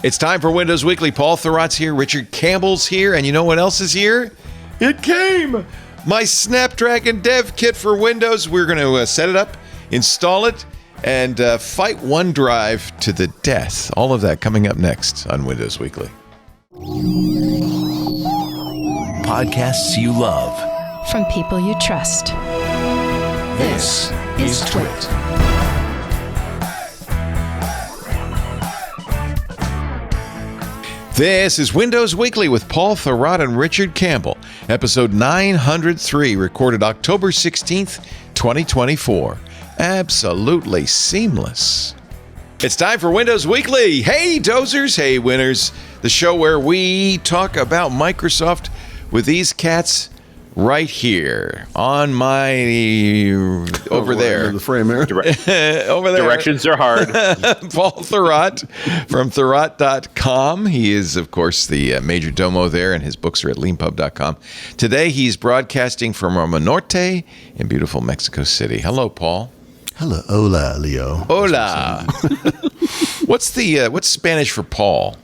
It's time for Windows Weekly. Paul Thurrott's here, Richard Campbell's here, and you know what else is here? It came! My Snapdragon Dev Kit for Windows. We're going to set it up, install it, and fight OneDrive to the death. All of that coming up next on Windows Weekly. Podcasts you love. From people you trust. This is Twit. This is Windows Weekly with Paul Thurrott and Richard Campbell, episode 903, recorded October 16th, 2024. Absolutely seamless. It's time for Windows Weekly. Hey, dozers. Hey, winners. The show where we talk about Microsoft with these cats right here on my over there. The frame here. Over there. Directions are hard. Paul Thurrott from Thurrott.com. He is, of course, the major domo there, and his books are at leanpub.com. Today, he's broadcasting from Roma Norte in beautiful Mexico City. Hello, Paul. Hello, hola, Leo. Hola. What's Spanish for Paul?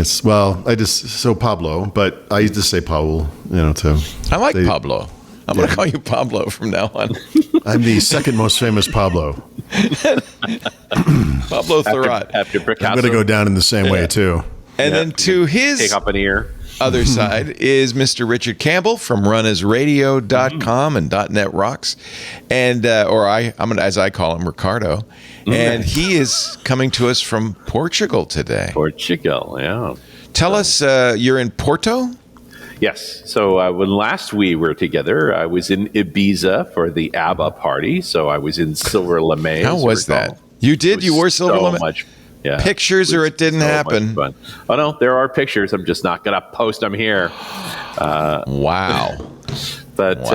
So Pablo, but I used to say Paul, too. I like Pablo. I'm going to call you Pablo from now on. I'm the second most famous Pablo. Pablo Thurrott. After Picasso. I'm going to go down in the same way, too. And then to his take up an ear. Other side is Mr. Richard Campbell from runasradio.com and .NET Rocks, and I'm as I call him, Ricardo, and he is coming to us from Portugal today. Portugal, yeah. Tell us, you're in Porto? Yes. So when last we were together, I was in Ibiza for the ABBA party. So I was in Silver Lame. How was that? You did? You wore Silver Lame? Much. Yeah. Pictures or it didn't happen? Oh, no, there are pictures. I'm just not going to post them here. Wow. But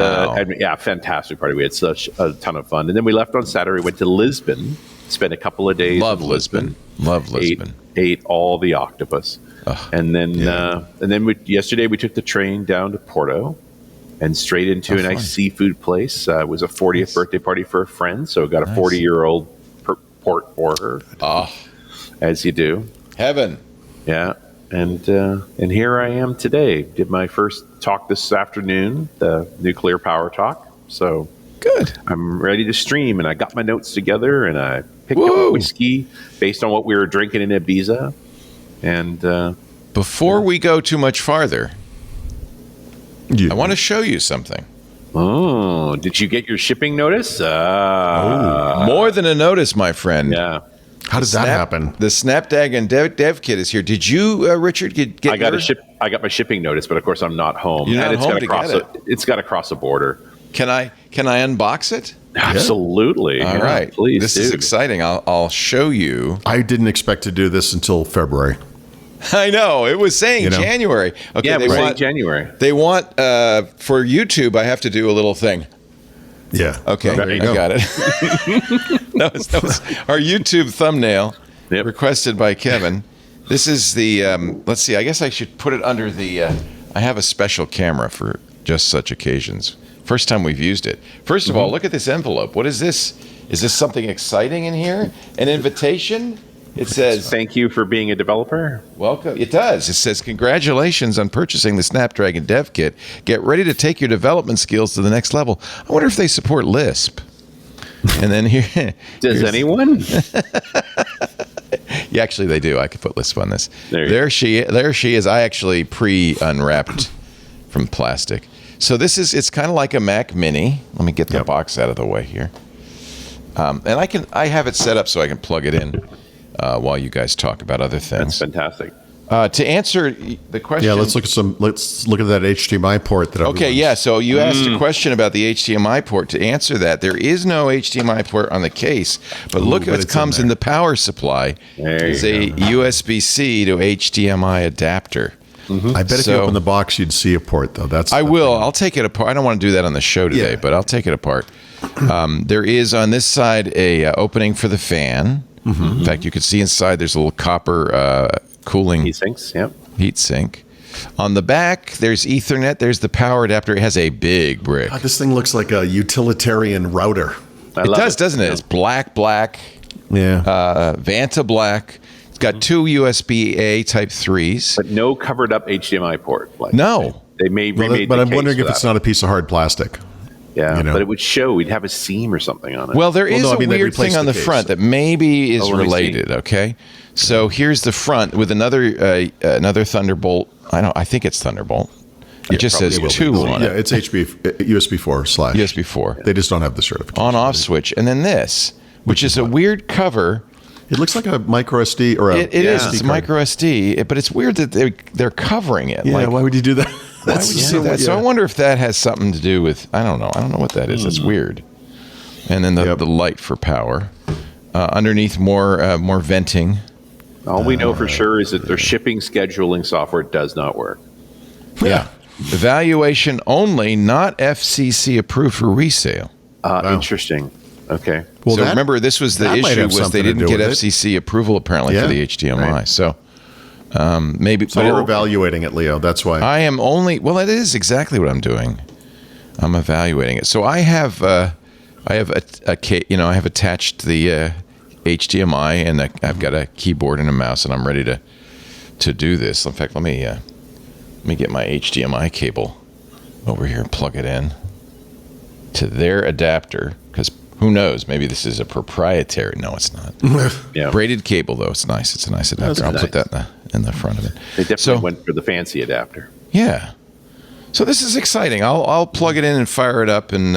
fantastic party. We had such a ton of fun. And then we left on Saturday, went to Lisbon, spent a couple of days. Love Lisbon. Ate all the octopus. And then yesterday we took the train down to Porto and straight into a nice seafood place. It was a 40th birthday party for a friend. So got a 40-year-old port for her. As you do. Heaven. Yeah. And here I am today. Did my first talk this afternoon, the nuclear power talk. So good. I'm ready to stream, and I got my notes together, and I picked up whiskey based on what we were drinking in Ibiza. And before we go too much farther, I want to show you something. Oh, did you get your shipping notice? More than a notice, my friend. Yeah. How does that happen? The Snapdragon Dev Kit is here. Did you, Richard, get I got my shipping notice, but of course I'm not home. You're not home to get it. It's got to cross a border. Can I unbox it? Absolutely. All right. Please. This is exciting. I'll show you. I didn't expect to do this until February. I know. It was saying January. Okay, yeah, it was saying January. They want, for YouTube, I have to do a little thing. Yeah. Okay, I got it. that was our YouTube thumbnail requested by Kevin. This is the, let's see, I guess I should put it under the, I have a special camera for just such occasions. First time we've used it. First of all, look at this envelope. What is this? Is this something exciting in here? An invitation? It says, thank you for being a developer. Welcome. It does. It says, congratulations on purchasing the Snapdragon Dev Kit. Get ready to take your development skills to the next level. I wonder if they support Lisp. And then here. Does anyone? Yeah, actually, they do. I could put Lisp on this. There she is. I actually pre-unwrapped from plastic. So it's kind of like a Mac Mini. Let me get the box out of the way here. And I have it set up so I can plug it in. While you guys talk about other things. That's fantastic. To answer the question, let's look at that HDMI port that. Okay, yeah. So you asked a question about the HDMI port. To answer that, there is no HDMI port on the case, but look what comes in the power supply. It's a USB-C to HDMI adapter. I bet if you open the box, you'd see a port, though. I will. I'll take it apart. I don't want to do that on the show today, but I'll take it apart. There is on this side a opening for the fan. In fact, you can see inside there's a little copper cooling heat sinks. Yep. Heat sink. On the back, there's Ethernet. There's the power adapter. It has a big brick. God, this thing looks like a utilitarian router. It does, doesn't it? It's black. Yeah. Vanta black. It's got two USB-A Type 3s. But no covered up HDMI port. Like, No. They remade But the I'm case wondering for if it's that. not a piece of hard plastic. Yeah, you know. but it would show. We'd have a seam or something on it. Well, there is no, I a mean, they weird thing replaced on the the case. front that maybe is let me see. related. Okay, so here's the front with another Thunderbolt. I think it's Thunderbolt. It just says probably 2 will be. on Yeah, it. it's USB 4 / USB 4 They just don't have the certification. on-off switch, and then this, which is a weird cover. It looks like a micro SD or a It is. SD It's card. micro SD, but it's weird that they're covering it. Yeah, like, why would you do that? why would you do that? So I wonder if that has something to do with. I don't know. I don't know what that is. That's weird. And then the light for power. Underneath, more venting. All we know for sure is that their shipping scheduling software does not work. Yeah. Evaluation only, not FCC approved for resale. Interesting. Okay. Well, so that- remember, this was the that might issue have was they something to didn't do get with it. FCC approval apparently for Yeah. the HDMI. Right. So maybe. So you're evaluating it, Leo. That's why. I am only. Well, it is exactly what I'm doing. I'm evaluating it. So I have I have attached the HDMI, and I've got a keyboard and a mouse, and I'm ready to do this. In fact, let me get my HDMI cable over here and plug it in to their adapter, because who knows? Maybe this is a proprietary. No, it's not. Yeah. Braided cable, though. It's nice. It's a nice adapter. I'll put that in the front of it. They definitely went for the fancy adapter. Yeah. So this is exciting. I'll plug it in and fire it up, and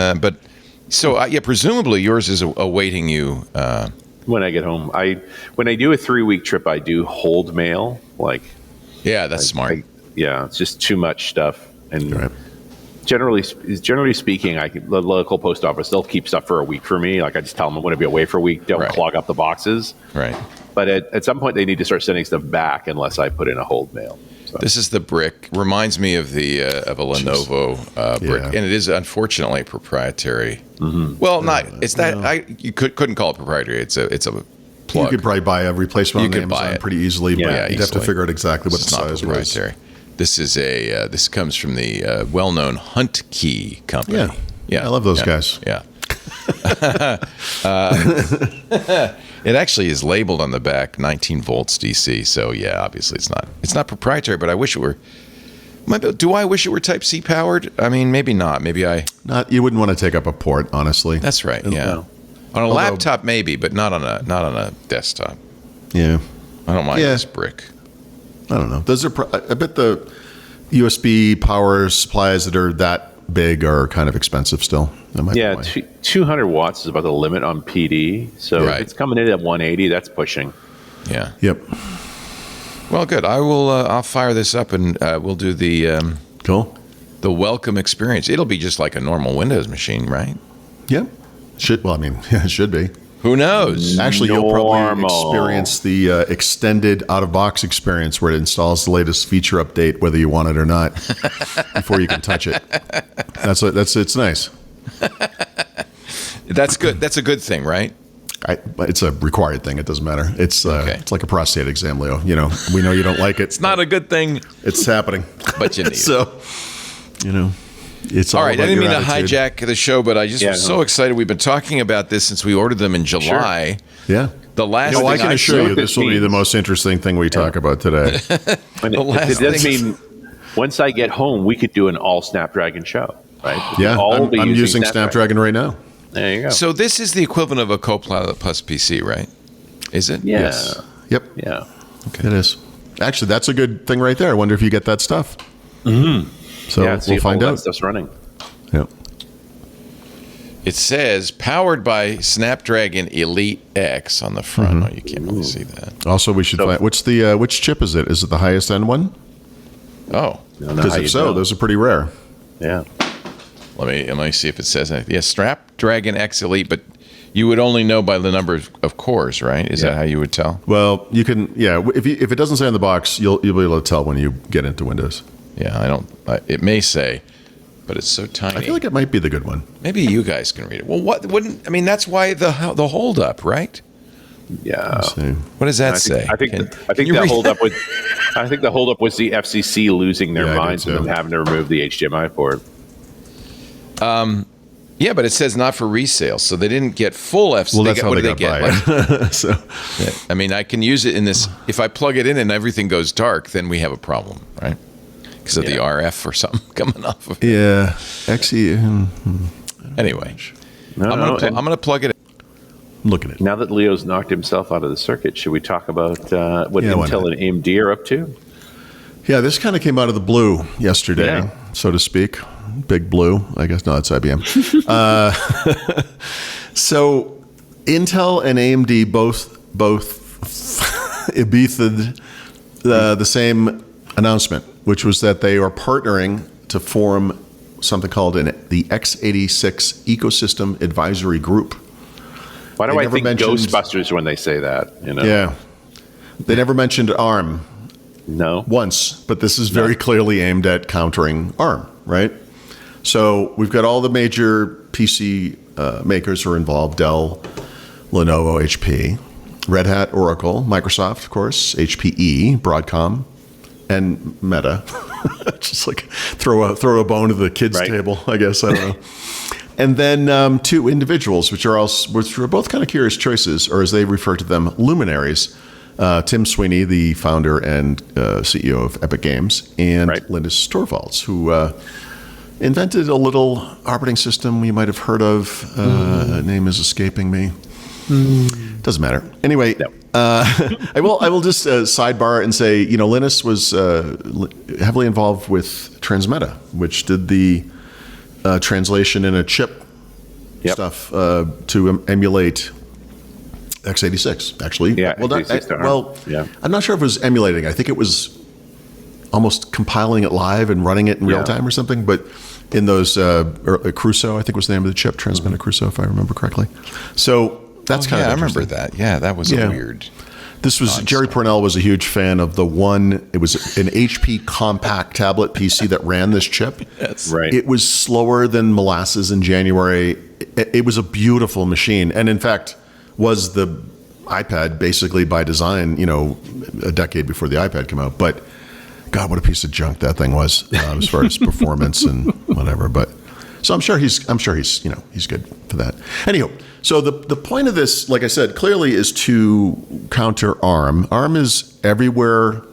presumably yours is awaiting you. When I get home, when I do a 3-week trip, I do hold mail. Like, Yeah, that's smart. it's just too much stuff. And Right. generally speaking, the local post office, they'll keep stuff for a week for me. Like, I just tell them I'm going to be away for a week. Don't Right. clog up the boxes. Right. But at some point, they need to start sending stuff back unless I put in a hold mail. So. This is the brick. Reminds me of the of a Lenovo brick, Yeah. and it is unfortunately proprietary. Well, not. It's that you couldn't call it proprietary. It's a plug. You could probably buy a replacement You on could Amazon buy it. pretty easily, Yeah, but you'd have to easily. figure out exactly what It's the not size was. proprietary. This is this comes from the well-known Hunt Key company. Yeah. I love those guys. Yeah. It actually is labeled on the back 19 volts DC. So yeah, obviously it's not proprietary, but I wish it were. Do I wish it were Type C powered? I mean, maybe not. Maybe You wouldn't want to take up a port, honestly. That's right. Yeah. No. On a laptop, maybe, but not on a desktop. Yeah. I don't mind Yeah. this brick. I don't know. Those are. I bet the USB power supplies that are that big are kind of expensive still. That might be Yeah, why. 200 watts is about the limit on PD. So Right. if it's coming in at 180, that's pushing. Yeah. Yep. Well, good. I'll fire this up and we'll do the Cool. welcome experience. It'll be just like a normal Windows machine, right? Yep. It should be. Who knows? Actually, you'll probably Normal. experience the extended out-of-box experience where it installs the latest feature update, whether you want it or not, before you can touch it. It's nice. That's good. That's a good thing, right? But it's a required thing. It doesn't matter. It's Okay. like a prostate exam, Leo. We know you don't like it. It's not a good thing, It's happening. but you need it. So, it's All right, I about didn't your mean to attitude. hijack the show, but I just was so excited. We've been talking about this since we ordered them in July. Yeah. The last I thing can assure saw- you this will be the most interesting thing we talk about today. And last it does thing- mean once I get home, we could do an all Snapdragon show, right? We Yeah, could all I'm be using Snapdragon right now. There you go. So this is the equivalent of a Copilot Plus PC, right? Is it? yeah. Yes. Yep. Yeah. It is. Actually, that's a good thing right there. I wonder if you get that stuff. Mm-hmm. So Yeah, see we'll if all find that out. stuff's running. Yep. It says powered by Snapdragon Elite X on the front. Oh, you can't really see that. Also, we should find what's the which chip is it? Is it the highest end one? Oh, I don't know Because how if you so, know. those are pretty rare. Yeah. let me see if it says anything. Yes, Snapdragon X Elite, but you would only know by the number of cores, right? Is that how you would tell? Well, you can. Yeah, if it doesn't say on the box, you'll be able to tell when you get into Windows. Yeah, I don't. It may say, but it's so tiny. I feel like it might be the good one. Maybe you guys can read it. Well, what wouldn't? I mean, that's why the hold up, right? Yeah. Let's see. What does that say? I think Can the you read hold up was was the FCC losing their Yeah, I do minds and too. them having to remove the HDMI port. Yeah, but it says not for resale, so they didn't get full F. Well, that's how what they do got get? by. Like, So, I mean, I can use it in this. If I plug it in and everything goes dark, then we have a problem, right? Because of the RF or something coming off of it. yeah, Anyway, No, I'm going to plug it in. I'm looking at it. Now that Leo's knocked himself out of the circuit, should we talk about what Yeah, why Intel not? and AMD are up to? Yeah, this kind of came out of the blue yesterday, Yeah. so to speak. Big blue, I guess. No, it's IBM. So Intel and AMD both ebithed the same announcement, which was that they are partnering to form something called the x86 Ecosystem Advisory Group. Why do They I never think mentioned- Ghostbusters when they say that? You know? Yeah. They never mentioned ARM No. once, but this is very clearly aimed at countering ARM, right? So we've got all the major PC makers who are involved: Dell, Lenovo, HP, Red Hat, Oracle, Microsoft, of course, HPE, Broadcom, and Meta. Just like throw a bone to the kids' Right. table, I guess. I don't know. And then two individuals, which are both kind of curious choices, or as they refer to them, luminaries. Tim Sweeney, the founder and CEO of Epic Games, and Right. Linus Torvalds, who invented a little operating system you might have heard of. Name is escaping me. Doesn't matter. Anyway, I will just sidebar and say, Linus was heavily involved with Transmeta, which did the translation in a chip stuff to emulate x86. Actually, Yeah, Well, x86 to ARM. Yeah. I'm not sure if it was emulating. I think it was almost compiling it live and running it in real time or something. But in those Crusoe, I think was the name of the chip, Transmeta Crusoe, if I remember correctly. So that's kind of I remember interesting. that. Yeah, that was a Yeah. weird. This was Jerry Purnell was a huge fan of the one. It was an HP compact tablet PC that ran this chip. Right. It was slower than molasses in January. It was a beautiful machine, and in fact, was the iPad basically by design. A decade before the iPad came out. But God, what a piece of junk that thing was as far as performance and whatever. But so I'm sure he's he's good for that. Anyhow, so the point of this, like I said, clearly is to counter ARM. ARM is everywhere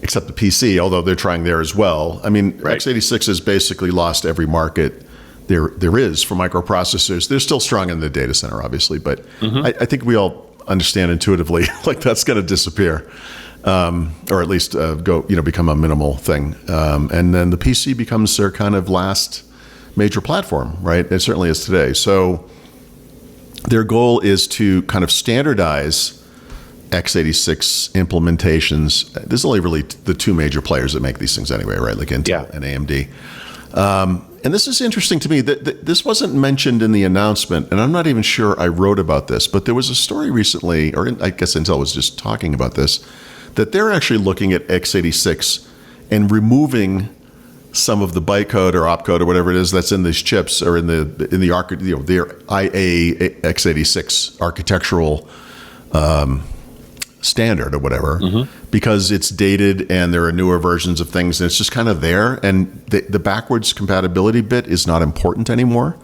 except the PC, although they're trying there as well. I mean, Right. x86 has basically lost every market there is for microprocessors. They're still strong in the data center, obviously, but I think we all understand intuitively like that's going to disappear. Or at least become a minimal thing. And then the PC becomes their kind of last major platform, right? It certainly is today. So their goal is to kind of standardize x86 implementations. There's only really the two major players that make these things anyway, right? Like Intel and AMD. And this is interesting to me that this wasn't mentioned in the announcement, and I'm not even sure I wrote about this, but there was a story recently, or I guess Intel was just talking about this, that they're actually looking at x86 and removing some of the bytecode or opcode or whatever it is that's in these chips or in their IA x86 architectural standard or whatever, because it's dated and there are newer versions of things and it's just kind of there, and the backwards compatibility bit is not important anymore.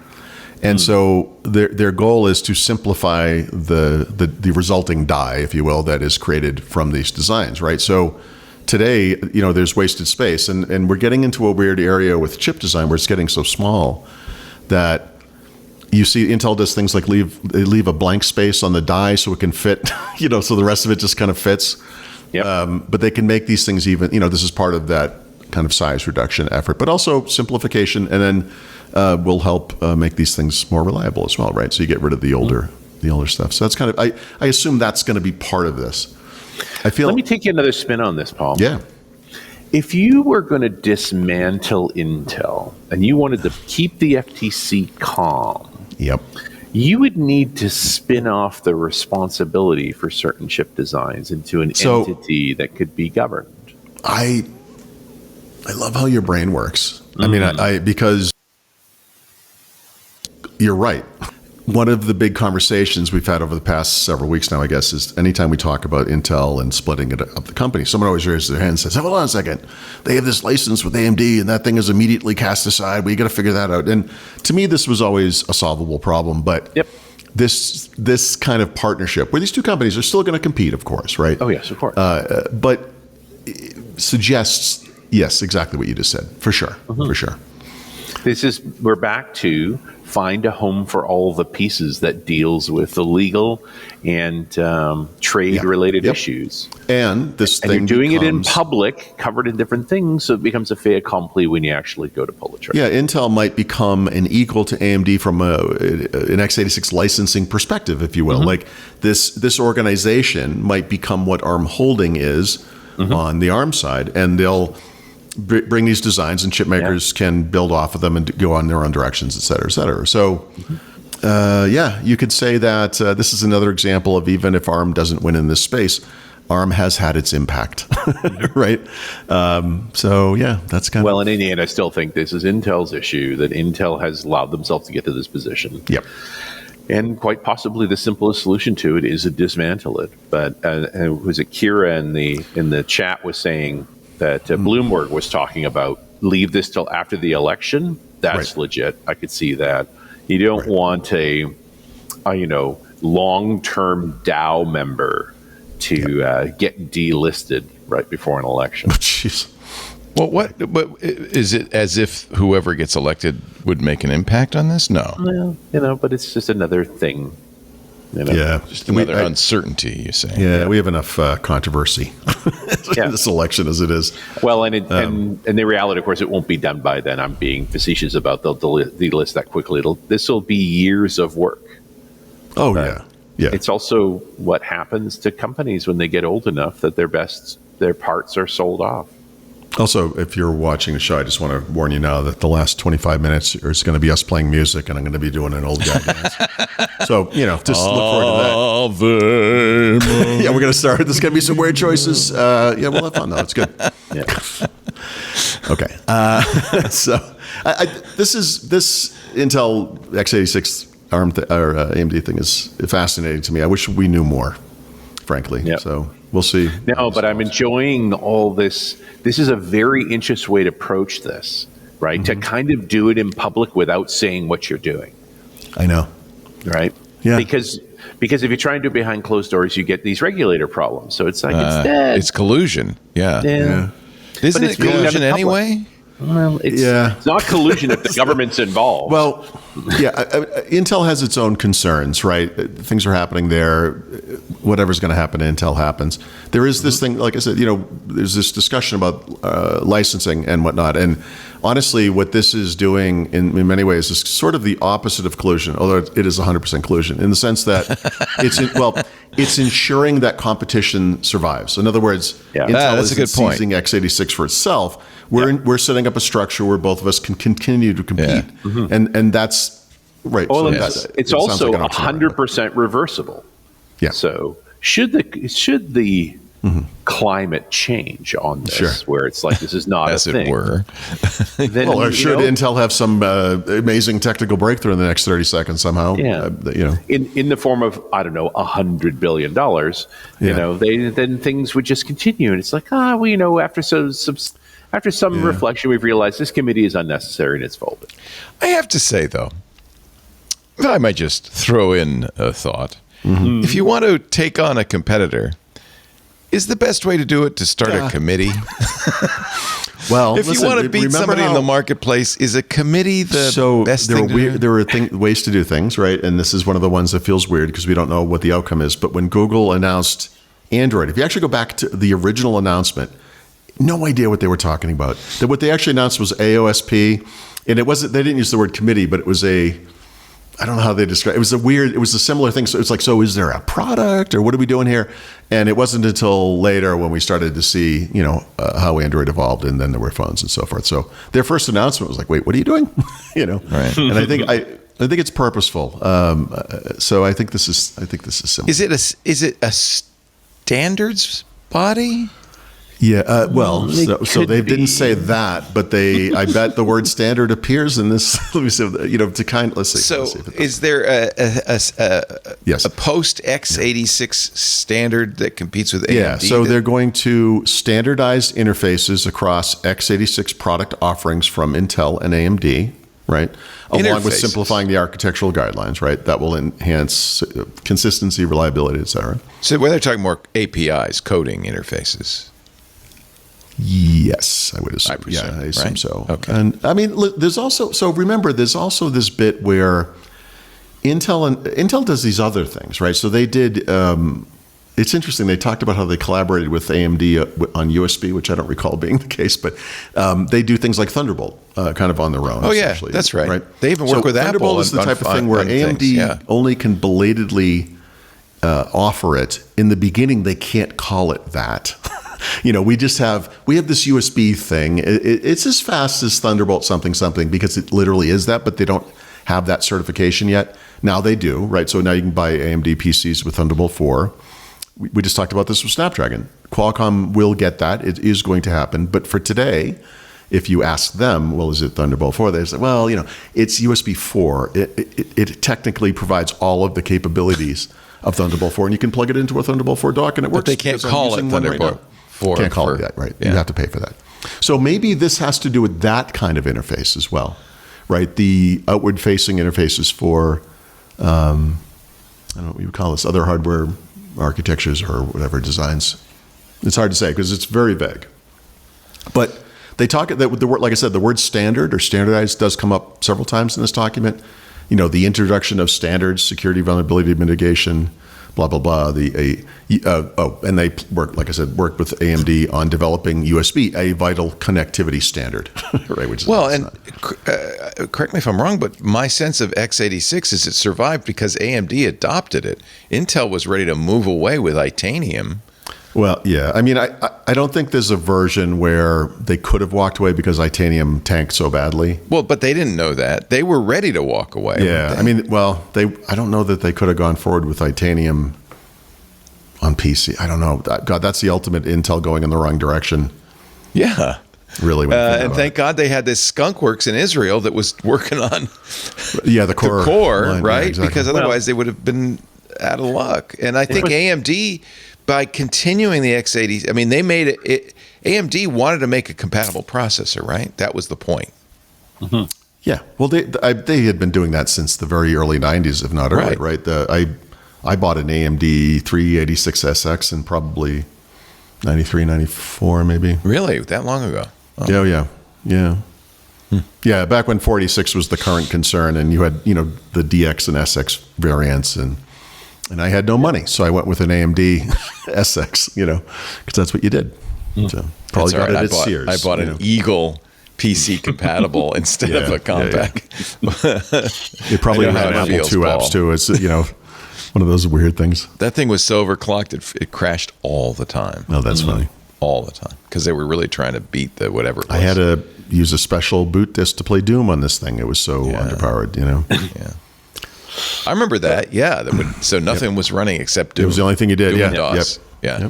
And so their goal is to simplify the resulting die, if you will, that is created from these designs, right? So today, there's wasted space, and we're getting into a weird area with chip design where it's getting so small that you see Intel does things like leave a blank space on the die so it can fit, so the rest of it just kind of fits. Yep. But they can make these things even, this is part of that kind of size reduction effort, but also simplification, and then will help make these things more reliable as well, right? So you get rid of the older stuff. So that's kind of, I assume that's going to be part of this. Let me take you another spin on this, Paul. Yeah. If you were going to dismantle Intel and you wanted to keep the FTC calm, Yep. you would need to spin off the responsibility for certain chip designs into an entity that could be governed. I love how your brain works. I mean, because you're right. one of the big conversations we've had over the past several weeks now, I guess, is anytime we talk about Intel and splitting it up the company, someone always raises their hand and says, hold on a second, they have this license with AMD and that thing is immediately cast aside. We got to figure that out. And to me, this was always a solvable problem. But this kind of partnership where these two companies are still going to compete, of course, right? Oh, yes, of course. But it suggests, yes, exactly what you just said, for sure, for sure. We're back to find a home for all the pieces that deals with the legal and trade-related issues. And this and thing you're doing it in public, covered in different things, so it becomes a fait accompli when you actually go to pull the trigger. Yeah, Intel might become an equal to AMD from an x86 licensing perspective, if you will. Like this organization might become what ARM Holding is on the ARM side, and they'll bring these designs, and chip makers can build off of them and go on their own directions, et cetera, et cetera. So, you could say that this is another example of even if ARM doesn't win in this space, ARM has had its impact, right? That's kind of... Well, in the end, I still think this is Intel's issue, that Intel has allowed themselves to get to this position. Yep. And quite possibly the simplest solution to it is to dismantle it. But was it Kira in the chat was saying that Bloomberg was talking about leave this till after the election? That's legit. I could see that. You don't want a long-term Dow member to get delisted right before an election. Jeez. Well, but is it as if whoever gets elected would make an impact on this? No. Well, but it's just another thing. Yeah, just another uncertainty. You say? Yeah, we have enough controversy in this election as it is. Well, and the reality, of course, it won't be done by then. I'm being facetious about they'll delist that quickly. This will be years of work. Oh yeah. It's also what happens to companies when they get old enough that their parts are sold off. Also, if you're watching the show, I just want to warn you now that the last 25 minutes is going to be us playing music, and I'm going to be doing an old guy dance. So, just look forward to that. Yeah, we're going to start. There's going to be some weird choices. We'll have fun, though. It's good. Yeah. Okay. So, this Intel x86 ARM or AMD thing is fascinating to me. I wish we knew more, frankly. Yep. So we'll see. No, but I'm enjoying all this. This is a very interesting way to approach this, right? To kind of do it in public without saying what you're doing. I know. Right? Yeah. Because if you try and do it behind closed doors, you get these regulator problems. So it's like it's dead. It's collusion. Yeah. Isn't it collusion anyway? Well, it's not collusion if the government's involved. Well, Intel has its own concerns, right? Things are happening there. Whatever's going to happen to Intel happens. There is this thing, like I said, there's this discussion about licensing and whatnot. And honestly, what this is doing in many ways is sort of the opposite of collusion, although it is 100% collusion in the sense that it's ensuring that competition survives. In other words, Intel isn't seizing x86 for itself. We're setting up a structure where both of us can continue to compete, and that's right. Well, it's also 100% reversible. Yeah. So should the climate change on this, where it's like this is not as a thing, it were, then, or should Intel have some amazing technical breakthrough in the next 30 seconds somehow? Yeah. In the form of $100 billion, then things would just continue, and it's like after some reflection, we've realized this committee is unnecessary and it's folded. I have to say, though, that I might just throw in a thought. If you want to take on a competitor, is the best way to do it to start a committee? Well, if you want to beat somebody in the marketplace, is a committee the best thing to do? There are ways to do things, right? And this is one of the ones that feels weird because we don't know what the outcome is. But when Google announced Android, if you actually go back to the original announcement, no idea what they were talking about. What they actually announced was AOSP, and it wasn't. They didn't use the word committee, but it was I don't know how they describe it. It was a similar thing. So it's like, so is there a product or what are we doing here? And it wasn't until later when we started to see, how Android evolved, and then there were phones and so forth. So their first announcement was like, wait, what are you doing? Right. And I think it's purposeful. So I think this is simple. Is it a standards body? Yeah, well, so they didn't say that, but I bet the word standard appears in this. Let me see, let's see. So, let's see if it is there a Yes. post x86 standard that competes with AMD? Yeah, so they're going to standardize interfaces across x86 product offerings from Intel and AMD, right? Along with Interfaces. simplifying the architectural guidelines, right? That will enhance consistency, reliability, et cetera. So, where they're talking more APIs, coding interfaces. Yes, I would assume. I presume, I assume right? so. Okay. And I mean, there's also this bit where Intel does these other things, right? So they did. It's interesting. They talked about how they collaborated with AMD on USB, which I don't recall being the case, but they do things like Thunderbolt, kind of on their own. Oh yeah, essentially, that's right. They even work with Thunderbolt Apple. is the type of thing where AMD things, only can belatedly offer it. In the beginning, they can't call it that. We have this USB thing. It's as fast as Thunderbolt something because it literally is that, but they don't have that certification yet. Now they do, right? So now you can buy AMD PCs with Thunderbolt 4. We just talked about this with Snapdragon. Qualcomm will get that. It is going to happen. But for today, if you ask them, well, is it Thunderbolt 4? They say, well, it's USB 4. It technically provides all of the capabilities of Thunderbolt 4, and you can plug it into a Thunderbolt 4 dock, and it works. But they can't because I'm call it using one right Thunderbolt now. 4. Can't call it that, right? Yeah. You have to pay for that. So maybe this has to do with that kind of interface as well, right? The outward-facing interfaces for, I don't know what you would call this, other hardware architectures or whatever designs. It's hard to say because it's very vague. But they talk that with the word, like I said, the word standard or standardized does come up several times in this document. The introduction of standards, security, vulnerability mitigation, blah blah blah. And they worked with AMD on developing USB, a vital connectivity standard, right? Which is correct me if I'm wrong, but my sense of x86 is it survived because AMD adopted it. Intel was ready to move away with Itanium. Well, yeah. I mean, I don't think there's a version where they could have walked away because Itanium tanked so badly. Well, but they didn't know that. They were ready to walk away. Yeah. I mean, I don't know that they could have gone forward with Itanium on PC. I don't know. God, that's the ultimate Intel going in the wrong direction. Yeah. Really. And thank God they had this skunkworks in Israel that was working on the core line, right? Yeah, exactly. Because otherwise they would have been out of luck. And I think AMD, by continuing the x80, I mean, they made it. AMD wanted to make a compatible processor, right? That was the point. Mm-hmm. Yeah. Well, they had been doing that since the very early 90s, if not early, right? I bought an AMD 386SX in probably 93, 94, maybe. Really? That long ago? Oh. Yeah. Yeah, back when 486 was the current concern, and you had, the DX and SX variants, and I had no money, so I went with an AMD SX, because that's what you did. So probably got it at Sears. I bought an Eagle PC compatible instead of a compact. It probably had Apple II apps too. It's one of those weird things. That thing was so overclocked it crashed all the time. Oh, that's funny. All the time, because they were really trying to beat the whatever it was. I had to use a special boot disk to play Doom on this thing. It was so underpowered, Yeah. I remember that. Yeah. So nothing was running except Doom. It was the only thing you did. Doom Yeah. and DOS. Yep. Yeah.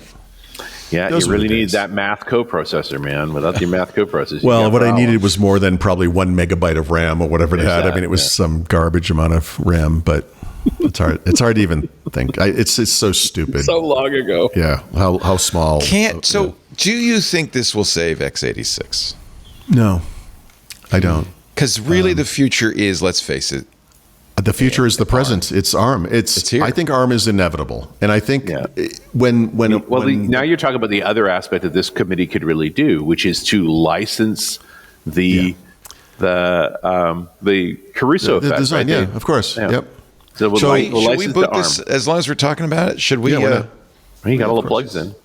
Yeah, Those you really were the needed days. that math coprocessor, man. Without your math coprocessor, Well, what I needed was more than probably 1 megabyte of RAM or whatever it had. I mean, it was Yeah. some garbage amount of RAM, but it's hard. It's hard to even think. It's so stupid. so long ago. Yeah. How small. So do you think this will save x86? No, I don't. Because really the future is, let's face it, The future is the present. It's ARM. It's here. I think ARM is inevitable, and I think when now you're talking about the other aspect that this committee could really do, which is to license the Caruso the effect. design. Right? Yeah, of course. Yeah. Yep. So we'll should we license boot the this ARM. as long as we're talking about it? Should we? Yeah, why not? You got all the plugs in.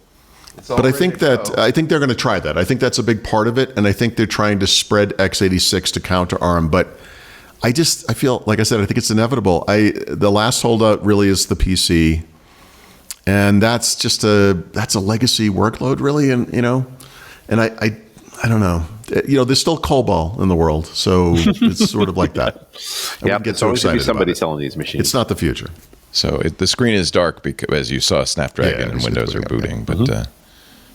But I think they're going to try that. I think that's a big part of it, and I think they're trying to spread x86 to counter ARM. But I feel, like I said, I think it's inevitable. The last holdout really is the PC, and that's a legacy workload, really. And and I don't know. There's still COBOL in the world, so it's sort of like that. Yeah, it's always going to be somebody selling these machines. It's not the future. So the screen is dark because, as you saw, Snapdragon Yeah, and it's Windows are booting up, booting. But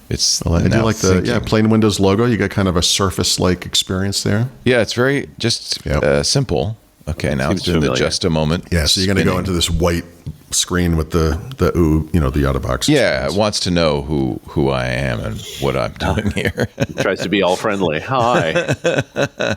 It's Well, I do now like the thinking. plain Windows logo. You got kind of a Surface-like experience there. Yeah, it's very just simple. Okay, now Seems it's doing the familiar. just a moment. Yeah, so you're going to go spinning. into this white screen with the out of box. Yeah, it wants to know who I am and what I'm doing here. Tries to be all friendly. Hi,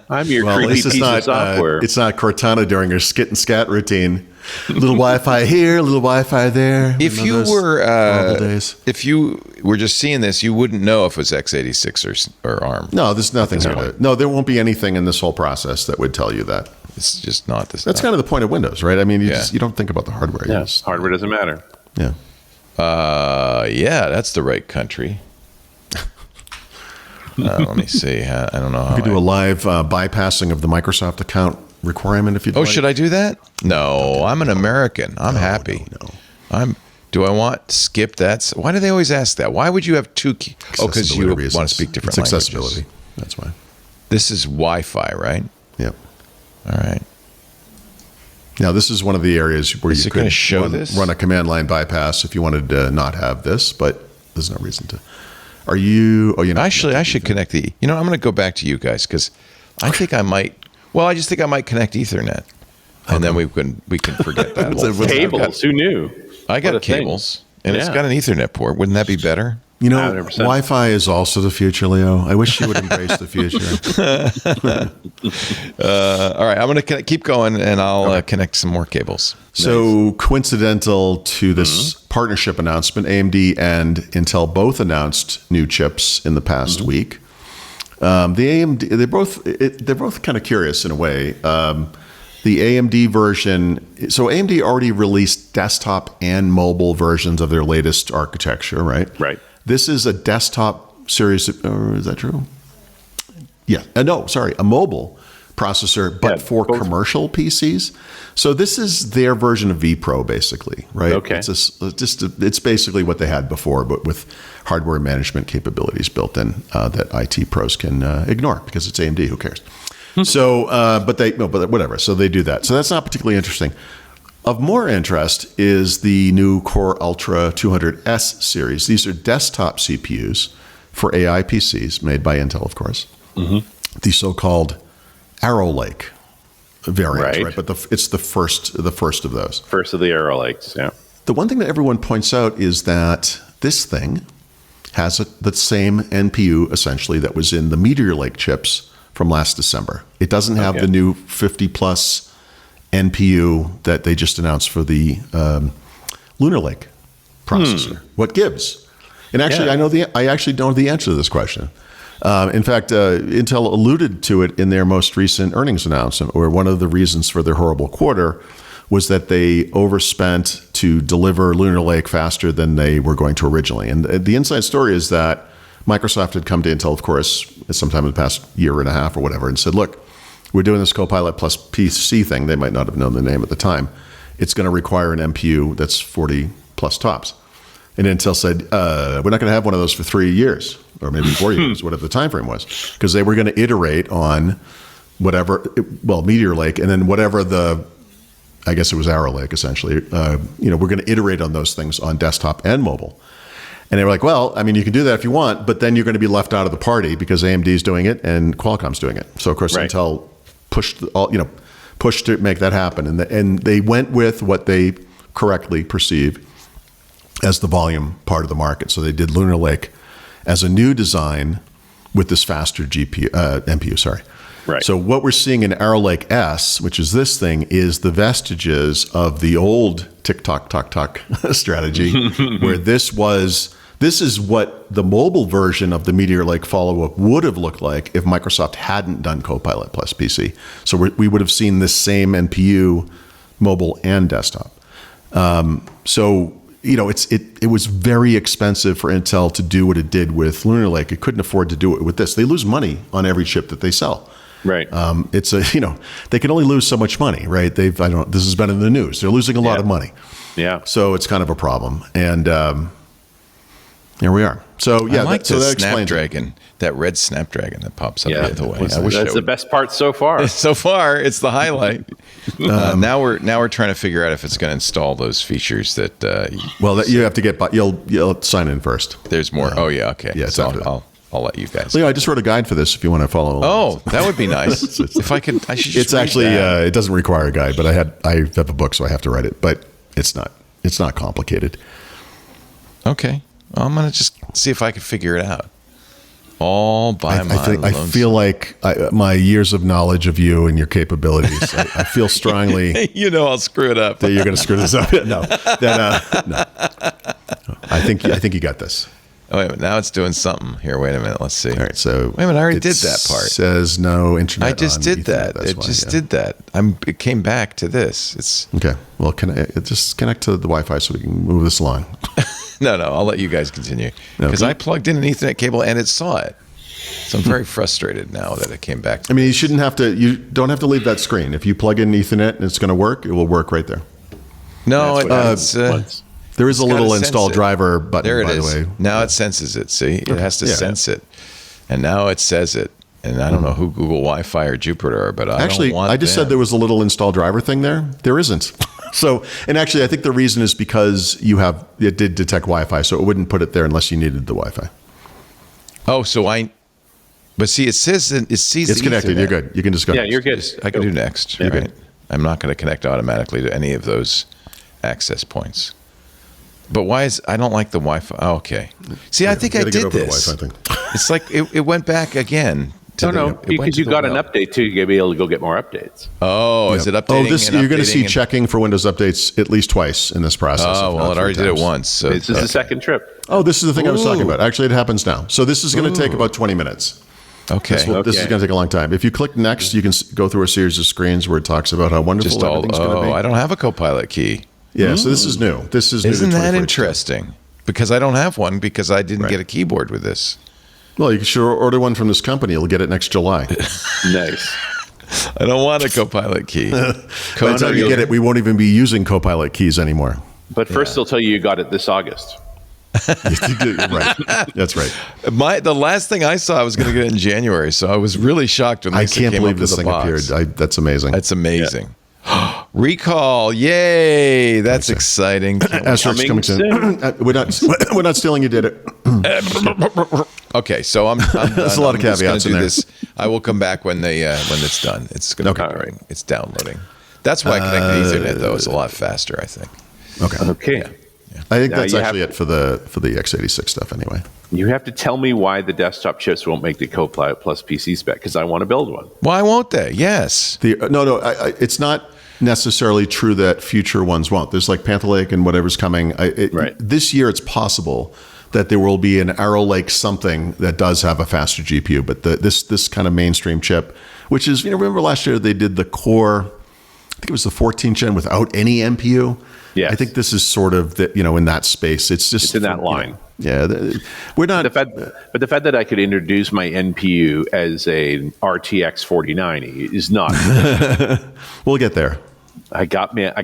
I'm your Well, at creepy least it's piece not of software. it's not Cortana during her skit and scat routine. Little Wi-Fi here, little Wi-Fi there. If You know, you those were horrible days. if you were just seeing this, you wouldn't know if it was x86 or ARM. No, there's nothing. No, there won't be anything in this whole process that would tell you that. It's just not this. That's kind of the point of Windows, right? I mean, Yeah. you don't think about the hardware. You Yeah, just- hardware doesn't matter. yeah. Yeah, that's the right country. Let me see. I don't know how. You could do a live bypassing of the Microsoft account requirement if you'd Oh, like. should I do that? No, I'm an American. I'm happy. No. Do I want skip that? Why do they always ask that? Why would you have two? Oh, because you Accessibility want reasons. to speak different It's languages. accessibility. That's why. This is Wi-Fi, right? Yep. All right. Now, this is one of the areas where Is you it gonna could show this? run a command line bypass if you wanted to not have this, but there's no reason to. Are you? Oh, you know. Actually, I should connect the. You know, I'm going to go back to you guys because I think I might. Well, I just think I might connect Ethernet, and then we can forget that. whole thing. Cables. Who knew? I got What a thing. cables, and it's Yeah. got an Ethernet port. Wouldn't that be better? You know, 100%. Wi-Fi is also the future, Leo. I wish you would embrace the future. All right, I'm going to keep going, and I'll connect some more cables. So coincidental to this partnership announcement, AMD and Intel both announced new chips in the past week. The AMD, they're both kind of curious in a way. The AMD version, so AMD already released desktop and mobile versions of their latest architecture, right? Right. This is a desktop series. Is that true? Yeah. No, sorry, a mobile processor, but Yeah, for both. commercial PCs. So this is their version of vPro, basically, right? Okay. It's basically what they had before, but with hardware management capabilities built in that IT pros can ignore because it's AMD. Who cares? So, but whatever. So they do that. So that's not particularly interesting. Of more interest is the new Core Ultra 200S series. These are desktop CPUs for AI PCs made by Intel, of course. The so-called Arrow Lake variant, right? But it's the first of those. First of the Arrow Lakes. Yeah. The one thing that everyone points out is that this thing has the same NPU essentially that was in the Meteor Lake chips from last December. It doesn't have the new 50 plus NPU that they just announced for the Lunar Lake processor. What gives? And actually, I actually know the answer to this question. In fact, Intel alluded to it in their most recent earnings announcement, where one of the reasons for their horrible quarter was that they overspent to deliver Lunar Lake faster than they were going to originally. And the inside story is that Microsoft had come to Intel, of course, sometime in the past year and a half or whatever, and said, look, we're doing this Copilot plus PC thing. They might not have known the name at the time. It's going to require an NPU that's 40 plus tops. And Intel said, we're not going to have one of those for 3 years or maybe 4 years, whatever the time frame was, because they were going to iterate on whatever, Meteor Lake, and then whatever I guess it was Arrow Lake, essentially. We're going to iterate on those things on desktop and mobile. And they were like, well, I mean, you can do that if you want, but then you're going to be left out of the party because AMD is doing it and Qualcomm's doing it. So, of course, Intel pushed to make that happen. And they went with what they correctly perceive as the volume part of the market. So they did Lunar Lake as a new design with this faster NPU, sorry. Right. So what we're seeing in Arrow Lake S, which is this thing, is the vestiges of the old tick-tock strategy, where this is what the mobile version of the Meteor Lake follow-up would have looked like if Microsoft hadn't done Copilot plus PC. So we would have seen this same NPU, mobile and desktop. It was very expensive for Intel to do what it did with Lunar Lake. It couldn't afford to do it with this. They lose money on every chip that they sell. Right. They can only lose so much money, right? This has been in the news. They're losing a lot of money. Yeah. So it's kind of a problem. And Here we are. So yeah, I like so the that explains it. Snapdragon, that red Snapdragon that pops up the other way. That's I wish the best part so far. So far, it's the highlight. Now we're trying to figure out if it's going to install those features that. You have to get. You'll sign in first. There's more. Okay. Yeah, so after that. I'll let you guys. Leo, I just wrote a guide for this. If you want to follow along. Oh, that would be nice. If I could, I should. Just It's read actually that. it doesn't require a guide, but I have a book, so I have to write it. But it's not complicated. Okay. Well, I'm gonna just see if I can figure it out. All by I feel like my years of knowledge of you and your capabilities. I feel strongly I'll screw it up. that you're going to screw this up. No. I think you got this. Oh, wait a minute. Now it's doing something here. Wait a minute. Let's see. All right. So wait a minute. I already it did that part. Says no internet. I just on did Ethernet, that. that's It why, just yeah. did that. It came back to this. It's Okay. Well, just connect to the Wi-Fi so we can move this along. no. I'll let you guys continue because I plugged in an Ethernet cable and it saw it. So I'm very frustrated now that it came back. I mean, you don't have to leave that screen. If you plug in Ethernet and it's going to work, it will work right there. No, That's what it's. There is a gotta little sense install it. driver button, There it by is. the way. Now it senses it. See, it has to Yeah. sense it, and now it says it. And I don't know who Google Wi-Fi or Jupiter are, but Actually, don't want I just them. said there was a little install driver thing there. There isn't. So, and actually, I think the reason is because it did detect Wi-Fi, so it wouldn't put it there unless you needed the Wi-Fi. Oh, but see, it says it sees. It's the connected. Ethernet. You're good. You can just go. Yeah, you're good. I can do next. You're right? good. I'm not going to connect automatically to any of those access points. But why is I don't like the Wi-Fi? Oh, okay. See, I think I Gotta get did over the this. Wi-Fi thing. It's like it went back again. Because you got an update too. You're gonna be able to go get more updates. Oh, is it updating? You're going to see and- checking for Windows updates at least twice in this process. Oh, if well, not it already three did it times. once. So This is the second trip. Oh, this is the thing I was talking Ooh. about. Actually, it happens now. So this is going to take about 20 minutes. okay. This is going to take a long time. If you click next, you can go through a series of screens where it talks about how wonderful Just all. everything's going to be. I don't have a Copilot key. Yeah, so this is new. This is new to Isn't that 2042. interesting? Because I don't have one because I didn't get a keyboard with this. Well, you should order one from this company. You'll get it next July. Nice. I don't want a Copilot key. By the time you get it, we won't even be using Copilot keys anymore. But first, they'll tell you got it this August. Right. That's right. The last thing I saw, I was going to get it in January, so I was really shocked when I Lisa can't came believe up with this the thing box. appeared. That's amazing. That's amazing. Recall, yay! That's exciting. Asterox coming soon. We're not stealing. You did it. Okay, so I'm done. There's a lot of I'm just gonna caveats in do there. this. I will come back when it's done. It's going to Okay. be It's downloading. That's why connected Ethernet though is a lot faster. I think. Okay. I think Now that's you actually have- it for the x86 stuff anyway. You have to tell me why the desktop chips won't make the Copilot Plus PC spec because I want to build one. Why won't they? Yes. It's not necessarily true that future ones won't. There's like Panther Lake and whatever's coming. Right. This year, it's possible that there will be an Arrow Lake something that does have a faster GPU, but this kind of mainstream chip, which is, remember last year they did the Core, I think it was the 14 gen without any NPU. Yes. I think this is sort of in that space. It's just It's in that line. We're not. But the fact that I could introduce my NPU as a RTX 4090 is not. We'll get there. I got me an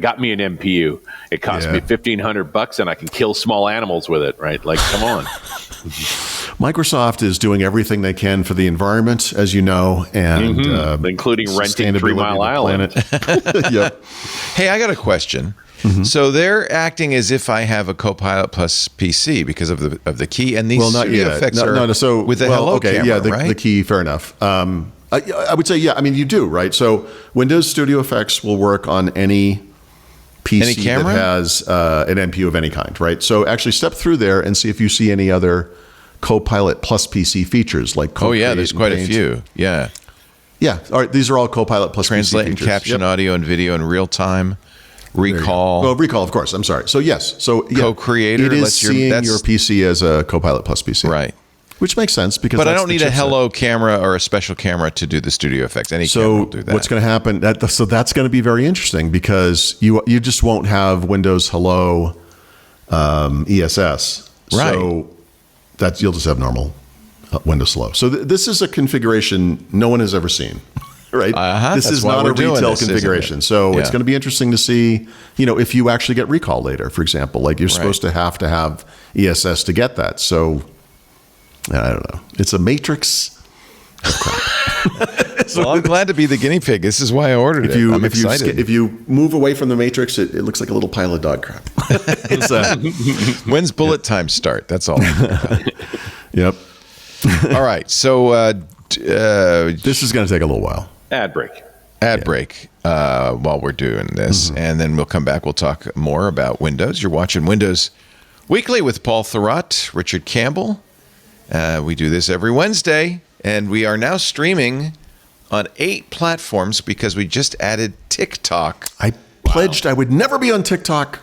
NPU. It cost me $1,500 and I can kill small animals with it, right? Like, come on. Microsoft is doing everything they can for the environment, as you know, and Including renting sustainability 3 Mile of the planet. Yep. Hey, I got a question. So they're acting as if I have a Copilot Plus PC because of the key, and these Well, not studio yet. effects No, are so with the Hello camera, yeah, right? the key, fair enough. I would say, yeah. I mean, you do, right? So Windows Studio Effects will work on any PC Any camera? that has an NPU of any kind, right? So actually step through there and see if you see any other Copilot Plus PC features like Oh yeah, Co-Create there's and quite a Paint. few. Yeah, Yeah, all right, these are all Copilot Plus translate PC and features. caption Yep. audio and video in real time. There you go. Recall. Well, recall, of course. I'm sorry. So yes, so yeah, Co-creator It is lets your- seeing that's- your PC as a Copilot Plus PC, Right. Which makes sense because. But I that's don't the need a chipset. Hello camera or a special camera to do the studio effects. Any camera So will do that. what's going to happen? So that's going to be very interesting because you just won't have Windows Hello ESS. Right. So you'll just have normal Windows Hello. So this is a configuration no one has ever seen. right? This That's is why not we're a doing retail this, isn't it? configuration. So it's Yeah. going to be interesting to see, if you actually get recall later, for example. Like you're supposed to have ESS to get that. So I don't know. It's a matrix. Well, I'm glad to be the guinea pig. This is why I ordered it. I'm excited. If you move away from the matrix, it looks like a little pile of dog crap. It's When's bullet time start? That's all. Yep. All right. So This is going to take a little while. Ad break. break while we're doing this. And then we'll come back. We'll talk more about Windows. You're watching Windows Weekly with Paul Thurrott, Richard Campbell. We do this every Wednesday. And we are now streaming on 8 platforms because we just added TikTok. I pledged I would never be on TikTok.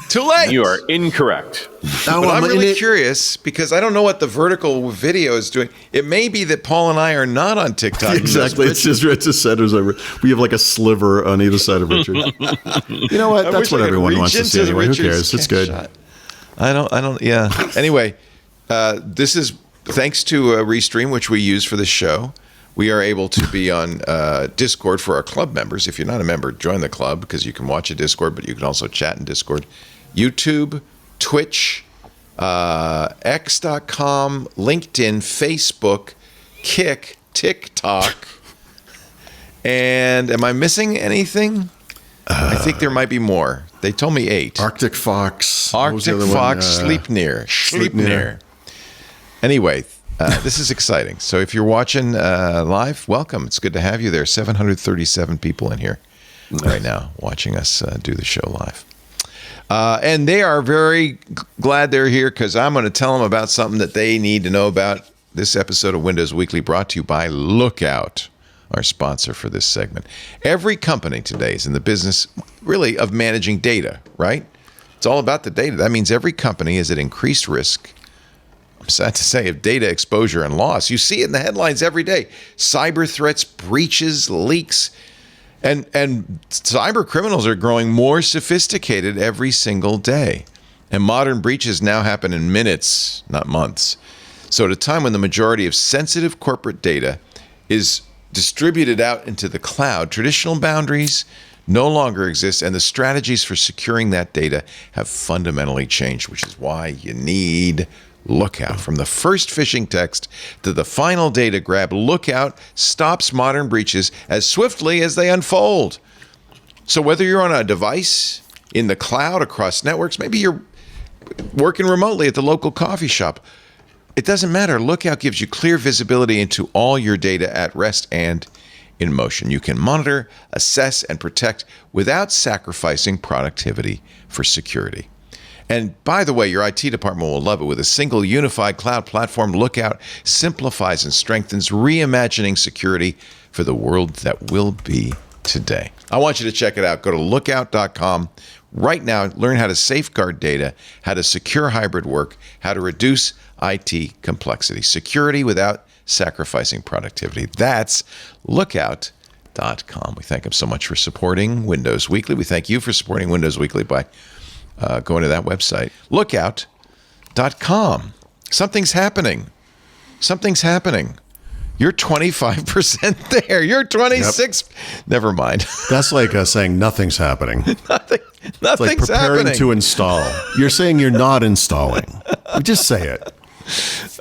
Too late. You are incorrect. But I'm really curious because I don't know what the vertical video is doing. It may be that Paul and I are not on TikTok. Exactly. It's just Richard centers over. We have like a sliver on either side of Richard. You know what? That's what everyone wants to see anyway. Who cares? It's good. I don't. Yeah. Anyway, this is thanks to Restream, which we use for this show. We are able to be on Discord for our club members. If you're not a member, join the club because you can watch a Discord, but you can also chat in Discord. YouTube, Twitch, X.com, LinkedIn, Facebook, Kick, TikTok. And am I missing anything? I think there might be more. They told me 8. Arctic Fox. Arctic Fox, Sleep Near. Anyway, this is exciting. So if you're watching live, welcome. It's good to have you there. 737 people in here right now watching us do the show live. And they are very glad they're here because I'm going to tell them about something that they need to know about. This episode of Windows Weekly brought to you by Lookout, our sponsor for this segment. Every company today is in the business, really, of managing data, right? It's all about the data. That means every company is at increased risk, I'm sad to say, of data exposure and loss. You see it in the headlines every day. Cyber threats, breaches, leaks, and cyber criminals are growing more sophisticated every single day. And modern breaches now happen in minutes, not months. So at a time when the majority of sensitive corporate data is distributed out into the cloud, traditional boundaries no longer exist, and the strategies for securing that data have fundamentally changed, which is why you need Lookout. From the first phishing text to the final data grab, Lookout stops modern breaches as swiftly as they unfold. So whether you're on a device, in the cloud, across networks, maybe you're working remotely at the local coffee shop, it doesn't matter. Lookout gives you clear visibility into all your data at rest and in motion. You can monitor, assess, and protect without sacrificing productivity for security. And by the way, your IT department will love it. With a single unified cloud platform, Lookout simplifies and strengthens reimagining security for the world that will be today. I want you to check it out. Go to lookout.com right now. Learn how to safeguard data, how to secure hybrid work, how to reduce IT complexity. Security without sacrificing productivity. That's lookout.com. We thank them so much for supporting Windows Weekly. We thank you for supporting Windows Weekly by going to that website. Lookout.com. Something's happening. You're 25% there. You're 26. Yep. Never mind. That's like saying nothing's happening. Nothing's like preparing happening to install. You're saying you're not installing. Just say it.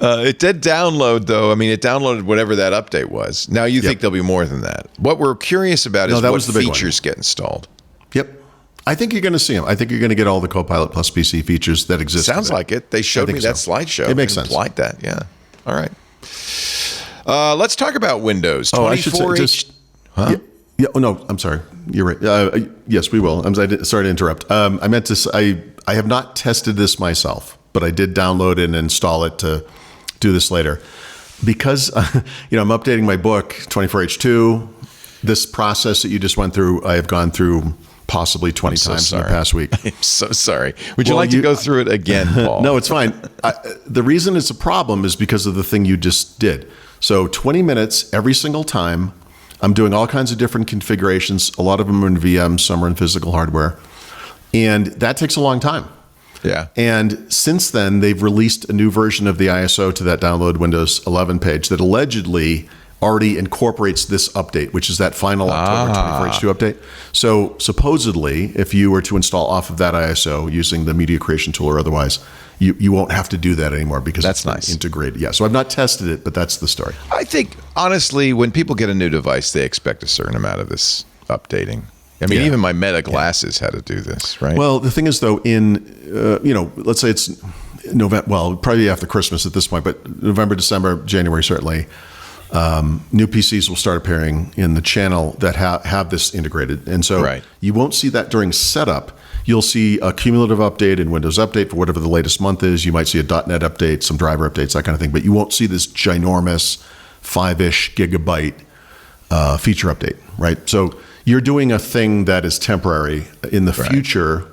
It did download, though. I mean, it downloaded whatever that update was. Now you think there'll be more than that. What we're curious about is what features get installed. Yep. I think you're going to see them. I think you're going to get all the Copilot plus PC features that exist. Sounds like it. They showed me that slideshow. It makes sense. Like that, yeah. All right. Let's talk about Windows. 24 Huh? Yeah. Oh, no, I'm sorry. You're right. Yes, we will. Sorry to interrupt. I meant to say, I have not tested this myself, but I did download it and install it to do this later. Because, I'm updating my book, 24H2. This process that you just went through, I have gone through possibly 20 times in the past week. I'm so sorry. Would you like to go through it again, Paul? No, it's fine. The reason it's a problem is because of the thing you just did. So 20 minutes every single time. I'm doing all kinds of different configurations. A lot of them are in VMs, some are in physical hardware. And that takes a long time. Yeah. And since then, they've released a new version of the ISO to that download Windows 11 page that allegedly already incorporates this update, which is that final October 24H2 update. So supposedly, if you were to install off of that ISO using the media creation tool or otherwise, you won't have to do that anymore because that's it's nice. Integrated. Yeah. So I've not tested it, but that's the story. I think, honestly, when people get a new device, they expect a certain amount of this updating. I mean, even my Meta glasses had to do this, right? Well, the thing is, though, let's say it's November, well, probably after Christmas at this point, but November, December, January, certainly, new PCs will start appearing in the channel that have this integrated. And so you won't see that during setup. You'll see a cumulative update and Windows Update for whatever the latest month is. You might see a .NET update, some driver updates, that kind of thing. But you won't see this ginormous 5-ish gigabyte feature update, right? So you're doing a thing that is temporary. In the future,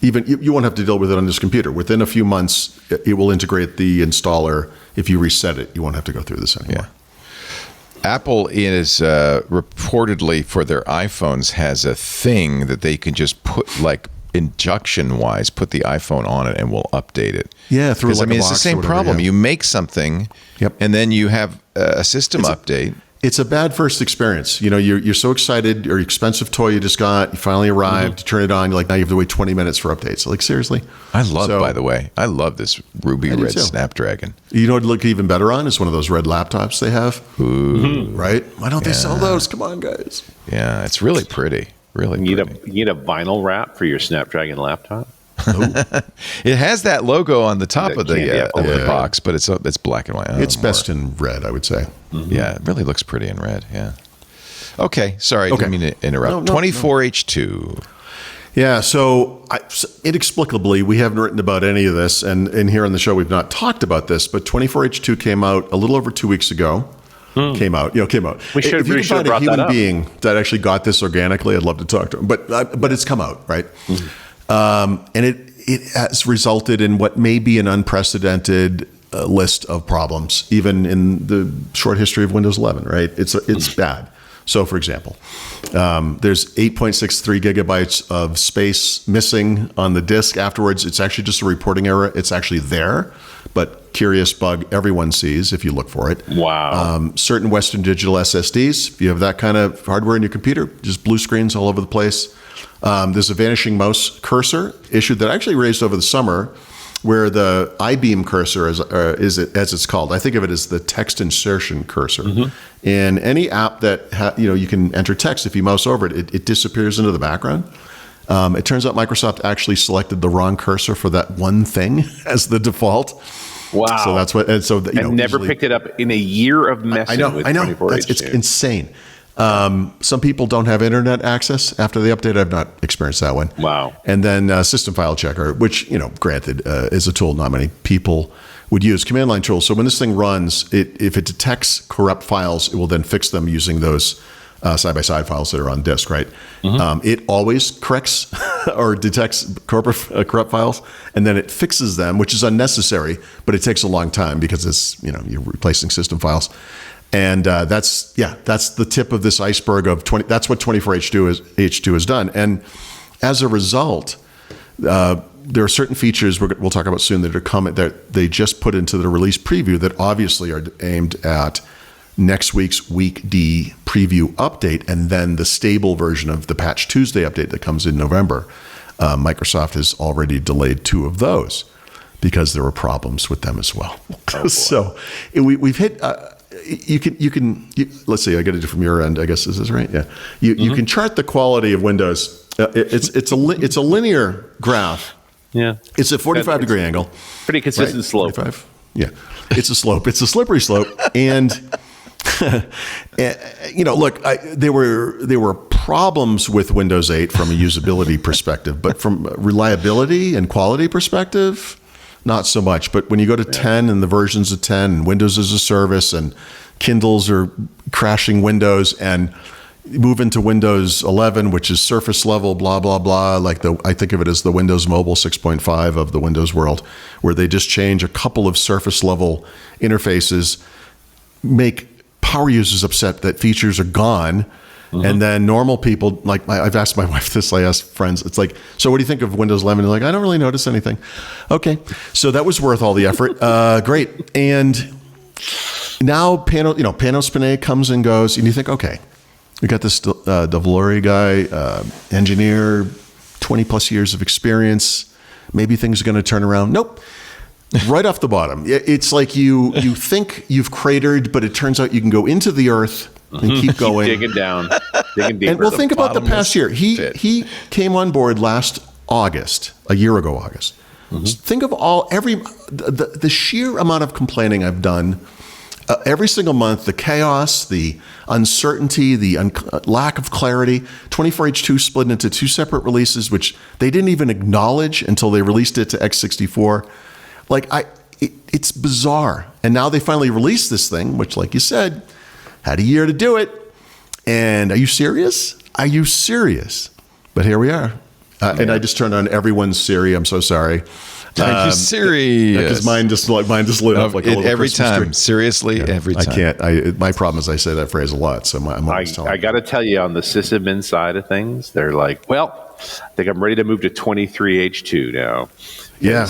even you won't have to deal with it on this computer. Within a few months, it will integrate the installer. If you reset it, you won't have to go through this anymore. Yeah. Apple is reportedly for their iPhones has a thing that they can just put like injection wise, put the iPhone on it and we'll update it. Yeah, through like it's the same problem. Yeah. You make something, and then you have a system update. It's a bad first experience. You know, you're so excited, your expensive toy you just got, you finally arrived, you turn it on, you're like, now you have to wait 20 minutes for updates. Like, seriously? By the way, I love this ruby red Snapdragon. You know what would look even better on is one of those red laptops they have. Ooh. Right? Why don't they sell those? Come on, guys. Yeah, it's really pretty. Really you pretty. need a vinyl wrap for your Snapdragon laptop? It has that logo on the top of the box, but it's black and white. It's best in red, I would say. Mm-hmm. Yeah, it really looks pretty in red. Yeah. Okay, sorry, didn't mean to interrupt. 24H2. Yeah, so inexplicably, we haven't written about any of this, and here on the show we've not talked about this, but 24H2 came out a little over 2 weeks ago. Came out. We should if you can find a human being that actually got this organically, I'd love to talk to him. But it's come out, right? Mm-hmm. And it has resulted in what may be an unprecedented list of problems, even in the short history of Windows 11, right? It's bad. So, for example, there's 8.63 gigabytes of space missing on the disk afterwards. It's actually just a reporting error. It's actually there, but curious bug everyone sees if you look for it. Wow. Certain Western Digital SSDs, if you have that kind of hardware in your computer, just blue screens all over the place. There's a vanishing mouse cursor issue that I actually raised over the summer, where the I-beam cursor is as it's called. I think of it as the text insertion cursor. Mm-hmm. In any app that you can enter text, if you mouse over it, it disappears into the background. It turns out Microsoft actually selected the wrong cursor for that one thing as the default. Wow! So that's what. And never picked it up in a year of messing with 24H2. It's insane. Some people don't have internet access after the update. I've not experienced that one. Wow. And then System File Checker, which, granted, is a tool not many people would use. Command line tool. So when this thing runs, if it detects corrupt files, it will then fix them using those side-by-side files that are on disk, right? Mm-hmm. It always corrects or detects corrupt files, and then it fixes them, which is unnecessary, but it takes a long time because it's, you're replacing system files. And that's the tip of this iceberg of 20. That's what 24H2 has done. And as a result, there are certain features we'll talk about soon that are coming that they just put into the release preview that obviously are aimed at next week's Week D preview update, and then the stable version of the Patch Tuesday update that comes in November. Microsoft has already delayed 2 of those because there were problems with them as well. Oh, so we've hit. You can let's see. I get it from your end. I guess is this right? Yeah. You can chart the quality of Windows. It's a linear graph. Yeah. It's a 45-degree angle. Pretty consistent slope. 45? Yeah. It's a slope. It's a slippery slope. And look, there were problems with Windows 8 from a usability perspective, but from a reliability and quality perspective, not so much. But when you go to 10 and the versions of 10 and Windows as a service and Kindles are crashing Windows, and move into Windows 11, which is surface level, blah, blah, blah. I think of it as the Windows Mobile 6.5 of the Windows world, where they just change a couple of surface level interfaces, make power users upset that features are gone. Mm-hmm. And then normal people, like I've asked my wife this, I asked friends, it's like, so what do you think of Windows 11? They're like, I don't really notice anything. Okay. So that was worth all the effort. Great. And now Panos Panay comes and goes, and you think, okay, we got this DeValory guy, engineer, 20 plus years of experience. Maybe things are going to turn around. Nope. Right off the bottom. It's like you think you've cratered, but it turns out you can go into the earth and keep going. Digging down. Digging deeper. And think about the past year. He came on board last August, a year ago August. Think of the sheer amount of complaining I've done every single month, the chaos, the uncertainty, the lack of clarity. 24H2 split into 2 separate releases, which they didn't even acknowledge until they released it to x64. It's bizarre. And now they finally released this thing, which, like you said, had a year to do it. And are you serious? Are you serious? But here we are. And I just turned on everyone's Siri. I'm so sorry. Are you serious? Because mine just lit up like a little every Christmas time. tree. Seriously, every time. I can't. My problem is I say that phrase a lot, so I'm always telling. I got to tell you, on the sysadmin side of things, they're like, well, I think I'm ready to move to 23H2 now. Yeah.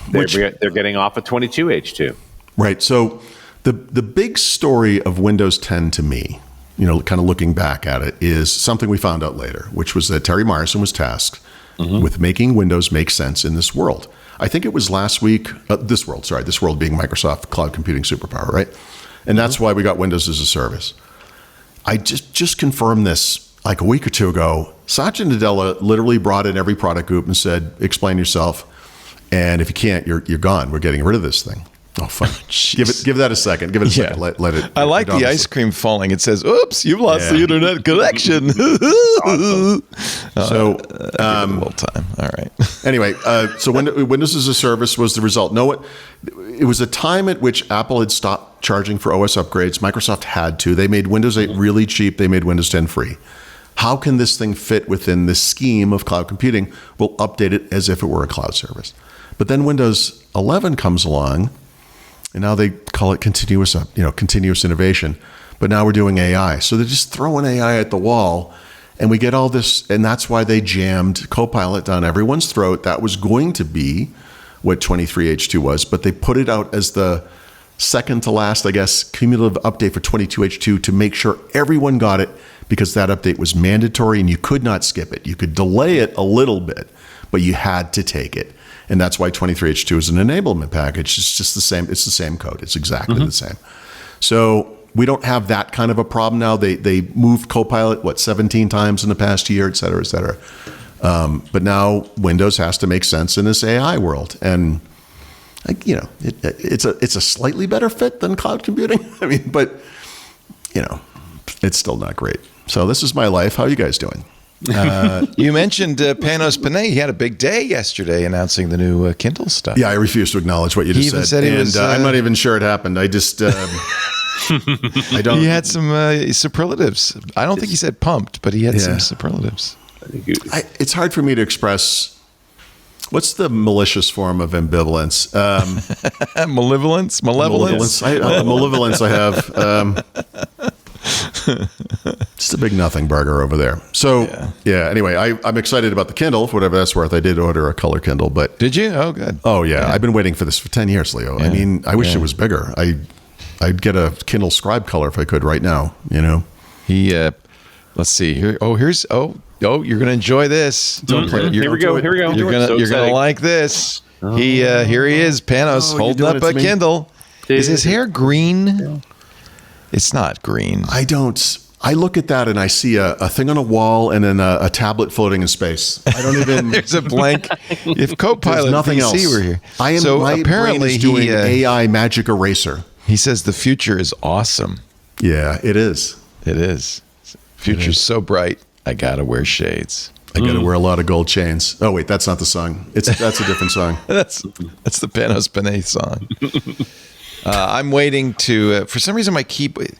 They're getting off of 22H2. Right. So the big story of Windows 10 to me, kind of looking back at it, is something we found out later, which was that Terry Myerson was tasked with making Windows make sense in this world. I think it was last week, this world being Microsoft Cloud Computing Superpower, right? And that's why we got Windows as a service. I just confirmed this like a week or two ago. Satya Nadella literally brought in every product group and said, explain yourself. And if you can't, you're gone. We're getting rid of this thing. Oh, fine. Give that a second. Give it a second. Let it. I like the ice cream falling. It says, "Oops, you've lost the internet connection." So, a little time. All right. Anyway, so Windows as a service was the result. It was a time at which Apple had stopped charging for OS upgrades. Microsoft had to. They made Windows 8 really cheap. They made Windows 10 free. How can this thing fit within this scheme of cloud computing? We'll update it as if it were a cloud service. But then Windows 11 comes along, and now they call it continuous innovation. But now we're doing AI. So they're just throwing AI at the wall, and we get all this, and that's why they jammed Copilot down everyone's throat. That was going to be what 23H2 was, but they put it out as the second to last, I guess, cumulative update for 22H2 to make sure everyone got it, because that update was mandatory and you could not skip it. You could delay it a little bit, but you had to take it. And that's why 23H2 is an enablement package. It's just the same. It's the same code. It's exactly the same. So we don't have that kind of a problem now. They moved Copilot, 17 times in the past year, et cetera, et cetera. But now Windows has to make sense in this AI world. And, it's a slightly better fit than cloud computing. I mean, but, it's still not great. So this is my life. How are you guys doing? You mentioned Panos Panay. He had a big day yesterday announcing the new Kindle stuff. Yeah, I refuse to acknowledge what you just said. I'm not even sure it happened. I just, I don't. He had some superlatives. I don't think he said pumped, but he had some superlatives. It's hard for me to express. What's the malicious form of ambivalence? Malevolence? Malevolence? Malevolence I have. Just a big nothing burger over there. So, anyway, I'm excited about the Kindle, for whatever that's worth. I did order a color Kindle, but... Did you? Oh, good. Oh, yeah. I've been waiting for this for 10 years, Leo. I mean, I wish it was bigger. I'd get a Kindle Scribe color if I could right now, Let's see. Here. Oh, here's... Oh, you're going to enjoy this. Here we go. You're going to like this. Here he is, Panos, holding up a Kindle. Is his hair green? It's not green. I look at that and I see a thing on a wall and then a tablet floating in space. I don't even... There's a blank. If Copilot nothing PC else. were here. My brain is doing AI magic eraser. He says the future is awesome. Yeah, it is. It is. Future's so bright, I got to wear shades. I got to wear a lot of gold chains. Oh, wait, that's not the song. That's a different song. That's the Panos Panay song. I'm waiting to, for some reason, my keyboard.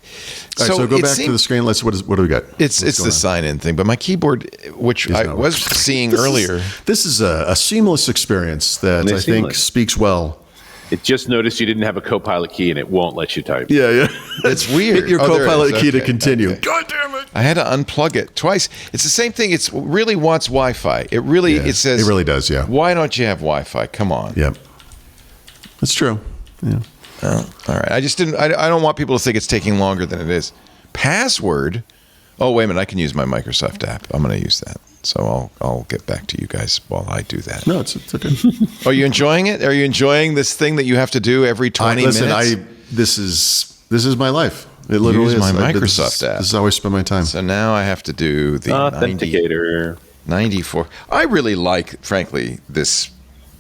So go back to the screen. What do we got? It's the sign-in thing, but my keyboard, which I was seeing earlier. This is a seamless experience that I think speaks well. It just noticed you didn't have a Copilot key and it won't let you type. Yeah. It's weird. Hit your Copilot key to continue. Okay. God damn it. I had to unplug it twice. It's the same thing. It really wants Wi-Fi. It says. It really does, yeah. Why don't you have Wi-Fi? Come on. Yep. That's true. Yeah. Oh, all right. I just didn't. I don't want people to think it's taking longer than it is. Password. Oh, wait a minute. I can use my Microsoft app. I'm going to use that. So I'll get back to you guys while I do that. No, it's okay. Are you enjoying it? Are you enjoying this thing that you have to do every 20 minutes? This is my life. It literally Use my is. Microsoft app. This is how I spend my time. So now I have to do the Authenticator. 94. I really like, frankly, this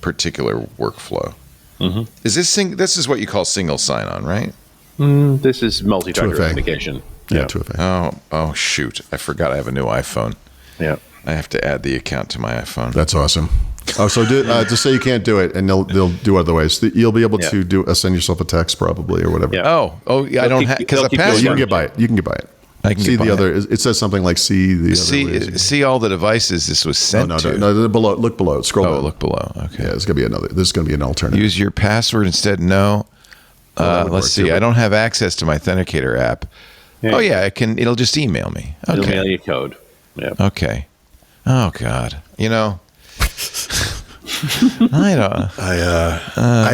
particular workflow. Mm-hmm. This is what you call single sign-on, right? This is multi-factor 2FA. authentication. Yeah, 2FA. Oh, shoot. I forgot I have a new iPhone. Yeah. I have to add the account to my iPhone. That's awesome. Oh, so just say you can't do it, and they'll do other ways. You'll be able to send yourself a text probably or whatever. Yeah. Yeah. I don't have because a password. You can get by it. You can get by it. I can see get the by other. It says something like see all the devices this was sent to. No, below. Look below. Scroll down. Look below. Okay. Yeah, there's gonna be another. There's gonna be an alternative. Use your password instead. No. Let's see. I don't have access to my Authenticator app. Yeah. Oh yeah, it'll just email me. Okay. It'll mail you code. Yeah. Okay. Oh God. I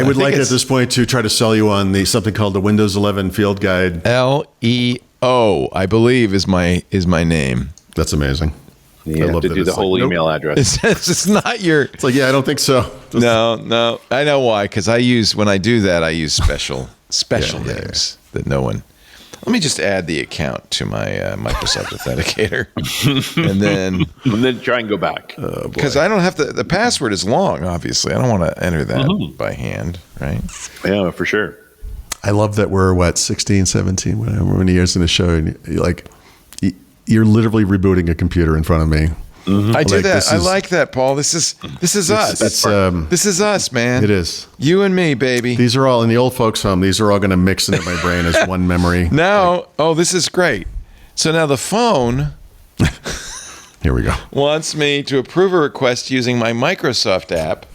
would like at this point to try to sell you on something called the Windows 11 Field Guide. LEO, I believe is my name. That's amazing. You have to do the whole email address. It's not your. It's like, yeah, I don't think so. No. I know why, because when I do that, I use special names that no one. Let me just add the account to my Microsoft Authenticator, and then try and go back. Because I don't have the password is long. Obviously, I don't want to enter that by hand, right? Yeah, for sure. I love that we're 16, 17, whatever many years in the show, and you're literally rebooting a computer in front of me. Mm-hmm. I do that. I like that, Paul. This is us. This is us, man. It is. You and me, baby. These are all in the old folks' home. These are all going to mix into my brain as one memory. Now, this is great. So now the phone. Here we go. Wants me to approve a request using my Microsoft app,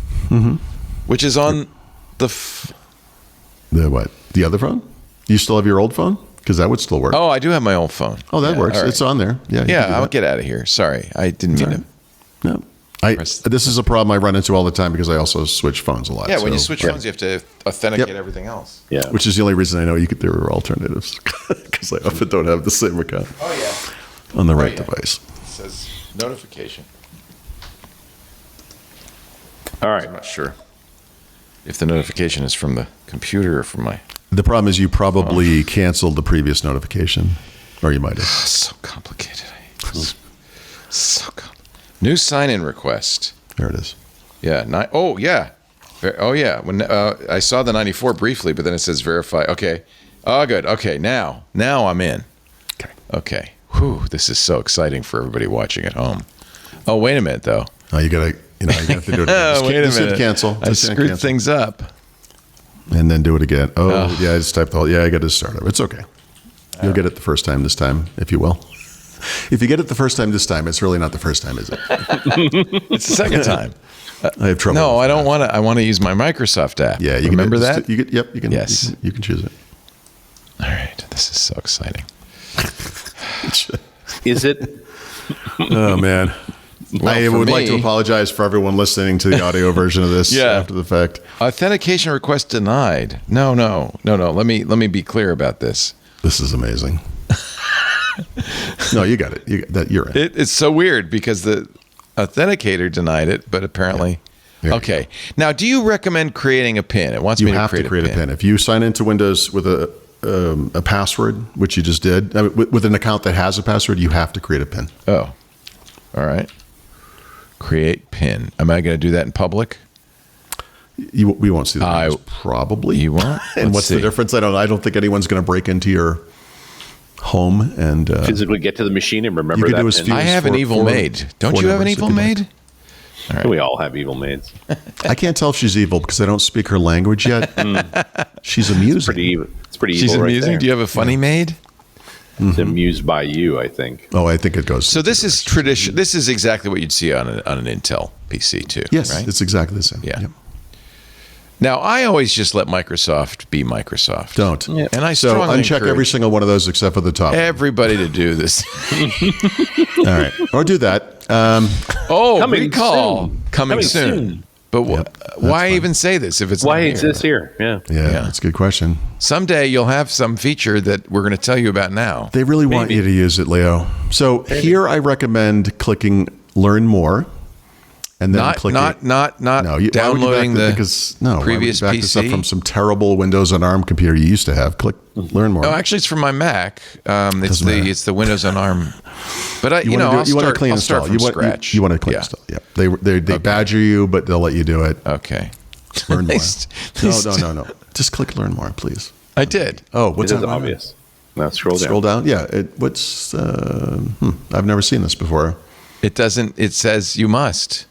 which is on the what? The other phone? You still have your old phone? Because that would still work. Oh, I do have my old phone. Oh, that works. Right. It's on there. Yeah. I'll get out of here. Sorry, I didn't mean to. No. This is a problem I run into all the time because I also switch phones a lot. Yeah, when you switch phones, you have to authenticate everything else. Yeah, which is the only reason I know there are alternatives because I often don't have the same account. Oh yeah. On the right device. It says notification. All right. I'm not sure if the notification is from the computer or from my. The problem is you probably canceled the previous notification, or you might have. So complicated. New sign-in request. There it is. Yeah. When I saw the 94 briefly, but then it says verify. Okay. Oh, good. Okay. Now I'm in. Okay. Whew. This is so exciting for everybody watching at home. Oh, wait a minute though. Oh, you have to do it again. Wait a minute. Cancel. I screwed things up. And then do it again. I just typed the whole. Yeah, I got to start over. It's okay. You'll get it the first time this time, if you will. If you get it the first time this time, it's really not the first time, is it? It's the second time. I have trouble. No, I don't want to. I want to use my Microsoft app. Yeah, you remember that? You can. Yes, you can choose it. All right, this is so exciting. Is it? Oh man. Well, I would like to apologize for everyone listening to the audio version of this after the fact. Authentication request denied. No. Let me be clear about this. This is amazing. No, you got it. You're in. It's so weird because the authenticator denied it, but apparently. Yeah. Okay. Now, do you recommend creating a PIN? It wants me to create a PIN. If you sign into Windows with a password, which you just did, with an account that has a password, you have to create a PIN. Oh, all right. Create PIN. Am I going to do that in public? We won't see that. Probably. You won't? And what's the difference? I don't think anyone's going to break into your home and physically get to the machine and remember that PIN. I have an evil maid. Don't you have an evil maid? All right. We all have evil maids. I can't tell if she's evil because I don't speak her language yet. She's amusing. It's pretty evil. She's amusing. Right, do you have a funny maid? It's amused by you, I think. Oh, I think it goes. So this is tradition. This is exactly what you'd see on an Intel PC too. Yes, right? It's exactly the same. Yeah. Yep. Now I always just let Microsoft be Microsoft. Don't. Yeah. And I strongly uncheck every single one of those except for the top. Everybody to do this. All right, or do that. Coming recall soon. Coming soon. But why even say this if it's Why not is this here? Yeah. Yeah, that's a good question. Someday you'll have some feature that we're going to tell you about now. They really want you to use it, Leo. So here I recommend clicking Learn More. And then Not downloading the previous back PC. this up from some terrible Windows on ARM computer you used to have. Click Learn More. Oh, actually, it's from my Mac. It's the Windows on ARM. But I'll start from scratch. You want to clean install? Yeah. They badger you, but they'll let you do it. Okay. Learn More. No. Just click Learn More, please. I did. Oh, what's that? Obvious. Now scroll down. Scroll down. Yeah. I've never seen this before. It doesn't. It says you must.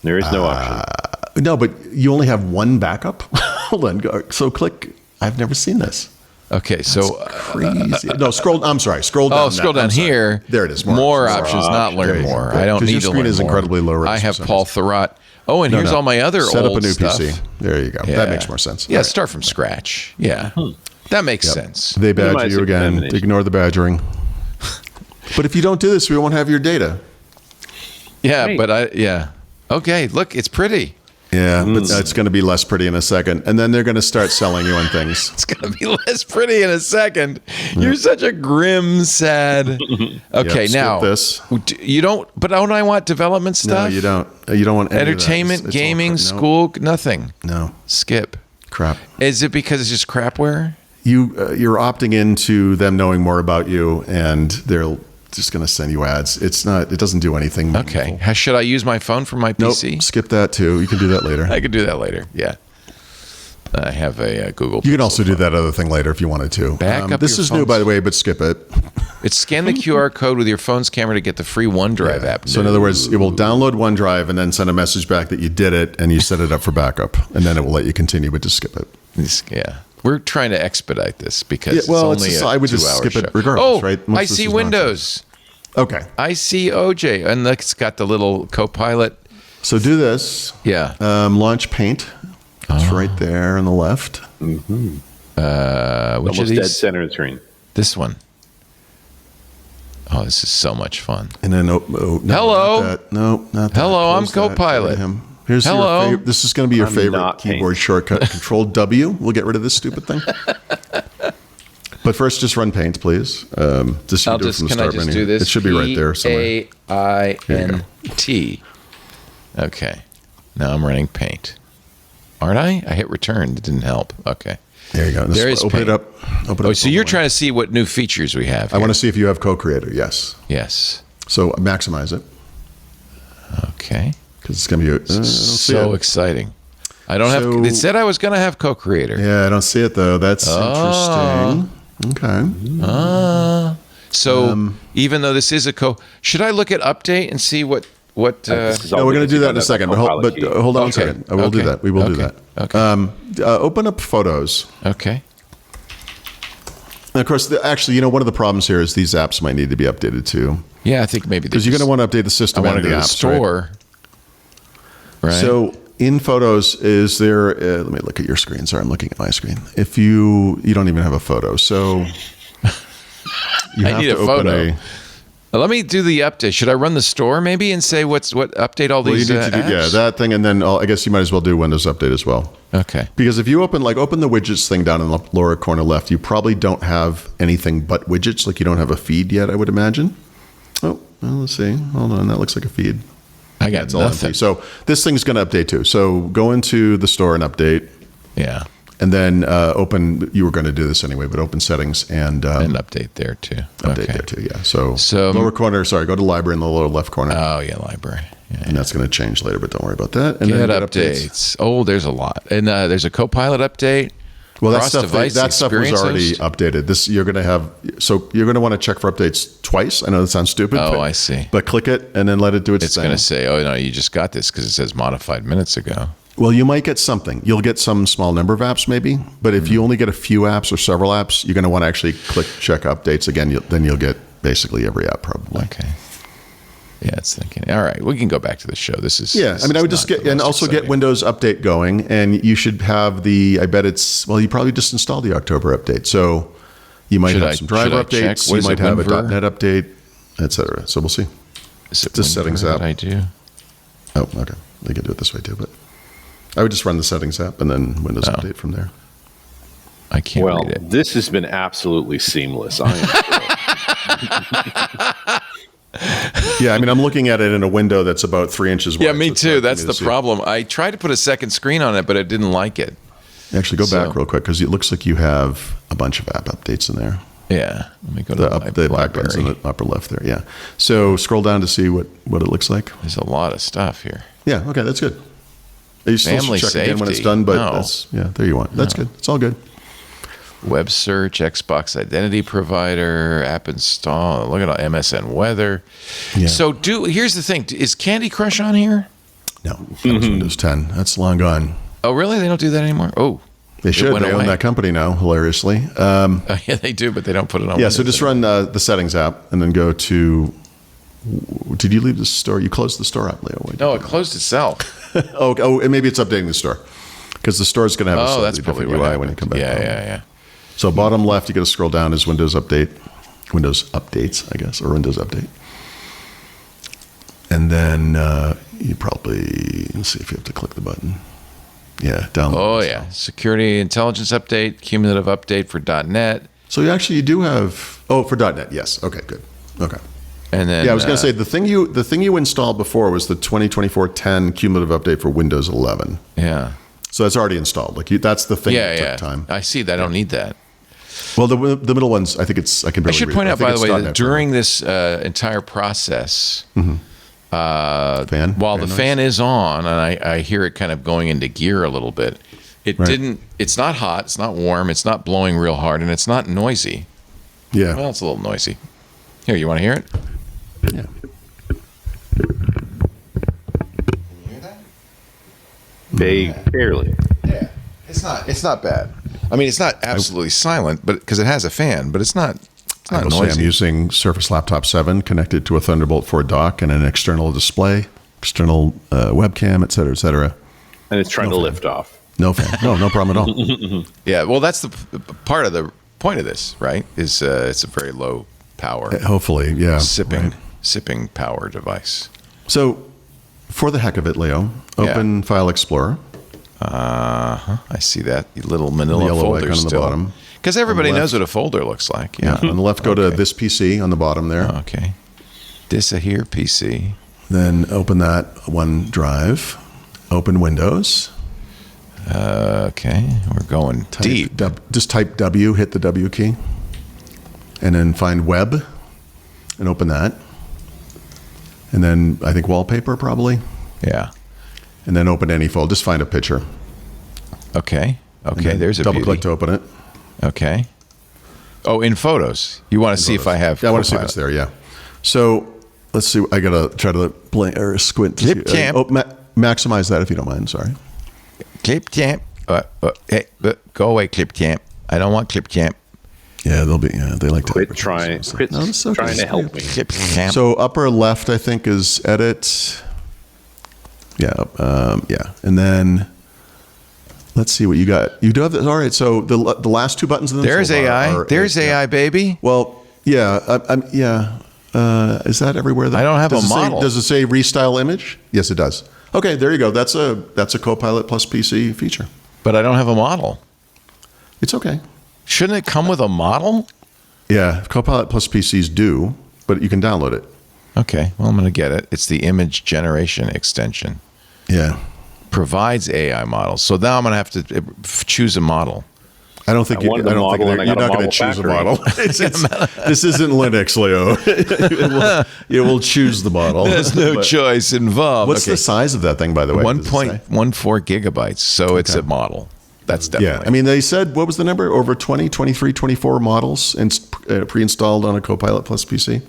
There is no option. No, but you only have one backup. Hold on. So click. I've never seen this. Okay, so crazy. No, scroll. I'm sorry. Scroll down. Oh, scroll down here. There it is. More options, not Learn More. I don't need to learn more. Your screen is incredibly low. I have Paul Thurrott. Oh, and here's all my other Set old up a new stuff. PC. There you go. Yeah. That makes more sense. Yeah, start from scratch. Yeah, that makes sense. They badger you again. Ignore the badgering. But if you don't do this, we won't have your data. Yeah, right. Okay, look, it's pretty. Yeah, but it's going to be less pretty in a second. And then they're going to start selling you on things. It's going to be less pretty in a second. You're such a grim, sad... Okay, now... this. You don't... But don't I want development stuff? No, you don't. You don't want any entertainment, of that. gaming, school, nothing. No. Skip. Crap. Is it because it's just crapware? You're opting into them knowing more about you, and they're just going to send you ads. It's not. It doesn't do anything meaningful. Okay. Should I use my phone from my PC? Nope. Skip that too. You can do that later. I could do that later. Yeah. I have a Google. You can also do that other thing later if you wanted to. This is new, by the way, but skip it. It's scan the QR code with your phone's camera to get the free OneDrive app. So in other words, it will download OneDrive and then send a message back that you did it and you set it up for backup, and then it will let you continue, but just skip it. Yeah. We're trying to expedite this because it's only I would just skip it regardless, right? I see Windows. Okay. I see OJ, and it's got the little Copilot. So do this. Yeah. Launch Paint. It's right there on the left. Mm-hmm. Which almost dead center of the screen. This one. Oh, this is so much fun. And then hello. Not that. Hello, I'm Copilot. Here's hello. Your this is going to be your favorite keyboard shortcut. Control W. We'll get rid of this stupid thing. But first, just run Paint, please. Can I just do this? It should be right there somewhere. Paint. Okay. Now I'm running Paint. Aren't I? I hit return. It didn't help. Okay. There you go. There is open Paint. it up. Open it up. So you're trying to see what new features we have here. I want to see if you have Co-Creator. Yes. Yes. So maximize it. Okay. Because it's going to be so exciting. I don't have. It said I was going to have Co-Creator. Yeah, I don't see it though. That's interesting. Okay. So even though this is should I look at update and see what? No, we're going to do that in a second. But hold on a second. I will do that. We will do that. Okay. Open up Photos. Okay. And of course, actually, one of the problems here is these apps might need to be updated too. Yeah, I think maybe because you're going to want to update the system. I want to go to the store. Right. So in Photos, is there? Let me look at your screen. Sorry, I'm looking at my screen. If you don't even have a photo, so you I need a photo. Let me do the update. Should I run the store maybe and say what update all these apps? That thing, and then I guess you might as well do Windows Update as well. Okay. Because if you open the widgets thing down in the lower corner left, you probably don't have anything but widgets. Like you don't have a feed yet, I would imagine. Oh, well, let's see. Hold on, that looks like a feed. I got nothing. So this thing's going to update too. So go into the store and update. Yeah. And then open. You were going to do this anyway, but open Settings and update there too. Update there too. Yeah. So lower corner. Sorry, go to Library in the lower left corner. Oh yeah, Library. Yeah, and that's going to change later, but don't worry about that. And then updates. Oh, there's a lot, and there's a Copilot update. Well, that stuff was already updated. You're going to have. So you're going to want to check for updates twice. I know that sounds stupid. Oh, I see. But click it and then let it do its thing. It's going to say, "Oh no, you just got this because it says modified minutes ago." Well, you might get something. You'll get some small number of apps maybe, but if you only get a few apps or several apps, you're going to want to actually click check updates again. Then you'll get basically every app probably. Okay. Yeah, it's thinking. All right, we can go back to the show. This is I would just get Windows Update going, and you should have the. I bet it's you probably just installed the October update, so you might have some driver updates. You might have a .NET update, etc. So we'll see. Is it the settings app? I do. Oh, okay. We can do it this way too, but I would just run the settings app and then Windows Update from there. I can't Well, read it. this has been absolutely seamless. I am thrilled. Yeah, I mean, I'm looking at it in a window that's about 3 inches wide. Yeah, me so it's too. hard for That's me the to see. problem. I tried to put a second screen on it, but it didn't like it. Actually, go back real quick because it looks like you have a bunch of app updates in there. Yeah. Let me go to The black buttons in the upper left there. Yeah. So scroll down to see what it looks like. There's a lot of stuff here. Yeah. Okay, that's good. You still Family should check again when it's safety. done, but No. that's there you want. That's good. It's all good. Web search, Xbox identity provider, app install. Look at all MSN weather. Yeah. So here's the thing. Is Candy Crush on here? No, that was Windows 10. That's long gone. Oh, really? They don't do that anymore? Oh. They it should. went They own away. that company now, hilariously. Oh, yeah, they do, but they don't put it on. Yeah, so Windows just run the settings app and then go to. Did you leave the store? You closed the store app, Leo. Why did No, you it do closed itself. that? Oh, and maybe it's updating the store because the store is going to have a Oh, slightly that's probably different what UI when you come back. Yeah, home. yeah. So bottom left, you got to scroll down is Windows Update, Windows Updates, I guess, or Windows Update. And then you probably, let's see if you have to click the button. Yeah, download. Oh, yeah. Security Intelligence Update, cumulative update for .NET. So you do have, for .NET, yes. Okay, good. Okay. And then, Yeah, I was going to say the thing you installed before was the 2024-10 cumulative update for Windows 11. Yeah. So that's already installed. That's the thing that took time. I see that. I don't need that. Well, the middle ones, I think I can barely I should read point it. out, think by the it's way, .NET that during this entire process, while the fan is on, and I hear it kind of going into gear a little bit, it's not hot, it's not warm, it's not blowing real hard, and it's not noisy. Yeah. Well, it's a little noisy. Here, you want to hear it? Yeah. Barely. Yeah. It's not bad. I mean, it's not absolutely silent, but because it has a fan, but it's not I will say I'm noisy. using Surface Laptop 7 connected to a Thunderbolt 4 dock and an external display, external webcam, et cetera. And it's trying to lift off. No fan. No problem at all. Yeah, well, that's the part of the point of this, right? Is it's a very low power, Hopefully, yeah. sipping power device. So, for the heck of it, Leo, open File Explorer. I see that little Manila yellow folder icon on the still. bottom. Because everybody On the knows what a folder looks like. Yeah. On the left, go to this PC on the bottom there. Okay. This here PC. Then open that OneDrive. Open Windows. Okay, we're going deep. Just type W, hit the W key. And then find Web and open that. And then I think Wallpaper probably. Yeah. And then open any folder. Just find a picture. Okay. And Okay. then There's a double beauty. click to open it. Okay. Oh, in Photos. You want to see if I have. Yeah, I want to see if Copilot. it's there. Yeah. So let's see. I gotta try to blink or squint. To Clip see. champ. Maximize that if you don't mind. Sorry. Clip champ. Hey, go away, clip champ. I don't want clip champ. Yeah, they'll be. Yeah, they like to. Quit trying No, it's okay. to help me. Clip champ. So upper left, I think, is edit. Yeah, and then let's see what you got. You do have this. All right. So the last two buttons in the There's toolbar AI. are- There's AI, baby. Well, yeah, yeah. Is that everywhere? I don't have does a it say- model. Does it say restyle image? Yes, it does. Okay, there you go. That's a Copilot plus PC feature. But I don't have a model. It's okay. Shouldn't it come with a model? Yeah, Copilot plus PCs do, but you can download it. Okay. Well, I'm going to get it. It's the image generation extension. Yeah. Provides AI models. So now I'm going to have to choose a model. I don't think I wanted the model and I you're got a not going model to choose a factory. model. This isn't Linux, Leo. it will choose the model. There's no But choice involved. What's the size of that thing, by the way? Does it say? 1.14 gigabytes. So it's a model. That's definitely. Yeah, I mean, they said, what was the number? Over 20, 23, 24 models pre-installed on a Copilot plus PC?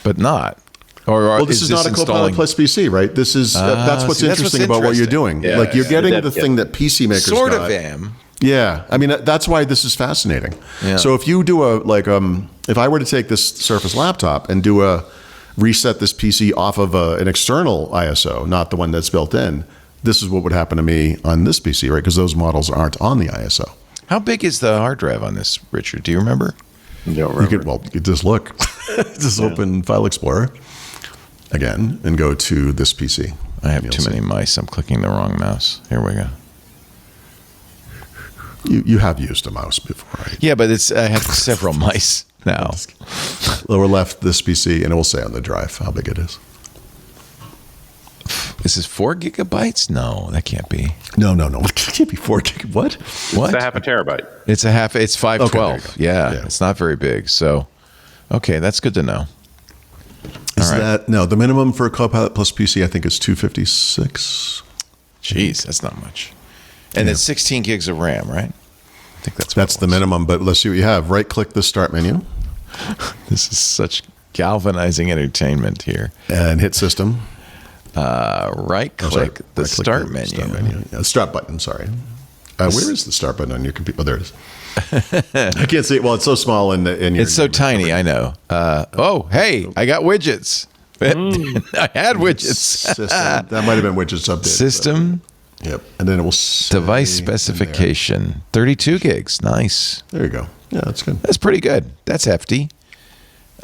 But not. Or Well, this is not a Copilot plus PC, right? This is that's what's see, that's interesting what's about what you're interesting. doing. Yeah, like you're yeah. getting The the dev thing that PC makers Sort got. of am. Yeah, I mean that's why this is fascinating. Yeah. So if you do if I were to take this Surface laptop and reset this PC off of an external ISO, not the one that's built in, this is what would happen to me on this PC, right? Because those models aren't on the ISO. How big is the hard drive on this, Richard? Do you remember? Don't You remember. could just look, just open File Explorer again and go to this PC. I have You'll too see. many mice. I'm clicking the wrong mouse. Here we go. You have used a mouse before, right? Yeah, but I have several mice now. Lower left, this PC, and it will say on the drive how big it is. This is 4 gigabytes? No, that can't be. No. It can't be 4 gig. What? What? It's a half a terabyte. It's 512. Okay, Yeah, it's not very big. So, okay, that's good to know. Is All right. that no? The minimum for a Copilot Plus PC, I think, is 256. Jeez, that's not much. And it's 16 gigs of RAM, right? I think that's the minimum. But let's see what you have. Right click the start menu This is such galvanizing entertainment here. and hit System. Right click the start menu. Start button. Sorry. Where is the start button on your computer? Oh, there it is. I can't see it. Well, it's so small in your. It's so tiny. I know. Hey, I got widgets. I had widgets. System. That might have been widgets update. System. Yep. And then it will say Device specification. 32 gigs. Nice. There you go. Yeah, that's good. That's pretty good. That's hefty.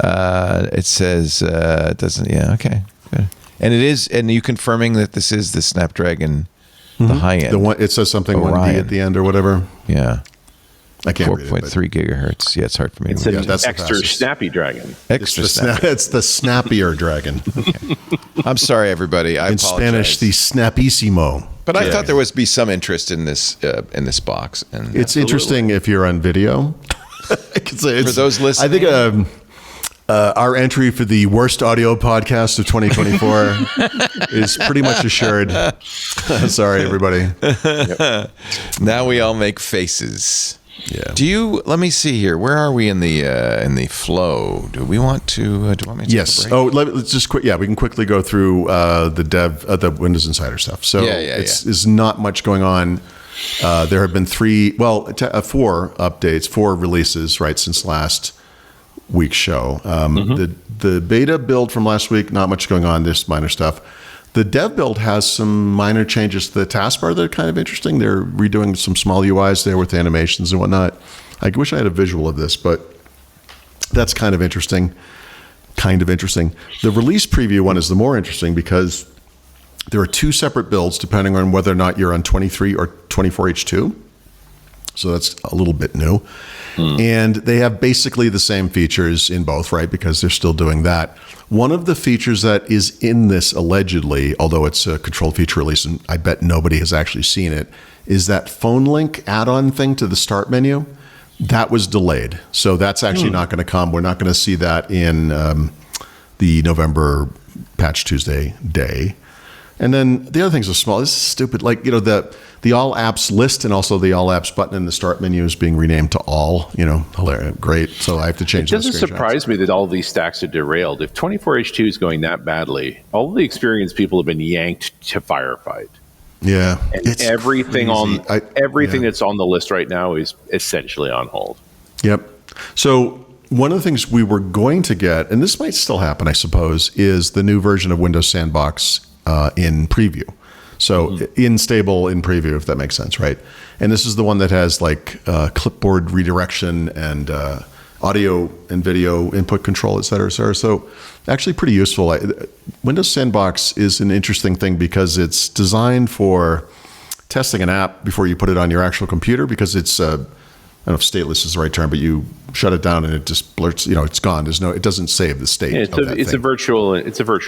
It says it doesn't. Yeah. Okay. Good. And it is. And you confirming that this is the Snapdragon, the high end. The one. It says something Orion. 1D at the end or whatever. Yeah. I can't read it. 4.3 gigahertz. Yeah, it's hard for me It's to an read. that's the extra fastest. snappy dragon. Extra snap. It's the snappier dragon. I'm sorry, everybody. I In apologize. Spanish, the snapissimo. But I thought there was be some interest in this box. And It's interesting if you're on video. I can say For those listening, I think our entry for the worst audio podcast of 2024 is pretty much assured. Sorry, everybody. now we all make faces. Yeah. Let me see here. Where are we in the flow? Do we want to? Do you want me to? Yes. Take a break? Let's just quick. Yeah, we can quickly go through the Windows Insider stuff. So it's not much going on. There have been 4 updates, 4 releases, right, since last week's show. The beta build from last week, not much going on. There's minor stuff. The dev build has some minor changes to the taskbar that are kind of interesting. They're redoing some small UIs there with animations and whatnot. I wish I had a visual of this, but that's kind of interesting. The release preview one is the more interesting because there are 2 separate builds depending on whether or not you're on 23 or 24H2. So that's a little bit new. And they have basically the same features in both, right? Because they're still doing that. One of the features that is in this allegedly, although it's a controlled feature release, and I bet nobody has actually seen it, is that phone link add-on thing to the start menu. That was delayed. So that's actually not going to come. We're not going to see that in the November Patch Tuesday day. And then the other things are small. This is stupid. Like, the all apps list and also the all apps button in the start menu is being renamed to all, hilarious. Great. So I have to change It doesn't surprise me that all these stacks are derailed. If 24H2 is going that badly, all the experienced people have been yanked to firefight. Yeah. And everything that's on the list right now is essentially on hold. Yep. So one of the things we were going to get, and this might still happen, I suppose, is the new version of Windows Sandbox in preview. So stable in preview, if that makes sense, right? And this is the one that has like clipboard redirection and audio and video input control, et cetera, et cetera. So actually pretty useful. Windows Sandbox is an interesting thing because it's designed for testing an app before you put it on your actual computer because it's I don't know if stateless is the right term, but you shut it down and it just blurts, it's gone. It doesn't save the state. Yeah, it's a virtual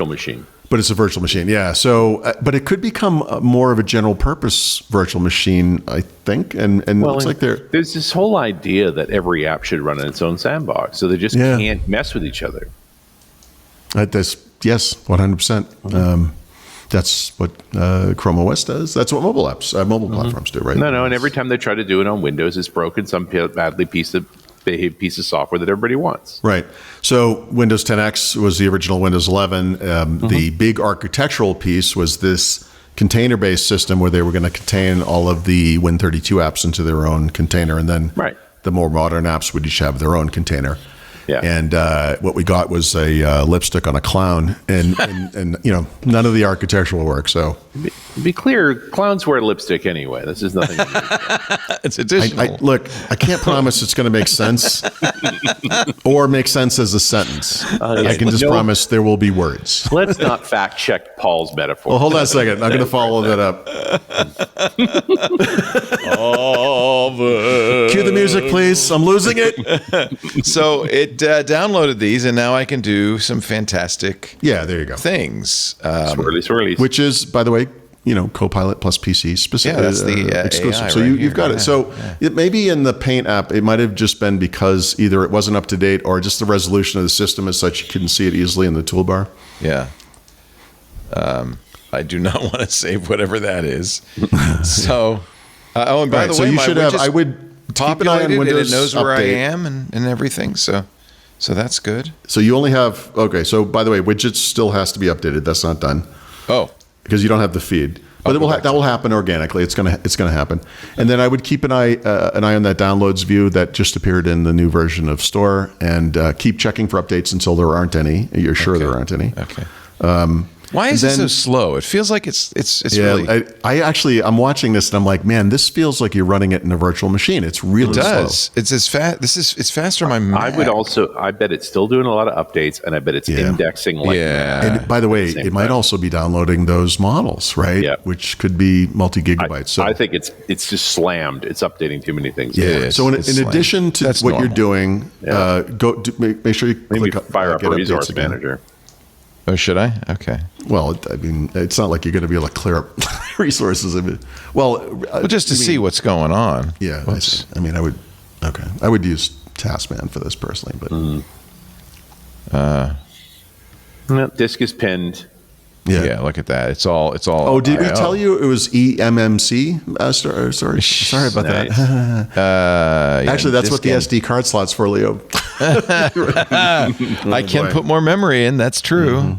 machine. But it's a virtual machine, yeah. So, but it could become more of a general purpose virtual machine, I think. And it looks like there's this whole idea that every app should run in its own sandbox, so they just can't mess with each other. Yes, 100%. That's what Chrome OS does. That's what mobile platforms do, right? No, and every time they try to do it on Windows, it's broken some badly piece of software that everybody wants. Right. So Windows 10X was the original Windows 11. The big architectural piece was this container-based system where they were going to contain all of the Win32 apps into their own container, and then the more modern apps would each have their own container. Yeah. And what we got was a lipstick on a clown, and none of the architecture will work. So, to be clear, clowns wear lipstick anyway. This is nothing. It's additional. look, I can't promise it's going to make sense or make sense as a sentence. I can just promise there will be words. Let's not fact check Paul's metaphor. Well, hold on a second. I'm going to follow that up. Cue the music, please. I'm losing it. So it downloaded these, and now I can do some fantastic Yeah, there you go. things. Swirlies. Which is, by the way, Copilot plus PC specific. Yeah, that's the exclusive. AI So right you've here. got it. So it maybe in the Paint app, it might have just been because either it wasn't up to date or just the resolution of the system as such you couldn't see it easily in the toolbar. Yeah. I do not want to save whatever that is. So, and by the way, so you my should have. widget's I would keep an eye on populated, and Windows it knows where I Update. am and everything. So that's good. So you only have So by the way, widgets still has to be updated. That's not done Oh, because you don't have the feed. But that will happen organically. It's gonna happen. And then I would keep an eye on that downloads view that just appeared in the new version of Store, and keep checking for updates until there aren't any. You're sure there aren't any. okay. Why is it so slow? It feels like it's really. I'm watching this and I'm like, man, this feels like you're running it in a virtual machine. It's really It does. slow. It's as fast. It's faster on my Mac. I bet it's still doing a lot of updates, and I bet it's indexing like Yeah. And by the way, Same it might time. also be downloading those models, right? Yeah. Which could be multi-gigabytes. So I think it's just slammed. It's updating too many things. yeah. is. So in It's addition to That's what you're normal. doing, make sure you Maybe click fire up get a updates resource again. manager. Oh, should I? Okay. Well, I mean, it's not like you're going to be able to clear up resources. Well, just to see what's going on. Yeah, I see. I mean, I would use Taskman for this personally, but No, disk is pinned. Yeah. Look at that. It's all. Oh, did we tell you it was eMMC? Sorry about that. Actually, that's what the SD card slot's for, Leo. I can put more memory in. That's true.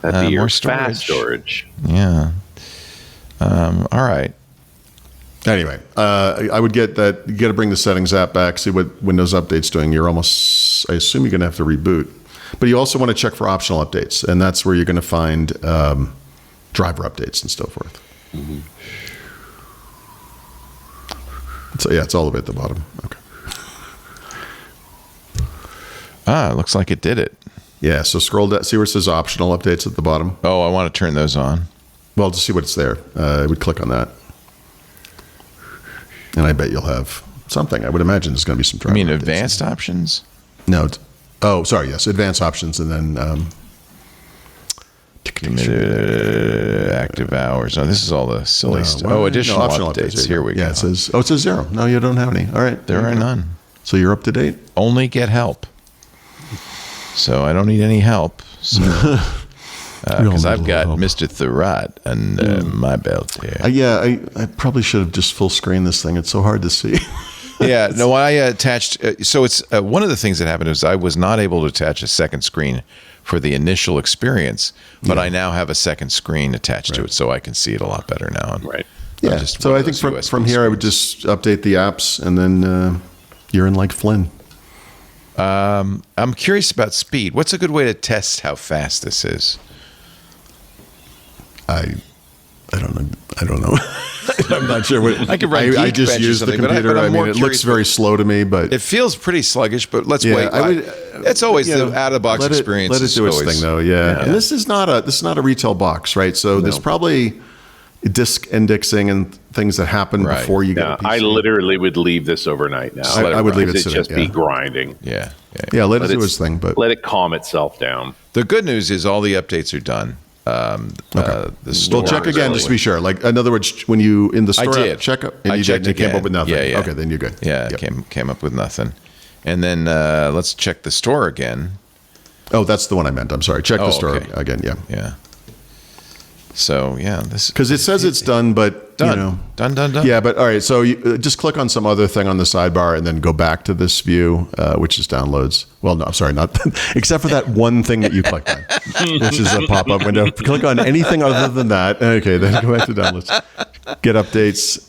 That'd be your more fast storage. Yeah. All right. Anyway, I would get that. You got to bring the settings app back, see what Windows Update's doing. I assume you're going to have to reboot. But you also want to check for optional updates, and that's where you're going to find driver updates and so forth. Mm-hmm. So yeah, it's all the way at the bottom. Okay. It looks like it did it. Yeah. So scroll down, see where it says optional updates at the bottom. Oh, I want to turn those on. Well, to see what's there, I would click on that, and I bet you'll have something. I would imagine there's going to be some driver. I mean, updates. advanced options. No. Sorry. Yes, advanced options, and then Active hours. No, this is all the silly stuff. Additional optional updates. Here we go. Yeah, it says 0. No, you don't have any. All right. There are none. So you're up to date? Only get help. So I don't need any help. So because I've got Mr. Thurrott and my belt here. I probably should have just full screen this thing. It's so hard to see. Yeah, no, I attached. So it's one of the things that happened is I was not able to attach a second screen for the initial experience, but I now have a second screen attached to it, so I can see it a lot better now. Right. Yeah. So I think from here, I would just update the apps, and then you're in like Flynn. I'm curious about speed. What's a good way to test how fast this is? I don't know. I'm not sure what I could run I just Geekbench or use the something, but computer. I'm I more mean, it curious, looks very slow to me, but it feels pretty sluggish. But let's wait. It's always the out of the box experience. Let it do its thing, though. Yeah. And this is not a retail box, right? So there's probably disk indexing and things that happen before you get a PC. I literally would leave this overnight now. I would leave it It'd sitting, just be grinding. Yeah. Let it do its thing, but let it calm itself down. The good news is all the updates are done. The store we'll check again just to be sure. Like, in other words, when you in the store, I did. check up, and I you checked came again. up with nothing. Yeah. Okay, then you're good. Yeah, came up with nothing. And then let's check the store again. Oh, that's the one I meant. I'm sorry. Check the store again. Yeah. Yeah. So this because it says it's done, but Done. you know. Done, done, done. Yeah, but all right. So you, just click on some other thing on the sidebar and then go back to this view, which is downloads. Well, no, I'm sorry, not except for that one thing that you clicked on, which is a pop-up window. Click on anything other than that. Okay, then go back to downloads. Get updates.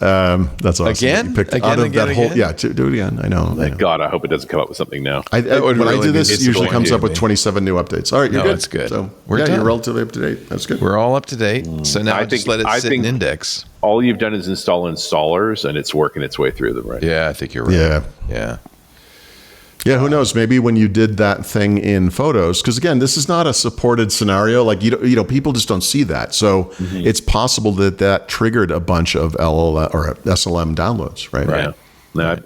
That's awesome. Again? You picked Again, out of again, that whole. again? Yeah, do it again. I know. God, I hope it doesn't come up with something now. When I do this, it usually comes up with me. 27 new updates. All right, you're No, good. it's good. So We're yeah, done. you're relatively up to date. That's good. We're all up to date. So now I just think- let it I sit in think- index. All you've done is install installers, and it's working its way through them, right? Yeah, I think you're right. Yeah. Yeah. Yeah, who knows? Maybe when you did that thing in photos, because again, this is not a supported scenario. Like you know, people just don't see that. So it's possible that triggered a bunch of LLM or SLM downloads, right? Yeah. No,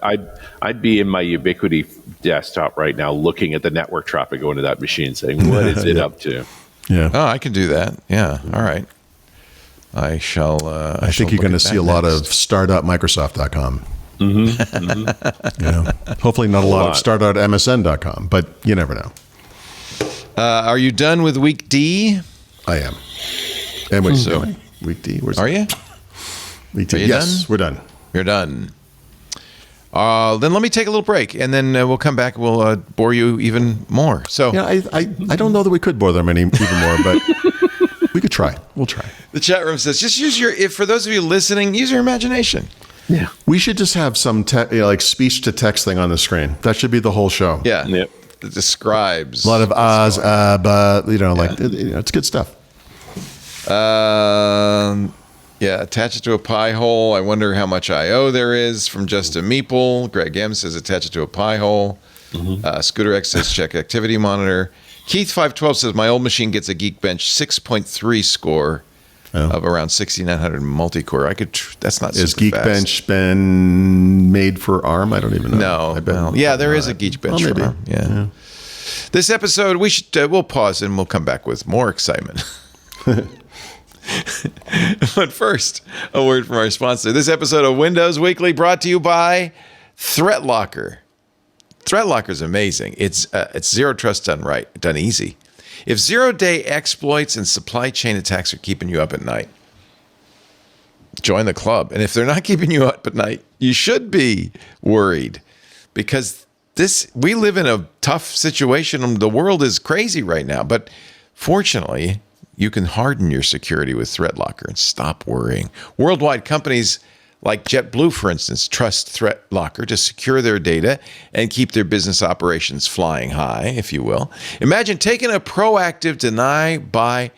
I'd be in my Ubiquity desktop right now, looking at the network traffic going to that machine, saying, "What is it up to?" Yeah. Oh, I can do that. Yeah. All right. I shall. I think you're going to see a lot of startupmicrosoft.com. You know, hopefully not a lot of start.msn.com, but you never know. Are you done with week D? I am. And wait, So- week D? Where's Are you? Week D. Are you Yes, done? we're done. You're done. Then let me take a little break, and then we'll come back. We'll bore you even more. So Yeah, I don't know that we could bore them even more, but we could try. We'll try. the chat room says, just use your. If for those of you listening, use your imagination. Yeah. We should just have some like speech to text thing on the screen. That should be the whole show. Yeah. Yep. It describes A lot of ahs, but like it's good stuff. Yeah, attach it to a Pi hole. I wonder how much I/O there is from just a meeple. Greg M says attach it to a Pi hole. Scooter X says check activity monitor. Keith512 says my old machine gets a Geekbench 6.3 score of around 6900 multi-core. I could. That's not Is super fast. Geekbench been made for ARM? I don't even know. No. I bet. Well, yeah, there is a Geekbench. Well, maybe. for ARM. Yeah. This episode, we should. We'll pause and we'll come back with more excitement. But first, a word from our sponsor. This episode of Windows Weekly brought to you by Threat Locker. Threat Locker is amazing. It's zero trust done right, done easy. If zero-day exploits and supply chain attacks are keeping you up at night, join the club. And if they're not keeping you up at night, you should be worried, because we live in a tough situation. The world is crazy right now, but fortunately, you can harden your security with Threat Locker and stop worrying. Worldwide companies like JetBlue, for instance, trust Threat Locker to secure their data and keep their business operations flying high, if you will. Imagine taking a proactive deny by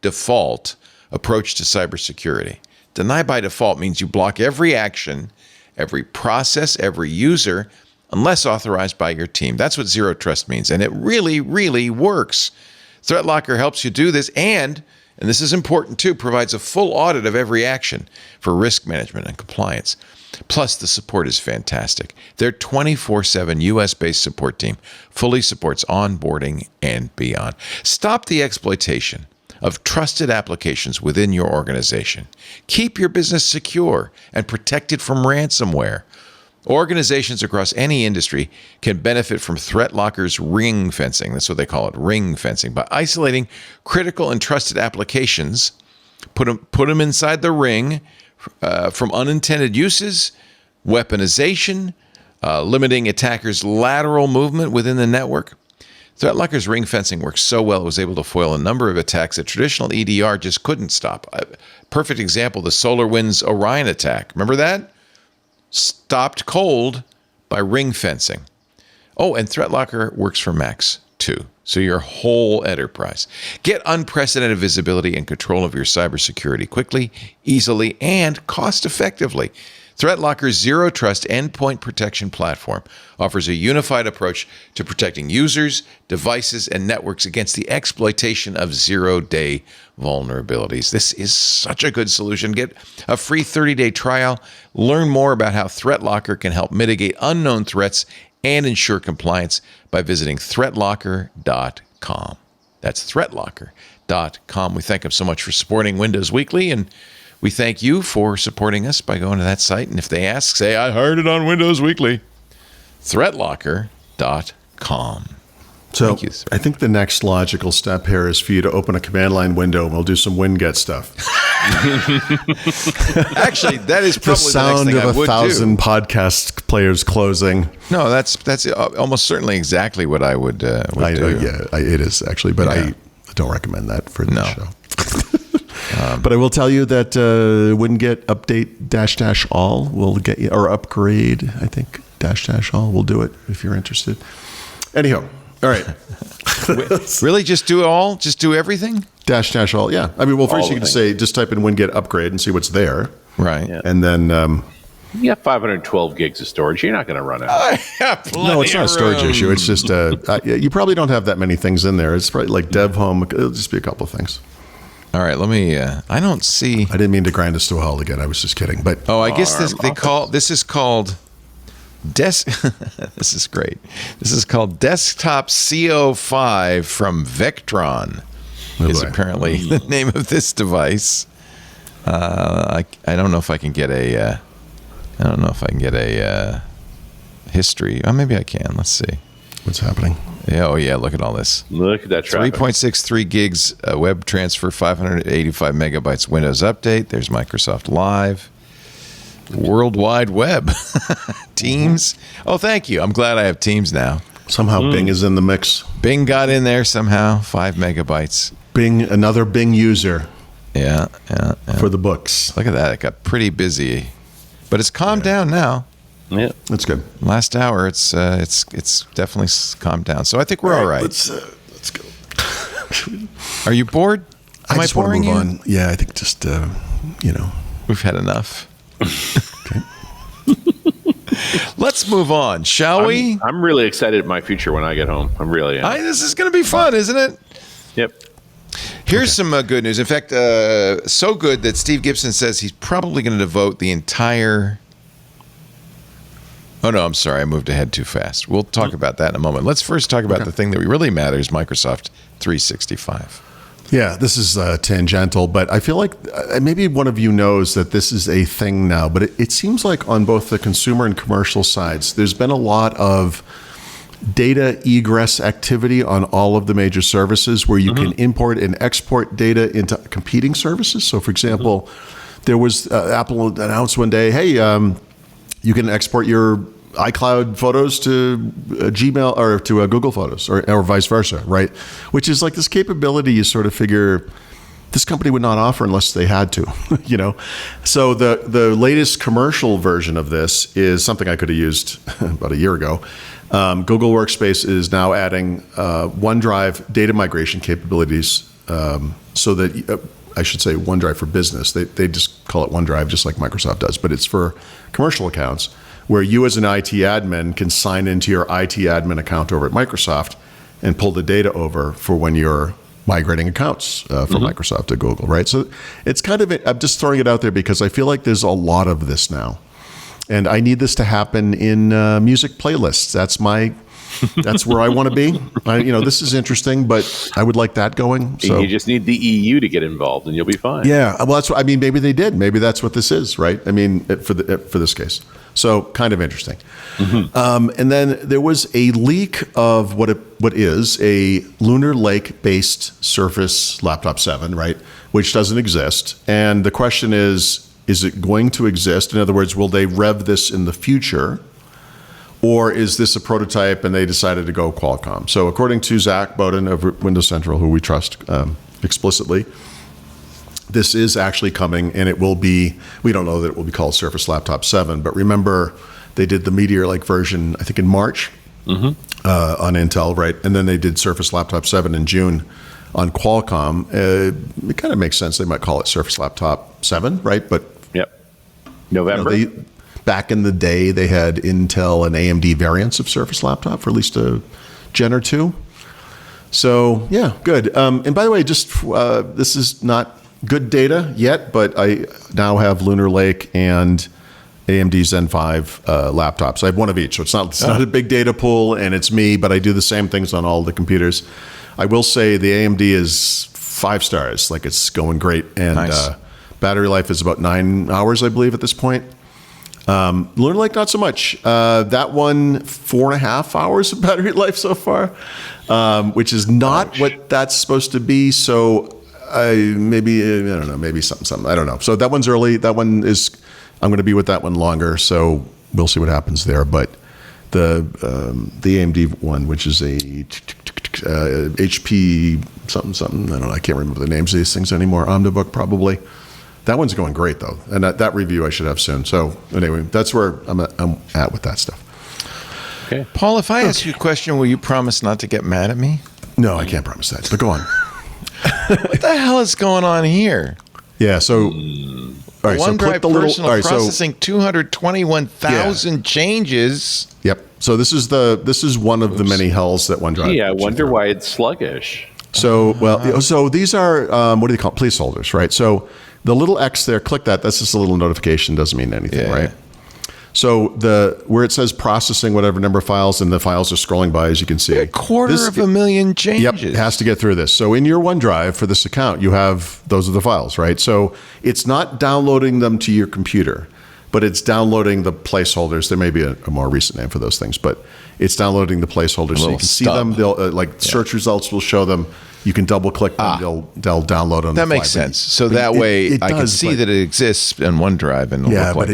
default approach to cybersecurity. Deny by default means you block every action, every process, every user, unless authorized by your team. That's what zero trust means, and it really, really works. Threat Locker helps you do this, and this is important too, provides a full audit of every action for risk management and compliance. Plus, the support is fantastic. Their 24/7 US-based support team fully supports onboarding and beyond. Stop the exploitation of trusted applications within your organization. Keep your business secure and protected from ransomware. Organizations across any industry can benefit from Threat Locker's ring fencing. That's what they call it, ring fencing. By isolating critical and trusted applications, put them inside the ring from unintended uses, weaponization, limiting attackers' lateral movement within the network. Threat Locker's ring fencing works so well, it was able to foil a number of attacks that traditional EDR just couldn't stop. Perfect example, the SolarWinds Orion attack. Remember that? Stopped cold by ring fencing. Oh, and Threat Locker works for Macs too, so your whole enterprise. Get unprecedented visibility and control of your cybersecurity quickly, easily, and cost-effectively. Threat Locker's Zero Trust Endpoint Protection Platform offers a unified approach to protecting users, devices, and networks against the exploitation of zero-day vulnerabilities. This is such a good solution. Get a free 30-day trial. Learn more about how Threat Locker can help mitigate unknown threats and ensure compliance by visiting threatlocker.com. That's threatlocker.com. We thank them so much for supporting Windows Weekly, and we thank you for supporting us by going to that site. And if they ask, say, I heard it on Windows Weekly. Threatlocker.com. So Thank you, I think the next logical step here is for you to open a command line window and we'll do some winget stuff. Actually, that is probably The sound the next thing of I would 1,000 podcast players closing. No, that's almost certainly exactly what I would do. It is actually, but Yeah. I don't recommend that for the No. show. But I will tell you that Winget update -- all will get you, or upgrade, I think, -- all will do it if you're interested. Anyhow, all right. Really, just do it all? Just do everything? -- all, yeah. I mean, well, first All you the can say, just type in Winget upgrade and see what's there. Right. Yeah. And then, You have 512 gigs of storage. You're not going to run out. no, it's not a storage issue. It's just, you probably don't have that many things in there. It's probably like dev home. It'll just be a couple of things. All right, let me. I don't see. I didn't mean to grind us to a halt again. I was just kidding. But Oh, I guess this is called This is great. This is called Desktop CO5 from Vectron. Is boy. apparently the name of this device. I don't know if I can get a. I don't know if I can get a history. Oh, maybe I can. Let's see. what's happening? Yeah, oh yeah, look at all this. Look at that traffic. 3.63 gigs web transfer, 585 megabytes Windows Update. There's Microsoft Live. World Wide Web. Teams. Oh, thank you. I'm glad I have Teams now. Somehow Bing is in the mix. Bing got in there somehow. 5 megabytes. Bing, another Bing user Yeah. for the books. Look at that. It got pretty busy. But it's calmed down now. Yeah. That's good. Last hour, it's definitely calmed down. So I think we're all right. Let's go. Are you bored? Am I just want to boring move you? on. Yeah, I think just We've had enough. Okay. Let's move on, shall we? I'm really excited at my future when I get home. I'm really am. This is going to be fun, isn't it? Yep. Here's some good news. In fact, so good that Steve Gibson says he's probably going to devote the entire... Oh, no, I'm sorry. I moved ahead too fast. We'll talk about that in a moment. Let's first talk about the thing that really matters, Microsoft 365. Yeah, this is tangential, but I feel like maybe one of you knows that this is a thing now, but it seems like on both the consumer and commercial sides, there's been a lot of data egress activity on all of the major services where you can import and export data into competing services. So, for example, there was Apple announced one day, hey, you can export your iCloud photos to Gmail or to Google Photos or vice versa, right? Which is like this capability you sort of figure this company would not offer unless they had to, So the latest commercial version of this is something I could have used about a year ago. Google Workspace is now adding OneDrive data migration capabilities so that I should say OneDrive for business. They just call it OneDrive just like Microsoft does, but it's for commercial accounts where you as an IT admin can sign into your IT admin account over at Microsoft and pull the data over for when you're migrating accounts from Microsoft to Google, right? So it's kind of, I'm just throwing it out there because I feel like there's a lot of this now. And I need this to happen in music playlists. That's where I want to be. This is interesting, but I would like that going. So You just need the EU to get involved, and you'll be fine. yeah, well, that's what I mean. Maybe they did. Maybe that's what this is, right? I mean, for this case. So kind of interesting. And then there was a leak of what is a Lunar Lake based Surface Laptop 7, right? Which doesn't exist. And the question is it going to exist? In other words, will they rev this in the future? Or is this a prototype and they decided to go Qualcomm? So according to Zach Bowden of Windows Central, who we trust explicitly, this is actually coming and it will be, we don't know that it will be called Surface Laptop 7, but remember they did the Meteor Lake version, I think in March on Intel, right? And then they did Surface Laptop 7 in June on Qualcomm. It kind of makes sense. They might call it Surface Laptop 7, right? But Yep. November. Back in the day, they had Intel and AMD variants of Surface Laptop for at least a gen or two. So, yeah, good. And by the way, just this is not good data yet, but I now have Lunar Lake and AMD Zen 5 laptops. I have one of each, so it's not a big data pool, and it's me, but I do the same things on all the computers. I will say the AMD is 5 stars, like it's going great, and Nice. battery life is about 9 hours, I believe, at this point. Lunar Lake, not so much. That one, 4.5 hours of battery life so far, which is not what that's supposed to be. So I don't know, maybe something. I don't know. So that one's early. That one is. I'm going to be with that one longer. So we'll see what happens there. But the AMD one, which is a HP something. I don't know. I can't remember the names of these things anymore. Omnibook probably. That one's going great though, and that review I should have soon. So anyway, that's where I'm at with that stuff. Okay, Paul, if I ask you a question, will you promise not to get mad at me? No, I can't promise that. But go on. What the hell is going on here? Yeah. So, all right. So OneDrive click the little. personal All right. processing 221,000 changes. Yep. So this is one of the many hells that OneDrive. Yeah, I wonder why it's sluggish. So so these are what do they call it? Placeholders, right? So the little X there, click that. That's just a little notification. Doesn't mean anything, right? So where it says processing whatever number of files, and the files are scrolling by, as you can see. 250,000 changes. Yep, it has to get through this. So in your OneDrive for this account, you have those are the files, right? So it's not downloading them to your computer, but it's downloading the placeholders. There may be a more recent name for those things, but it's downloading the placeholders so you can see them. They'll search results will show them. You can double click them. They'll download on. That makes sense. So that way I can see that it exists in OneDrive and yeah, but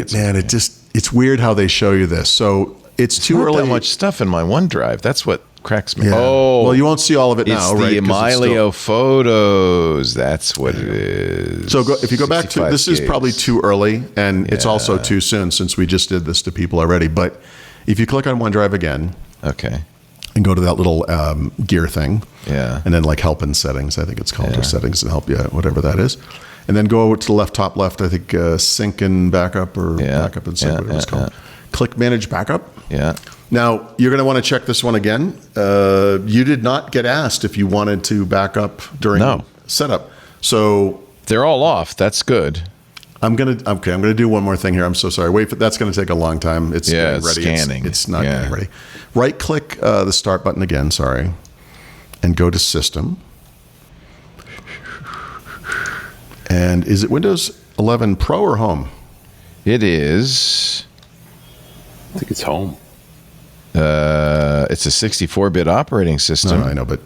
it's weird how they show you this. So it's too not early. That much stuff in my OneDrive. That's what cracks me. Yeah. Oh, well, you won't see all of it it's now, the right? Emilio photos. That's what it is. So if you go back to this, is probably too early, and it's also too soon since we just did this to people already. But if you click on OneDrive again, okay, and go to that little gear thing, and then like help and settings, I think it's called, or settings and help, whatever that is. And then go over to the top left, I think sync and backup, or backup and sync, whatever it's called. Click manage backup. Yeah. Now, you're going to want to check this one again. You did not get asked if you wanted to back up during setup. So they're all off. That's good. I'm going to do one more thing here. I'm so sorry. Wait, that's going to take a long time. It's getting ready. Scanning. It's not getting ready. Right click the start button again, and go to system. And is it Windows 11 Pro or Home? It is. I think it's Home. It's a 64-bit operating system. No, I know, but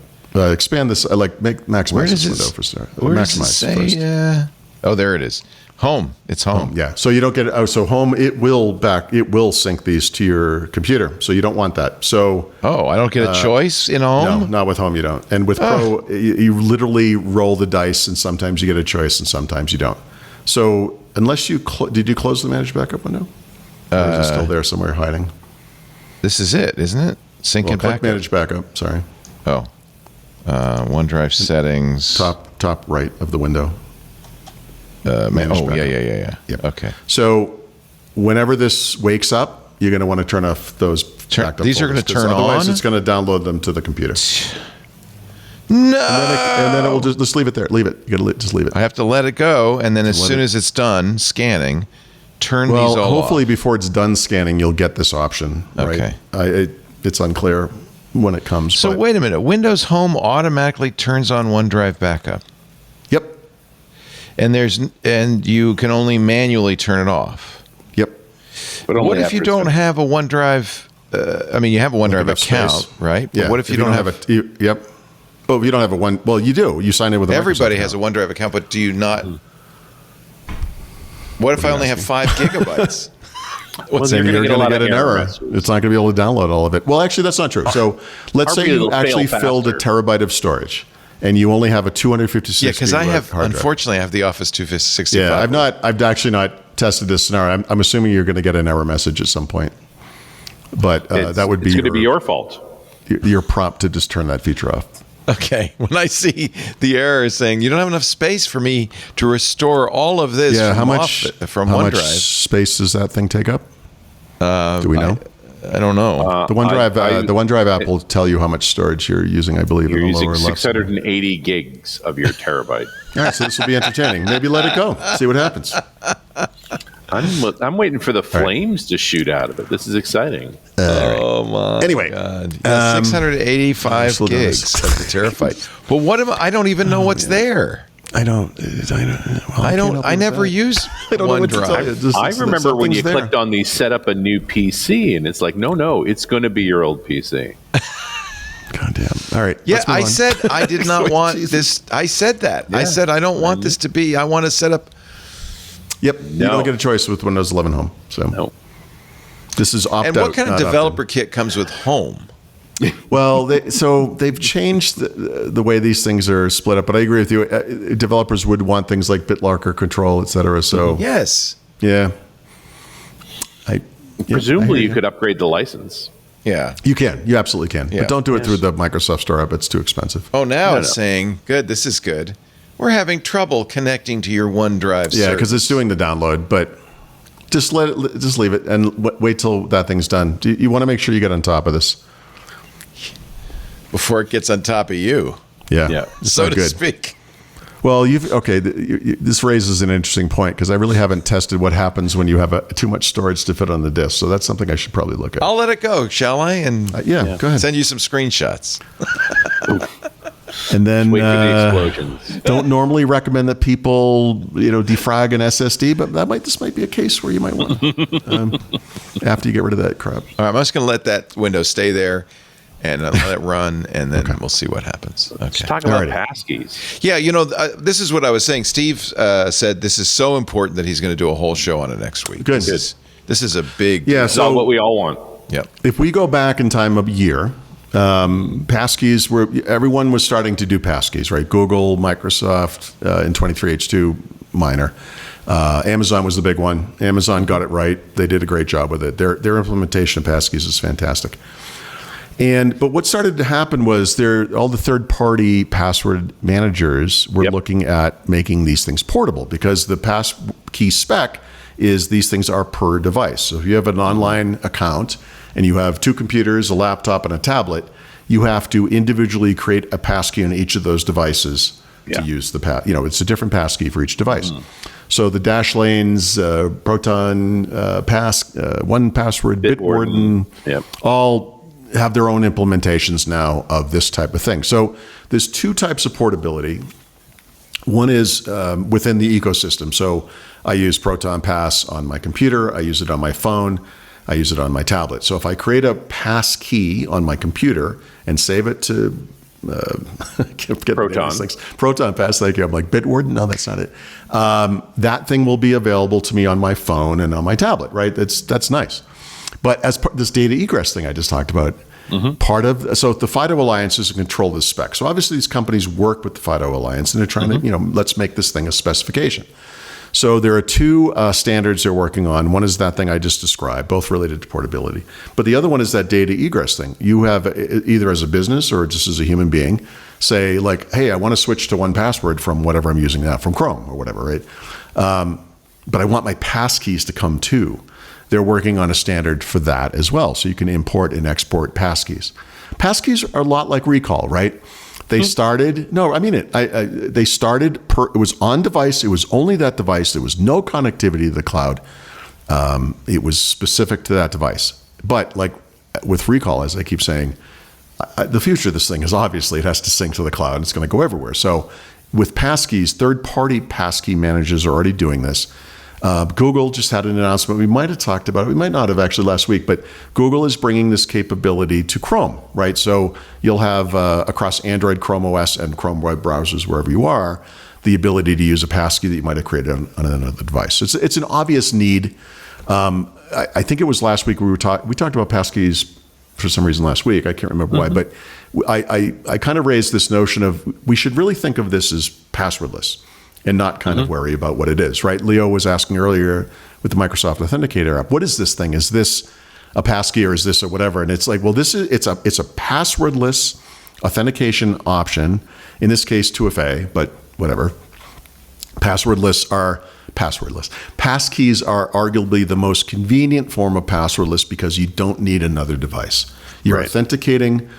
expand this. Maximize this window for start. Where does it say? Oh, there it is. Home. It's home. Yeah. So you don't get it. Oh, so home. It will sync these to your computer. So you don't want that. So. Oh, I don't get a choice in home. No, not with home. You don't. And with Pro, you literally roll the dice, and sometimes you get a choice, and sometimes you don't. So unless you did you close the manage backup window? Or is it still there somewhere hiding? This is it, isn't it? Sync and backup. Manage backup. Sorry. Oh. OneDrive settings. Top right of the window. Yeah. Yep. Okay. So whenever this wakes up, you're going to want to turn off those backup these are going to turn otherwise on? It's going to download them to the computer. No. And then it will just leave it there. Leave it. You got to just leave it. I have to let it go, and then as soon as it's done scanning, turn these all hopefully off. Before it's done scanning, you'll get this option. Right? Okay. It's unclear when it comes. So wait a minute. Windows Home automatically turns on OneDrive backup. Yep. And you can only manually turn it off. Yep. But what if you don't have a OneDrive? You have a OneDrive account, space. right? Yeah. But what if you don't have it? Yep. Oh, if you don't have a one. Well, you do. You sign in with. Everybody has a OneDrive account, but do you not? What if I only have 5 gigabytes? You're going to get an error. It's not going to be able to download all of it. Well, actually, that's not true. So let's say you actually filled a terabyte of storage, and you only have a 256. Yeah, because unfortunately, I have the Office 265. Yeah, I've actually not tested this scenario. I'm assuming you're going to get an error message at some point, but that would be. It's going to be your fault. Your prompt to just turn that feature off. Okay, when I see the error saying you don't have enough space for me to restore all of this from OneDrive. How much space does that thing take up? Do we know? I don't know. The OneDrive app will tell you how much storage you're using, I believe. You're in the using lower 680 gigs of your terabyte. All right, so this will be entertaining. Maybe let it go. See what happens. I'm waiting for the flames to shoot out of it. This is exciting. Oh my God! Yeah, 685 gigs of the terabyte. But what am I don't even know what's there. I never use OneDrive. I remember when you clicked on the set up a new PC, and it's like, no, it's going to be your old PC. God damn. All right. Yeah, let's move I on. said I did not want this. I said that. I said I don't want this to be. I want to set up. Yep. You don't get a choice with Windows 11 Home. So No. this is opt-out. And what kind of not developer kit comes with Home? Well, they've changed the way these things are split up, but I agree with you. Developers would want things like BitLarker control, et cetera. So Yes. yeah, Presumably, I hear you could upgrade the license. Yeah. You can, you absolutely can, Yeah. but don't do it through the Microsoft Store app. It's too expensive. Oh, now it's saying, good, this is good. We're having trouble connecting to your OneDrive Yeah, because service. it's doing the download, but just just leave it and wait till that thing's done. You want to make sure you get on top of this. Before it gets on top of you, Yeah. It's so not to good. speak. Well, this raises an interesting point because I really haven't tested what happens when you have too much storage to fit on the disk. So that's something I should probably look at. I'll let it go, shall I? And Yeah, go ahead. send you some screenshots. And then Wait for the explosions. don't normally recommend that people defrag an SSD, but this might be a case where you might want to, after you get rid of that crap. All right, I'm just going to let that window stay there and let it run, and then we'll see what happens. Okay. Let's talk about Alrighty. Passkeys. Yeah, this is what I was saying. Steve said this is so important that he's going to do a whole show on it next week. Good. This is a big Yeah, deal. It's not what we all want. Yep. If we go back in time of year, Passkeys everyone was starting to do Passkeys, right? Google, Microsoft, in 23H2 minor. Amazon was the big one. Amazon got it right. They did a great job with it. Their implementation of Passkeys is fantastic. But what started to happen was all the third-party password managers were looking at making these things portable because the passkey spec is these things are per device. So if you have an online account and you have two computers, a laptop, and a tablet, you have to individually create a passkey on each of those devices to use the it's a different passkey for each device. So the Dashlanes, Proton, 1Password, Bitwarden, all have their own implementations now of this type of thing. So there's two types of portability. One is within the ecosystem. So I use Proton Pass on my computer. I use it on my phone. I use it on my tablet. So if I create a pass key on my computer and save it to Proton. Proton Pass, thank you. I'm like, Bitwarden? No, that's not it. That thing will be available to me on my phone and on my tablet, right? That's nice. But as this data egress thing I just talked about, so the FIDO Alliance is in control of the spec. So obviously these companies work with the FIDO Alliance and they're trying to, let's make this thing a specification. So there are two standards they're working on. One is that thing I just described, both related to portability. But the other one is that data egress thing. You have either as a business or just as a human being, say like, hey, I want to switch to 1Password from whatever I'm using now, from Chrome or whatever, right? But I want my passkeys to come too. They're working on a standard for that as well. So you can import and export passkeys. Passkeys are a lot like recall, right? They started, no, I mean it. They started, it was on device. It was only that device. There was no connectivity to the cloud. It was specific to that device. But like with recall, as I keep saying, the future of this thing is obviously it has to sync to the cloud. It's going to go everywhere. So with passkeys, third-party passkey managers are already doing this. Google just had an announcement. We might have talked about it. We might not have actually last week, but Google is bringing this capability to Chrome, right? So you'll have across Android, Chrome OS, and Chrome web browsers, wherever you are, the ability to use a passkey that you might have created on another device. So it's an obvious need. I think it was last week we talked about passkeys for some reason last week. I can't remember why, but I kind of raised this notion of we should really think of this as passwordless and not kind of worry about what it is, right? Leo was asking earlier with the Microsoft Authenticator app, what is this thing? Is this a passkey or is this a whatever? And it's like, well, it's a passwordless authentication option. In this case, 2FA, but whatever. Passkeys are arguably the most convenient form of passwordless because you don't need another device. You're authenticating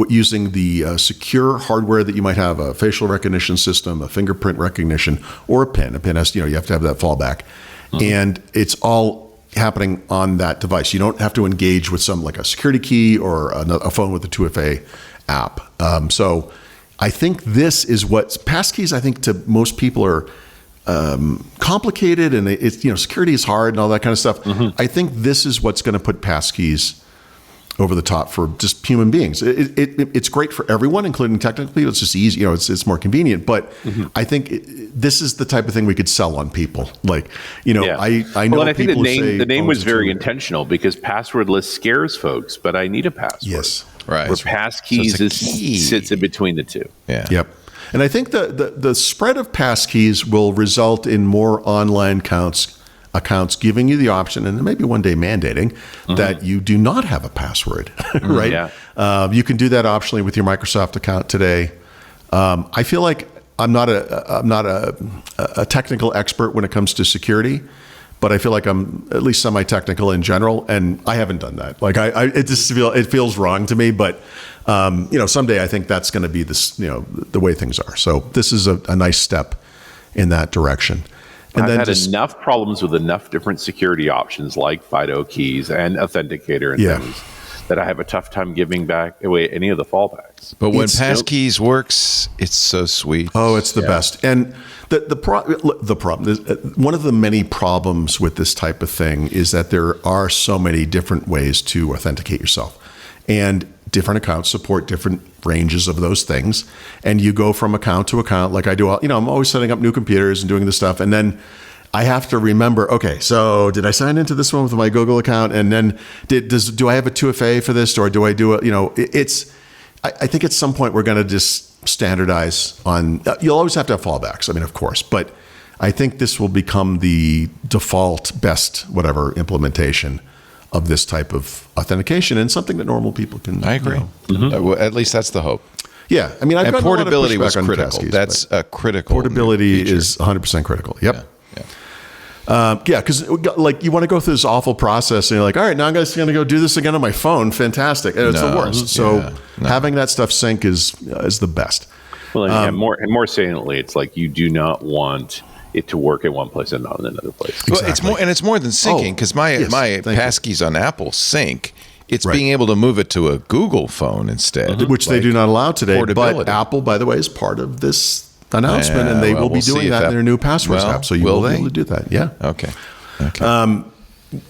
using the secure hardware that you might have, a facial recognition system, a fingerprint recognition, or a PIN. A PIN has, you have to have that fallback. And it's all happening on that device. You don't have to engage with like a security key or a phone with a 2FA app. So I think this is what passkeys, I think to most people are complicated and it's, security is hard and all that kind of stuff. I think this is what's going to put passkeys over the top for just human beings. It's great for everyone, including technical people. It's just easy, you know, it's more convenient. But I think this is the type of thing we could sell on people. Like, you know, I know. Well, and I think the name was very intentional. intentional because passwordless scares folks, but I need a password. Yes. Right. Where Passkeys sits in between the two. Yeah. Yep. And I think the spread of Passkeys will result in more online accounts giving you the option, and maybe one day mandating that you do not have a password, right? Yeah. You can do that optionally with your Microsoft account today. I feel like I'm not a technical expert when it comes to security, but I feel like I'm at least semi-technical in general, and I haven't done that. Like it feels wrong to me, but you know, someday I think that's going to be this, you know, the way things are. So this is a nice step in that direction. And I've had enough problems with enough different security options like FIDO keys and authenticator and things that I have a tough time giving back away any of the fallbacks. But when Passkeys works, it's so sweet. Oh, it's the best. And the problem, one of the many problems with this type of thing is that there are so many different ways to authenticate yourself. And different accounts support different ranges of those things. And you go from account to account, like I do. You know, I'm always setting up new computers and doing this stuff. And then I have to remember, okay, so did I sign into this one with my Google account? And then do I have a 2FA for this? Or do I do it? You know, I think at some point we're going to just standardize on, you'll always have to have fallbacks. I mean, of course, but I think this will become the default best, whatever, implementation of this type of authentication and something that normal people can. I agree. You know. Well, at least that's the hope. Yeah, I mean, I've and gotten portability a lot was of pushback on critical. Passkeys, That's a critical. Portability feature. is 100% critical. Yep. Yeah. Yeah, because like you want to go through this awful process, and you're like, all right, now I'm going to go do this again on my phone. Fantastic, and it's the worst. So having that stuff sync is the best. Well, and more saliently, it's like you do not want it to work in one place and not in another place. Well, it's more than syncing because my Passkeys on Apple sync. It's being able to move it to a Google phone instead, which they do not allow today. Portability. But Apple, by the way, is part of this announcement, and they will be doing that in their new passwords app. So you will be able to do that. Yeah. Okay.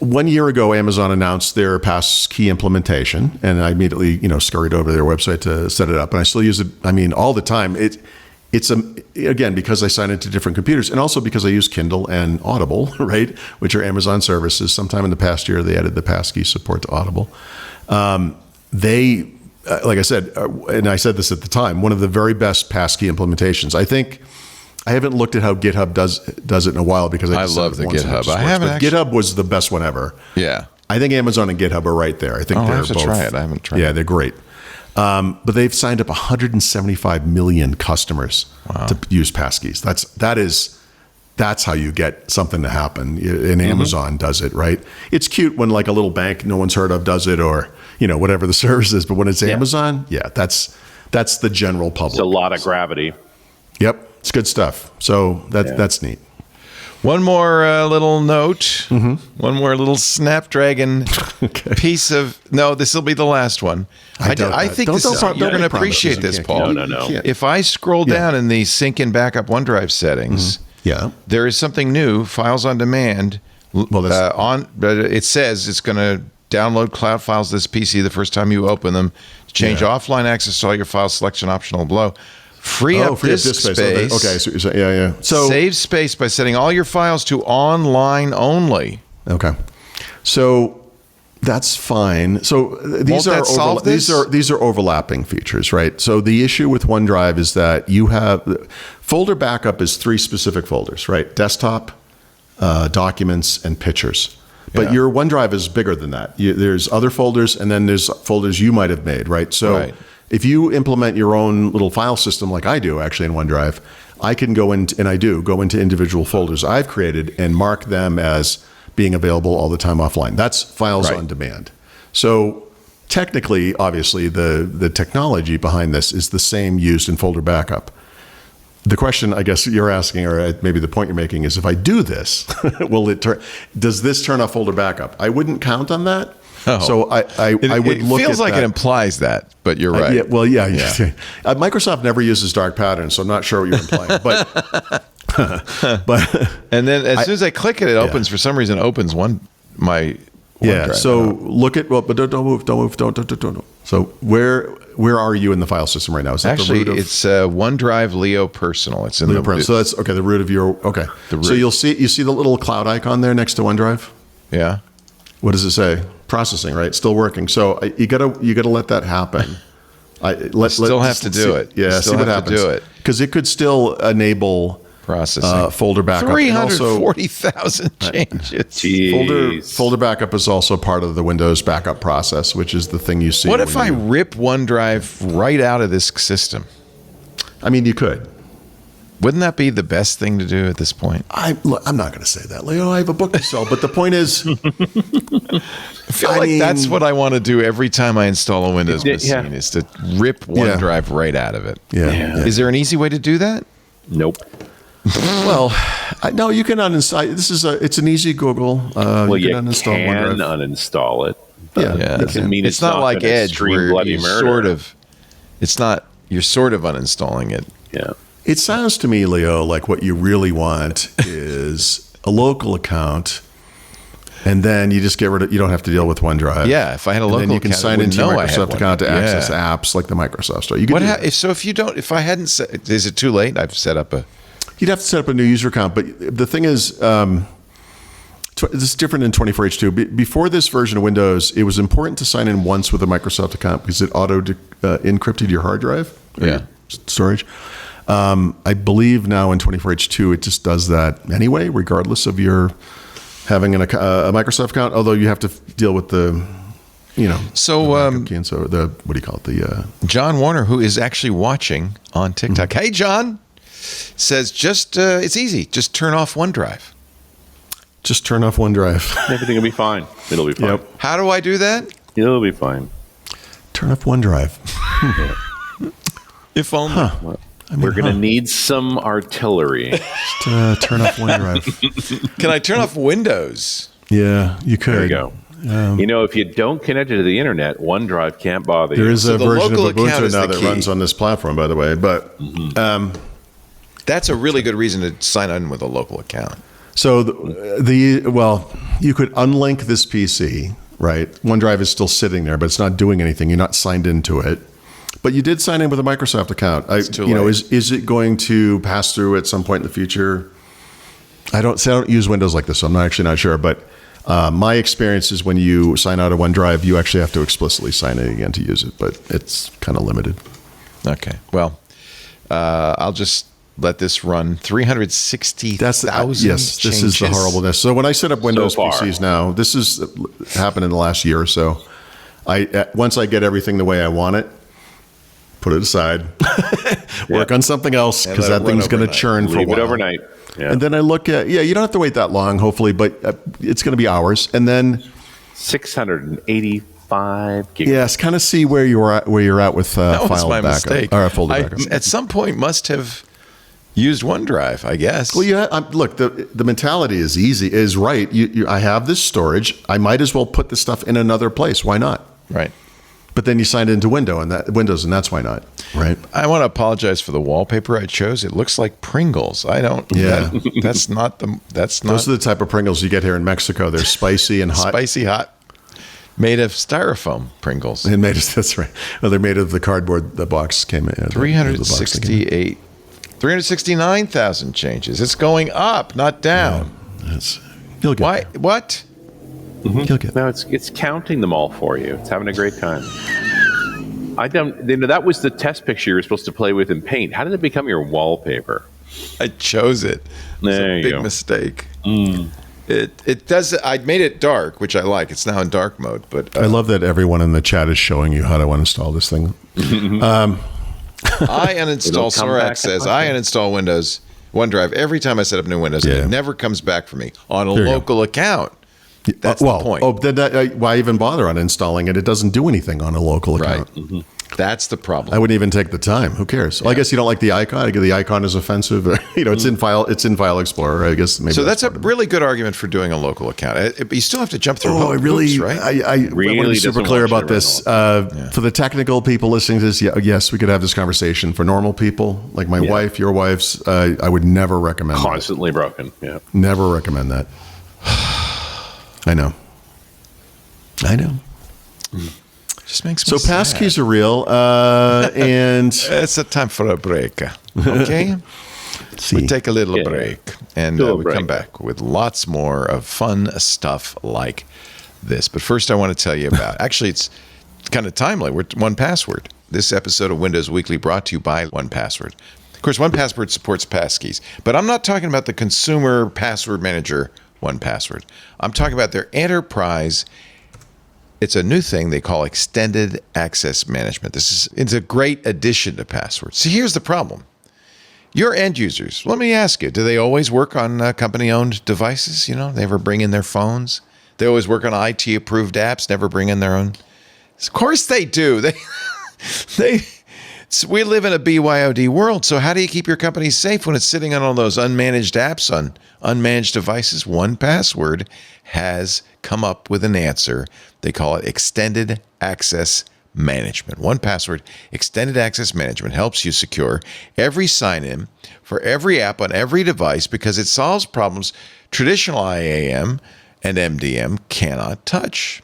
1 year ago, Amazon announced their Passkey implementation, and I immediately, scurried over to their website to set it up. And I still use it. I mean, all the time. It's again, because I sign into different computers, and also because I use Kindle and Audible, right, which are Amazon services. Sometime in the past year, they added the Passkey support to Audible. They, like I said, and I said this at the time, one of the very best Passkey implementations. I think I haven't looked at how GitHub does it in a while because I love the GitHub. I haven't actually. GitHub was the best one ever. Yeah, I think Amazon and GitHub are right there. I think I they're have to both. try it. I haven't tried. Yeah, they're great. But they've signed up 175 million customers to use Passkeys. That's how you get something to happen. And Amazon does it, right? It's cute when like a little bank no one's heard of does it, or whatever the service is. But when it's Amazon, that's the general public. It's a lot of gravity. Yep, it's good stuff. So that's neat. One more little note. One more little Snapdragon piece of. No, this will be the last one. I think you're going to appreciate this, Paul. No. If I scroll down in the sync and backup OneDrive settings, there is something new. Files on demand. It says it's going to download cloud files to this PC the first time you open them. Change offline access to all your files. Selection optional below. Free up disk space. Okay, so you're saying, So save space by setting all your files to online only. Okay, so that's fine. So these are overlapping features, right? So the issue with OneDrive is that you have folder backup is 3 specific folders, right? Desktop, documents, and pictures. But your OneDrive is bigger than that. There's other folders, and then there's folders you might have made, right? So if you implement your own little file system like I do actually in OneDrive, I can go into individual folders I've created and mark them as being available all the time offline. That's files on demand. So technically, obviously, the technology behind this is the same used in folder backup. The question I guess you're asking, or maybe the point you're making, is if I do this, does this turn off folder backup? I wouldn't count on that. Oh. So I would look at that. It feels like it implies that, but you're right. Microsoft never uses dark patterns, so I'm not sure what you're implying. But and then as soon as I click it, it opens. For some reason, opens my OneDrive. So look at but don't move. So where are you in the file system right now? Is that Actually, the root of it's OneDrive Leo Personal. It's in Leo the Personal? So that's okay. The root of your okay. So you see the little cloud icon there next to OneDrive. Yeah. What does it say? Processing, right? Still working. So you gotta let that happen. Still have to do it. Yeah, Still see what have to happens. do it. Because it could still enable Processing. folder backup. 340,000 changes. Jeez. Folder backup is also part of the Windows backup process, which is the thing you see. What if I rip OneDrive right out of this system? I mean, you could. Wouldn't that be the best thing to do at this point? I'm not going to say that, Leo. I have a book to sell, but the point is, I feel like that's what I want to do every time I install a Windows machine is to rip OneDrive right out out of it. Yeah. Is there an easy way to do that? Nope. Well, no, you can uninstall. It's an easy Google. Well, you can can OneDrive. uninstall it. Yeah. Doesn't mean it's not like gonna Edge stream where bloody you murder. you're sort of uninstalling it. Yeah. It sounds to me, Leo, like what you really want is a local account, and then you just get rid of. You don't have to deal with OneDrive. Yeah, if I had a And local then you can account, I sign wouldn't into your know I had Microsoft one. account to Yeah. access apps like the Microsoft Store. You could do that. If I hadn't set, is it too late? I've set up a. You'd have to set up a new user account, but the thing is, this is different in 24H2. Before this version of Windows, it was important to sign in once with a Microsoft account because it auto encrypted your hard drive, or your storage. I believe now in 24H2, it just does that anyway, regardless of your having a Microsoft account. Although you have to deal with the, So, and so the what do you call it? The John Warner, who is actually watching on TikTok. Mm-hmm. Hey, John, says it's easy. Just turn off OneDrive. just turn off OneDrive. Everything will be fine. It'll be fine. Yep. How do I do that? It'll be fine. Turn off OneDrive. If only. We're going to need some artillery. Just turn off OneDrive. Can I turn off Windows? Yeah, you could. There you go. If you don't connect it to the internet, OneDrive can't bother you. There is a the version of local account Ubuntu is now the that key. runs on this platform, by the way. But That's a really good reason to sign in with a local account. so you could unlink this PC, right? OneDrive is still sitting there, but it's not doing anything. You're not signed into it. But you did sign in with a Microsoft account. too late. Is it going to pass through at some point in the future? I don't use Windows like this, so I'm not sure. But my experience is when you sign out of OneDrive, you actually have to explicitly sign in again to use it. But it's kind of limited. Okay. Well, I'll just let this run 360,000 yes. This is the horribleness. So when I set up Windows far. PCs now, this has happened in the last year or so. Once I get everything the way I want it, put it aside, work on something else because let it that thing's run going to overnight. churn for a Leave while. it overnight. Yeah. And then I look at, you don't have to wait that long, hopefully, but it's going to be hours. And then, 685 gigabytes. yes, kind of see where you're at with That was file my backup mistake. or folder I, backup. at some point, must have used OneDrive, I guess. Well, look, the mentality is right. I have this storage. I might as well put this stuff in another place. Why not? Right. But then you signed into Windows, and that's why not, right? I want to apologize for the wallpaper I chose. It looks like Pringles. I don't. Yeah. That's not the. That's not Those are the type of Pringles you get here in Mexico. They're spicy and hot. spicy hot. Made of styrofoam Pringles. And that's right. Well, they're made of the cardboard the box came in. 369,000 changes. It's going up, not down. You'll get Why? What? You'll get No, it's counting them all for you. It's having a great time. I don't. That was the test picture you were supposed to play with in Paint. How did it become your wallpaper? I chose it. It's There a you big go. mistake. It does. I made it dark, which I like. It's now in dark mode. But I love that everyone in the chat is showing you how to uninstall this thing. I uninstall. come back Sorak says and I uninstall Windows OneDrive every time I set up new Windows, and Yeah. it never comes back for me on a There you go. local account. That's the point. Then why even bother uninstalling it? It doesn't do anything on a local Right. account. That's the problem. I wouldn't even take the time. Who cares? Well, I guess you don't like the icon. The icon is offensive. It's in File. It's in File Explorer. I guess maybe. So that's a part of it. really good argument for doing a local account. But you still have to jump through Oh, I really, hoops, right? I Really want to be super doesn't clear want you about to this. run For the technical people listening to this, yes, we could have this conversation. For normal people, like my wife, your wife's, I would never recommend that. Constantly broken. Yeah. Never recommend that. I know. I know. Just makes me So sad. passkeys are real, and It's a time for a break. Okay? We take a little break, and we come back with lots more of fun stuff like this. But first, I want to tell you about, actually, it's kind of timely. We're 1Password. This episode of Windows Weekly brought to you by 1Password. Of course, 1Password supports passkeys, but I'm not talking about the consumer password manager 1Password. I'm talking about their enterprise. It's a new thing they call extended access management. It's a great addition to passwords. So here's the problem. Your end users, let me ask you, do they always work on company-owned devices? You know, they ever bring in their phones? They always work on IT-approved apps, never bring in their own? Of course they do. We live in a BYOD world, so how do you keep your company safe when it's sitting on all those unmanaged apps on unmanaged devices? 1Password has come up with an answer. They call it Extended Access Management. 1Password Extended Access Management helps you secure every sign-in for every app on every device because it solves problems traditional IAM and MDM cannot touch.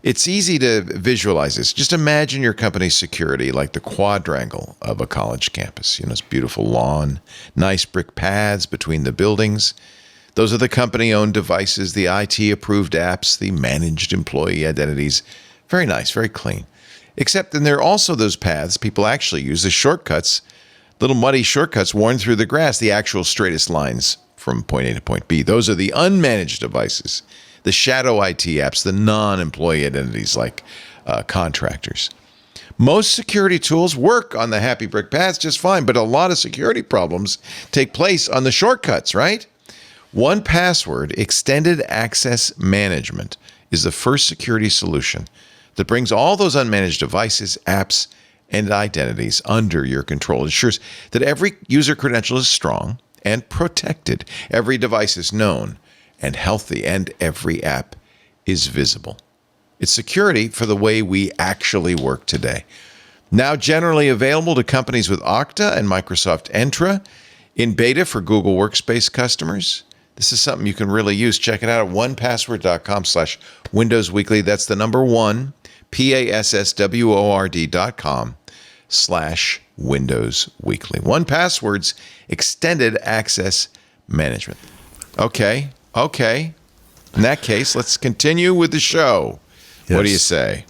It's easy to visualize this. Just imagine your company's security like the quadrangle of a college campus. You know, it's beautiful lawn, nice brick paths between the buildings. Those are the company-owned devices, the IT-approved apps, the managed employee identities. Very nice, very clean. Except then there are also those paths people actually use, the shortcuts, little muddy shortcuts worn through the grass, the actual straightest lines from point A to point B. Those are the unmanaged devices, the shadow IT apps, the non-employee identities like contractors. Most security tools work on the happy brick paths just fine, but a lot of security problems take place on the shortcuts, right? 1Password Extended Access Management is the first security solution that brings all those unmanaged devices, apps, and identities under your control. It ensures that every user credential is strong and protected. Every device is known and healthy, and every app is visible. It's security for the way we actually work today. Now generally available to companies with Okta and Microsoft Entra, in beta for Google Workspace customers. This is something you can really use. Check it out at 1password.com/Windows Weekly. That's the number 1, PASSWORD.com/Windows Weekly. 1Password's Extended Access Management. Okay. In that case, let's continue with the show. Yes. What do you say?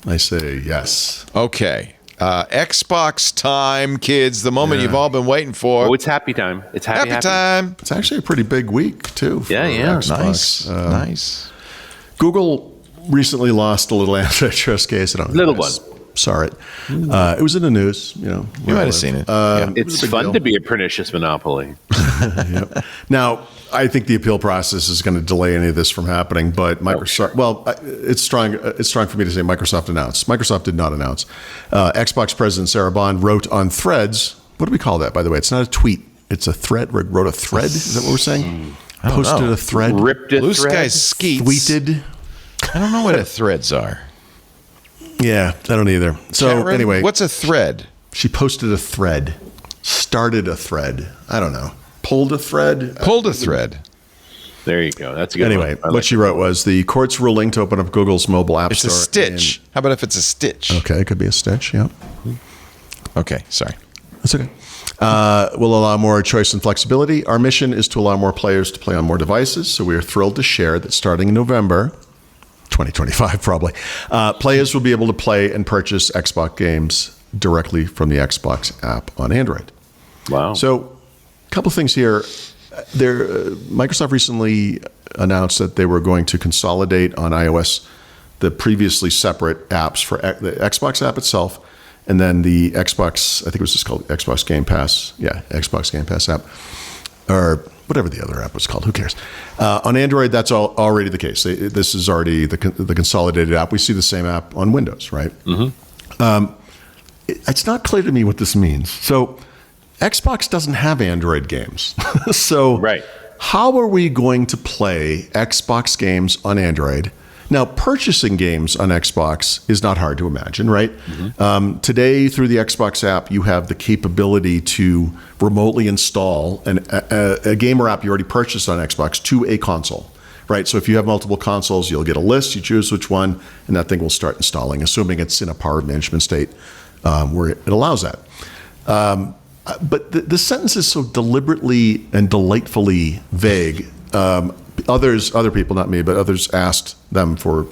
I say yes. Okay. Xbox time, kids. The moment you've all been waiting for. Oh, it's happy time. It's happy time. It's actually a pretty big week, too. For Xbox. Nice. Google recently lost a little antitrust case. Little one. Saw it. It was in the news. You might have seen it. It's fun to be a pernicious monopoly. Yep. Now, I think the appeal process is going to delay any of this from happening, but Microsoft, it's strong for me to say Microsoft announced. Microsoft did not announce. Xbox President Sarah Bond wrote on Threads. What do we call that, by the way? It's not a tweet. It's a thread. Wrote a thread? Is that what we're saying? Posted a thread. Ripped a Blue thread. Sky's skeets. Tweeted. I don't know what threads are. Yeah, I don't either. So anyway. What's a thread? She posted a thread. Started a thread. I don't know. Pulled a thread. There you go. That's a good. Anyway, what she wrote was the court's ruling to open up Google's mobile app store. It's a stitch. How about if it's a stitch? Okay, it could be a stitch. Yeah. Okay, sorry. That's okay. Will allow more choice and flexibility. Our mission is to allow more players to play on more devices. So we are thrilled to share that starting in November 2025, probably, players will be able to play and purchase Xbox games directly from the Xbox app on Android. Wow. So a couple things here. Microsoft recently announced that they were going to consolidate on iOS the previously separate apps for the Xbox app itself, and then the Xbox, I think it was just called Xbox Game Pass. Yeah, Xbox Game Pass app, or whatever the other app was called. Who cares? On Android, that's already the case. This is already the consolidated app. We see the same app on Windows, right? Mm-hmm. It's not clear to me what this means. So Xbox doesn't have Android games. So how are we going to play Xbox games on Android? Now, purchasing games on Xbox is not hard to imagine, right? Mm-hmm. Today, through the Xbox app, you have the capability to remotely install a gamer app you already purchased on Xbox to a console, right? So if you have multiple consoles, you'll get a list, you choose which one, and that thing will start installing, assuming it's in a power management state where it allows that. But the sentence is so deliberately and delightfully vague. Other people, not me, but others asked them for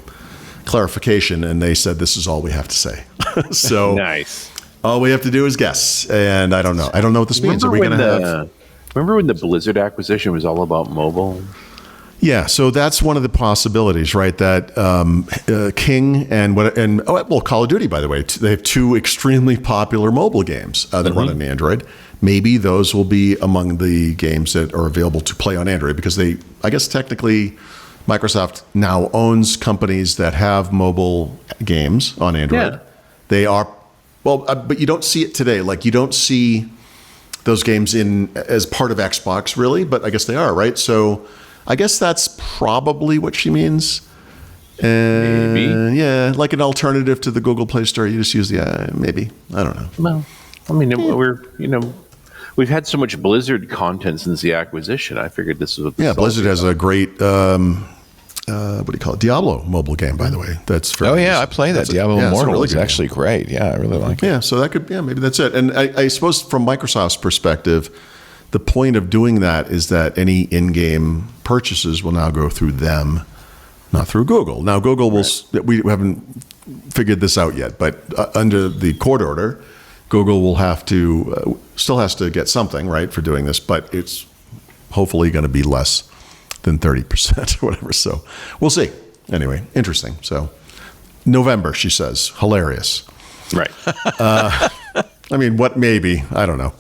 clarification, and they said, this is all we have to say. So Nice. all we have to do is guess, and I don't know. I don't know what this means. Are we going to have... Remember when the Blizzard acquisition was all about mobile? Yeah, so that's one of the possibilities, right? That King Call of Duty, by the way, they have two extremely popular mobile games that run on Android. Maybe those will be among the games that are available to play on Android, because I guess technically Microsoft now owns companies that have mobile games on Android. Yeah. They are, but you don't see it today. Like, you don't see those games as part of Xbox, really, but I guess they are, right? So I guess that's probably what she means. Maybe. Yeah, like an alternative to the Google Play Store. You just use maybe. I don't know. Well, I mean, we've had so much Blizzard content since the acquisition. I figured this was Blizzard has a great what do you call it? Diablo mobile game, by the way. That's I play that. Diablo Immortal really is actually great. Yeah, I really like it. Yeah, so that could, maybe that's it. And I suppose from Microsoft's perspective, the point of doing that is that any in-game purchases will now go through them, not through Google. Now, Google will, we haven't figured this out yet, but under the court order, Google will have to, still has to get something, right, for doing this, but it's hopefully going to be less than 30% or whatever. So we'll see. Anyway, interesting. So November, she says, hilarious. Right. I mean, maybe, I don't know.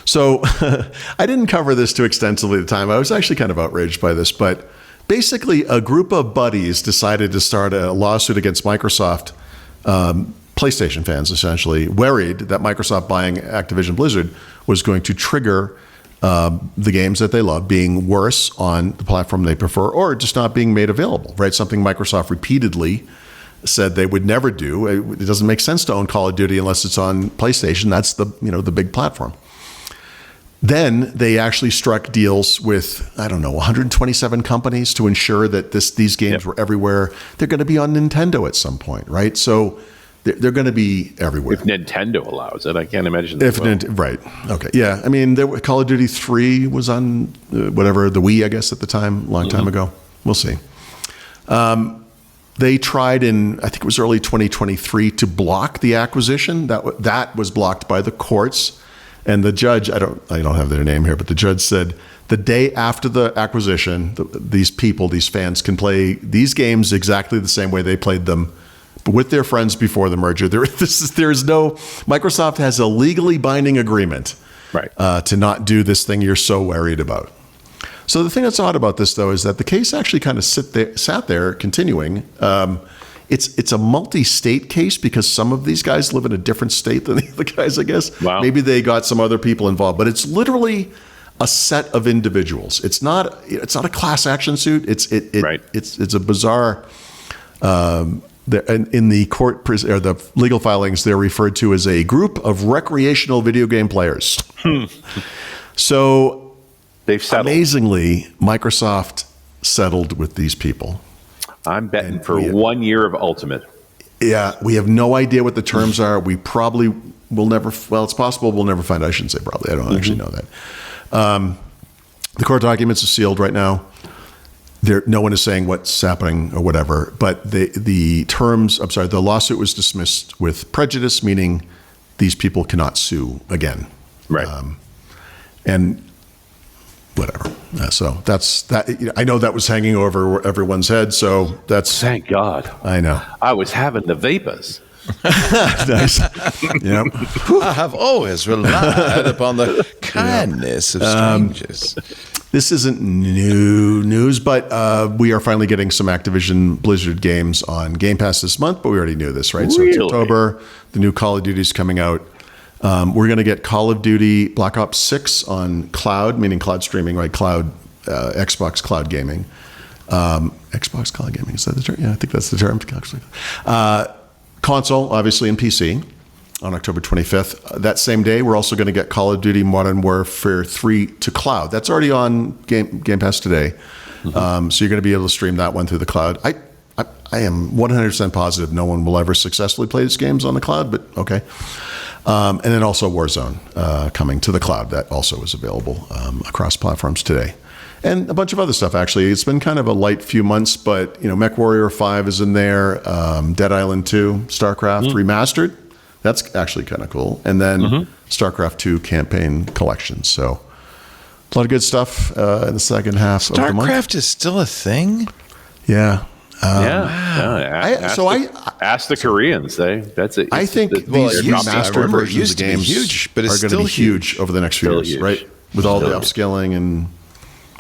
So I didn't cover this too extensively at the time. I was actually kind of outraged by this, but basically a group of buddies decided to start a lawsuit against Microsoft, PlayStation fans essentially, worried that Microsoft buying Activision Blizzard was going to trigger the games that they love being worse on the platform they prefer, or just not being made available, right? Something Microsoft repeatedly said they would never do. It doesn't make sense to own Call of Duty unless it's on PlayStation. That's the big platform. Then they actually struck deals with, 127 companies to ensure that these games were everywhere. They're going to be on Nintendo at some point, right? So they're going to be everywhere. If Nintendo allows it, I can't imagine. Right. Okay. Yeah. I mean, Call of Duty 3 was on the Wii, I guess, at the time, long time ago. We'll see. They tried in, I think it was early 2023, to block the acquisition. That was blocked by the courts. And the judge, I don't have their name here, but the judge said the day after the acquisition, these fans can play these games exactly the same way they played them with their friends before the merger. Microsoft has a legally binding agreement, right, to not do this thing you're so worried about. So the thing that's odd about this, though, is that the case actually kind of sat there continuing. It's a multi-state case because some of these guys live in a different state than the other guys, I guess. Wow. Maybe they got some other people involved, but it's literally a set of individuals. It's not a class action suit. It's a bizarre. In the court or the legal filings, they're referred to as a group of recreational video game players. So they've settled. Amazingly, Microsoft settled with these people. I'm betting for 1 year of Ultimate. Yeah, we have no idea what the terms are. We probably will never. Well, it's possible we'll never find. I shouldn't say probably. I don't actually know that. The court documents are sealed right now. No one is saying what's happening or whatever. But the terms. I'm sorry. The lawsuit was dismissed with prejudice, meaning these people cannot sue again. Right. And whatever. So that's that. I know that was hanging over everyone's head. So that's thank God. I know. I was having the vapors. Nice. Yeah. I have always relied upon the kindness of strangers. This isn't new news, but we are finally getting some Activision Blizzard games on Game Pass this month. But we already knew this, right? Really? So it's October. The new Call of Duty is coming out. We're going to get Call of Duty Black Ops 6 on cloud, meaning cloud streaming, right? Cloud, Xbox Cloud Gaming. Xbox Cloud Gaming, is that the term? Yeah, I think that's the term. Console, obviously, and PC on October 25th. That same day, we're also going to get Call of Duty Modern Warfare 3 to cloud. That's already on Game Pass today. So you're going to be able to stream that one through the cloud. I am 100% positive no one will ever successfully play these games on the cloud, but okay. And then also Warzone coming to the cloud. That also is available across platforms today. And a bunch of other stuff, actually. It's been kind of a light few months, but MechWarrior 5 is in there, Dead Island 2, StarCraft Remastered. That's actually kind of cool. And then StarCraft 2 Campaign Collection. So a lot of good stuff in the second half of the month. StarCraft is still a thing? Yeah. Ask the Koreans. That's it. I think these remastered versions of games huge, but it's are going to be huge over the next few years, right? With all the upscaling, and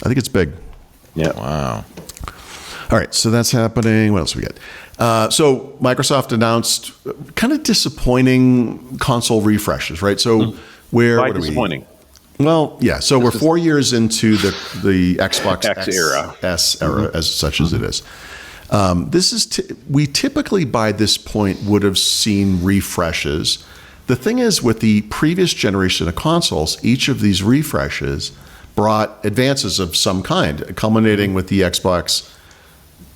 I think it's big. Yeah. Wow. All right, so that's happening. What else we got? So Microsoft announced kind of disappointing console refreshes, right? So why disappointing? Well, yeah. So we're 4 years into the Xbox X era, as such as it is. This is we typically by this point would have seen refreshes. The thing is, with the previous generation of consoles, each of these refreshes brought advances of some kind, culminating with the Xbox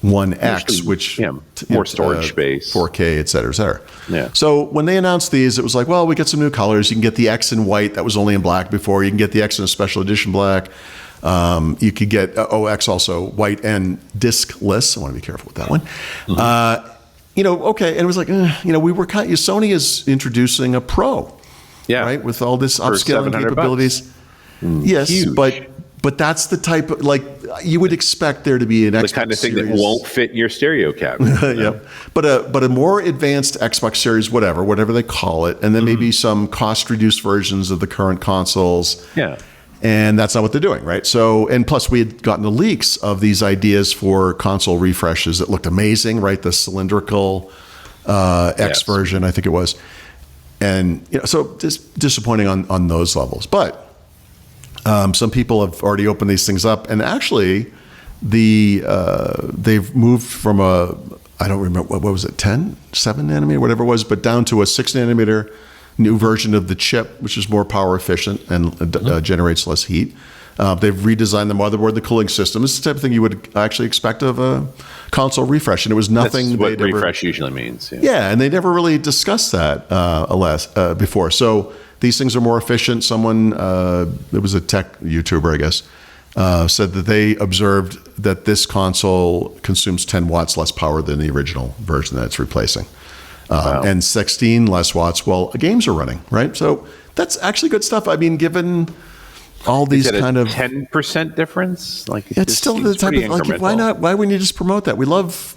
One X, which more storage space, 4K, et cetera, et cetera. Yeah. So when they announced these, it was like, well, we get some new colors. You can get the X in white that was only in black before. You can get the X in a special edition black. You could get OX also white and diskless. I want to be careful with that one. Okay, and it was like, we were kind of, Sony is introducing a Pro, right, with all this upscaling capabilities. Yes, huge. But that's the type of, you would expect there to be an Xbox kind of thing series that won't fit in your stereo cabinet. Yep. But a more advanced Xbox series, whatever they call it, and then maybe some cost reduced versions of the current consoles. Yeah. And that's not what they're doing, right? So, and plus we had gotten the leaks of these ideas for console refreshes that looked amazing, right? The cylindrical X version, I think it was. And, so just disappointing on those levels. But some people have already opened these things up, and actually they've moved from I don't remember, what was it, 7 nanometer, whatever it was, but down to a 6 nanometer new version of the chip, which is more power efficient and generates less heat. They've redesigned the motherboard, the cooling system. This is the type of thing you would actually expect of a console refresh, and it was nothing. That's what refresh usually means. Yeah, and they never really discussed that before. So these things are more efficient. Someone, it was a tech YouTuber, I guess, said that they observed that this console consumes 10 watts less power than the original version that it's replacing. And 16 less watts while games are running, right? So that's actually good stuff. I mean, given all these kind of 10% difference, it's still the type of why not? Why wouldn't you just promote that? We love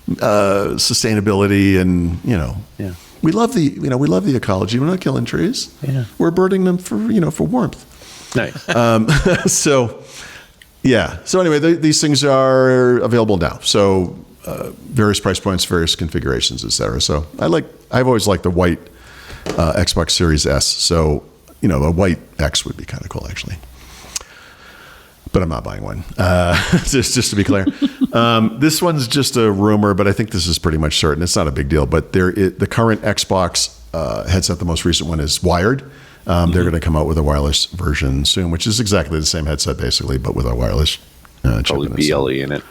sustainability, and we love the ecology. We're not killing trees. Yeah. We're burning them for warmth. Nice. So anyway, these things are available now. So. Various price points, various configurations, etc. So I've always liked the white Xbox Series S. So a white X would be kind of cool, actually. But I'm not buying one. Just to be clear, this one's just a rumor, but I think this is pretty much certain. It's not a big deal. But the current Xbox headset, the most recent one, is wired. They're going to come out with a wireless version soon, which is exactly the same headset basically, but with a wireless chip probably BLE in it.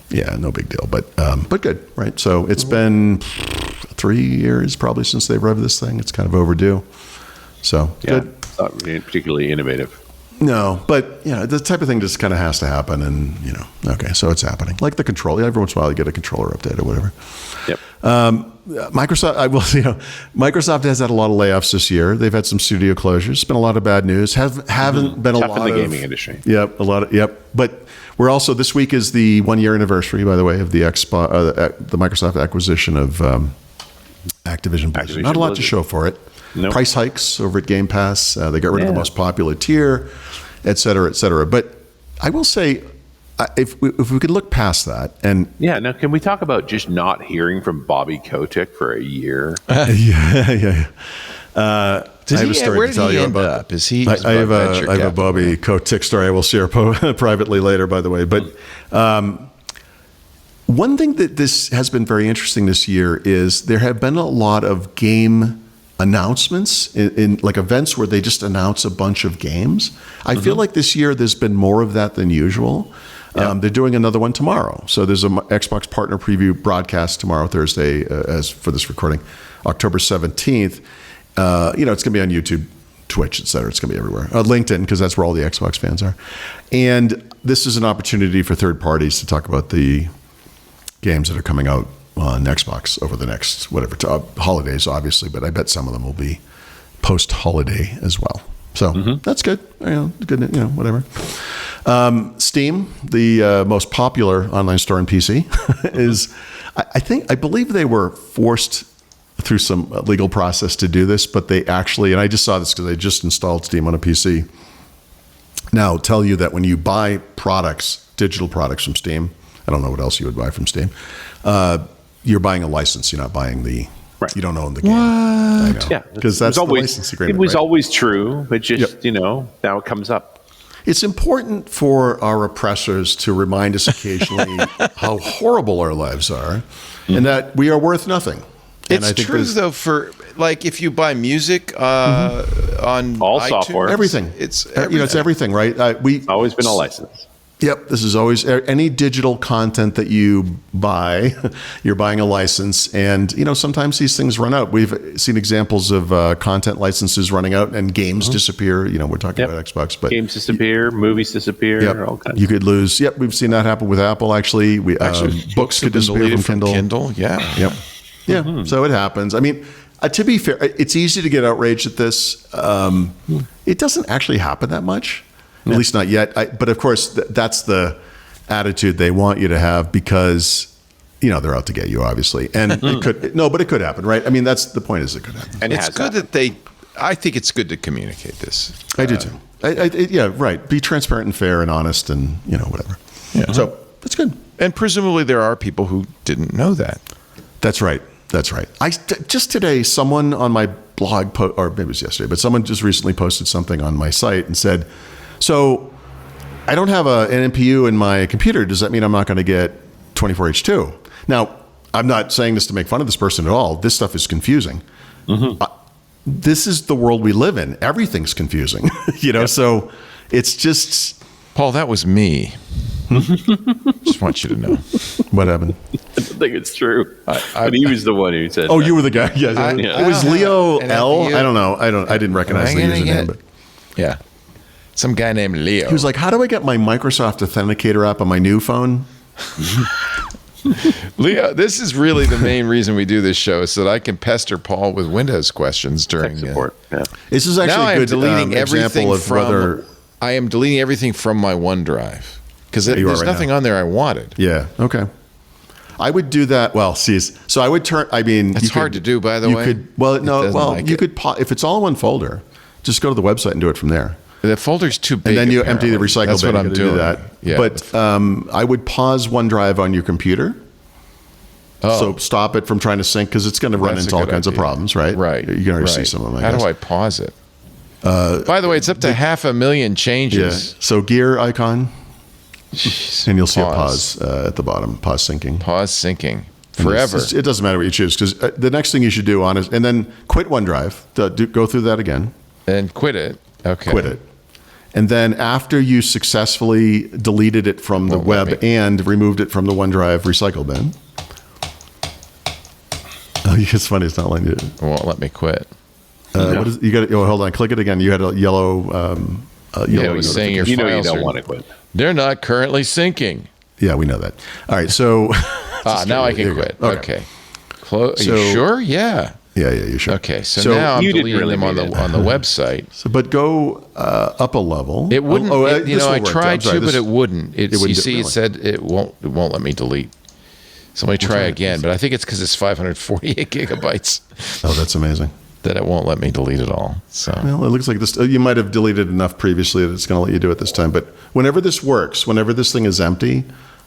Yeah, no big deal, but good, right? So it's been 3 years probably since they've revved this thing. It's kind of overdue. So good. It's not really particularly innovative. No, but the type of thing just kind of has to happen, and okay, so it's happening. Like the controller, every once in a while you get a controller update or whatever. Yep. Microsoft has had a lot of layoffs this year. They've had some studio closures. It's been a lot of bad news. Haven't been tough a lot in the of gaming industry. Yep, a lot of But we're also, this week is the 1 year anniversary, by the way, of the Microsoft acquisition of Activision Blizzard. Not a lot to show for it. Nope. Price hikes over at Game Pass. They got rid of the most popular tier, et cetera, et cetera. But I will say, if we could look past that, and now can we talk about just not hearing from Bobby Kotick for a year? Yeah. I have a story where to tell did he you end about. up? Is he? I have a Bobby Kotick story I will share privately later, by the way. But one thing that this has been very interesting this year is there have been a lot of game announcements in like events where they just announce a bunch of games. I feel like this year there's been more of that than usual. They're doing another one tomorrow. So there's a Xbox partner preview broadcast tomorrow, Thursday, as for this recording, October 17th. It's going to be on YouTube, Twitch, et cetera. It's going to be everywhere. LinkedIn, because that's where all the Xbox fans are. And this is an opportunity for third parties to talk about the games that are coming out on Xbox over the next, holidays, obviously, but I bet some of them will be post-holiday as well. So that's good. Good, whatever. Steam, the most popular online store in PC, is, I believe they were forced through some legal process to do this, but they actually, and I just saw this because I just installed Steam on a PC, now tell you that when you buy products, digital products from Steam, I don't know what else you would buy from Steam, you're buying a license. You're not buying you don't own the game. I know. Yeah, because that's the license agreement. It was always true, but just, now it comes up. It's important for our oppressors to remind us occasionally how horrible our lives are and that we are worth nothing. It's true, though, for if you buy music on all iTunes, software, everything. It's everything, right? We always been a license. Yep, this is always any digital content that you buy, you're buying a license, and sometimes these things run out. We've seen examples of content licenses running out and games disappear. We're talking about Xbox, but games disappear, movies disappear. All kinds. You could lose. Yep, we've seen that happen with Apple. Actually, books could disappear from Kindle. Yeah. Yep. Yeah. So it happens. I mean, to be fair, it's easy to get outraged at this. It doesn't actually happen that much. At least not yet. But of course, that's the attitude they want you to have because, they're out to get you, obviously. And it could happen, right? I mean, that's the point is it could happen. And it's good I think it's good to communicate this. I do too. Yeah, right. Be transparent and fair and honest and, whatever. Yeah. So it's good. And presumably there are people who didn't know that. That's right. Just today, someone on my blog, or maybe it was yesterday, but someone just recently posted something on my site and said, so I don't have an NPU in my computer. Does that mean I'm not going to get 24H2? Now, I'm not saying this to make fun of this person at all. This stuff is confusing. This is the world we live in. Everything's confusing, so it's just... Paul, that was me. Just want you to know. What happened? I don't think it's true. But he was the one who said that. You were the guy. Yeah. It was Leo L. I don't know. I didn't recognize the username. But yeah. Some guy named Leo. He was like, how do I get my Microsoft Authenticator app on my new phone? Leo, this is really the main reason we do this show, so that I can pester Paul with Windows questions during support. This is actually a good example of whether... I am deleting everything from my OneDrive because there's nothing on there I wanted. Yeah, okay. I would do that. Well, so I would turn... It's hard to do, by the way. You could... If it's all in one folder, just go to the website and do it from there. The folder's too big. And then you empty the recycle bin. That's what I'm doing. Do that. Yeah. But I would pause OneDrive on your computer. So stop it from trying to sync because it's going to run into all kinds of problems, right? Right. You're going to see some of them, How do I pause it? By the way, it's up to 500,000 changes. Yeah. So gear icon. And you'll see a pause at the bottom. Pause syncing. Pause syncing. Forever. It doesn't matter what you choose because the next thing you should do and then quit OneDrive. Go through that again. And quit it. Okay. Quit it. And then after you successfully deleted it from the web and removed it from the OneDrive recycle bin. Oh, it's funny. It's not letting you. It won't let me quit. What is, you got? Hold on. Click it again. You had a yellow. It was saying your files don't want to quit. They're not currently syncing. Yeah, we know that. All right. So. Now I can quit. Okay. Are you sure? Yeah. Yeah, you're sure. Okay, so now I'm deleting them on the website. But go up a level. It wouldn't. I tried to, but it wouldn't. It said it won't let me delete. So let me try again. But I think it's because it's 548 gigabytes. Oh, that's amazing. That it won't let me delete it all. So it looks like this. You might have deleted enough previously that it's going to let you do it this time. But whenever this works, whenever this thing is empty,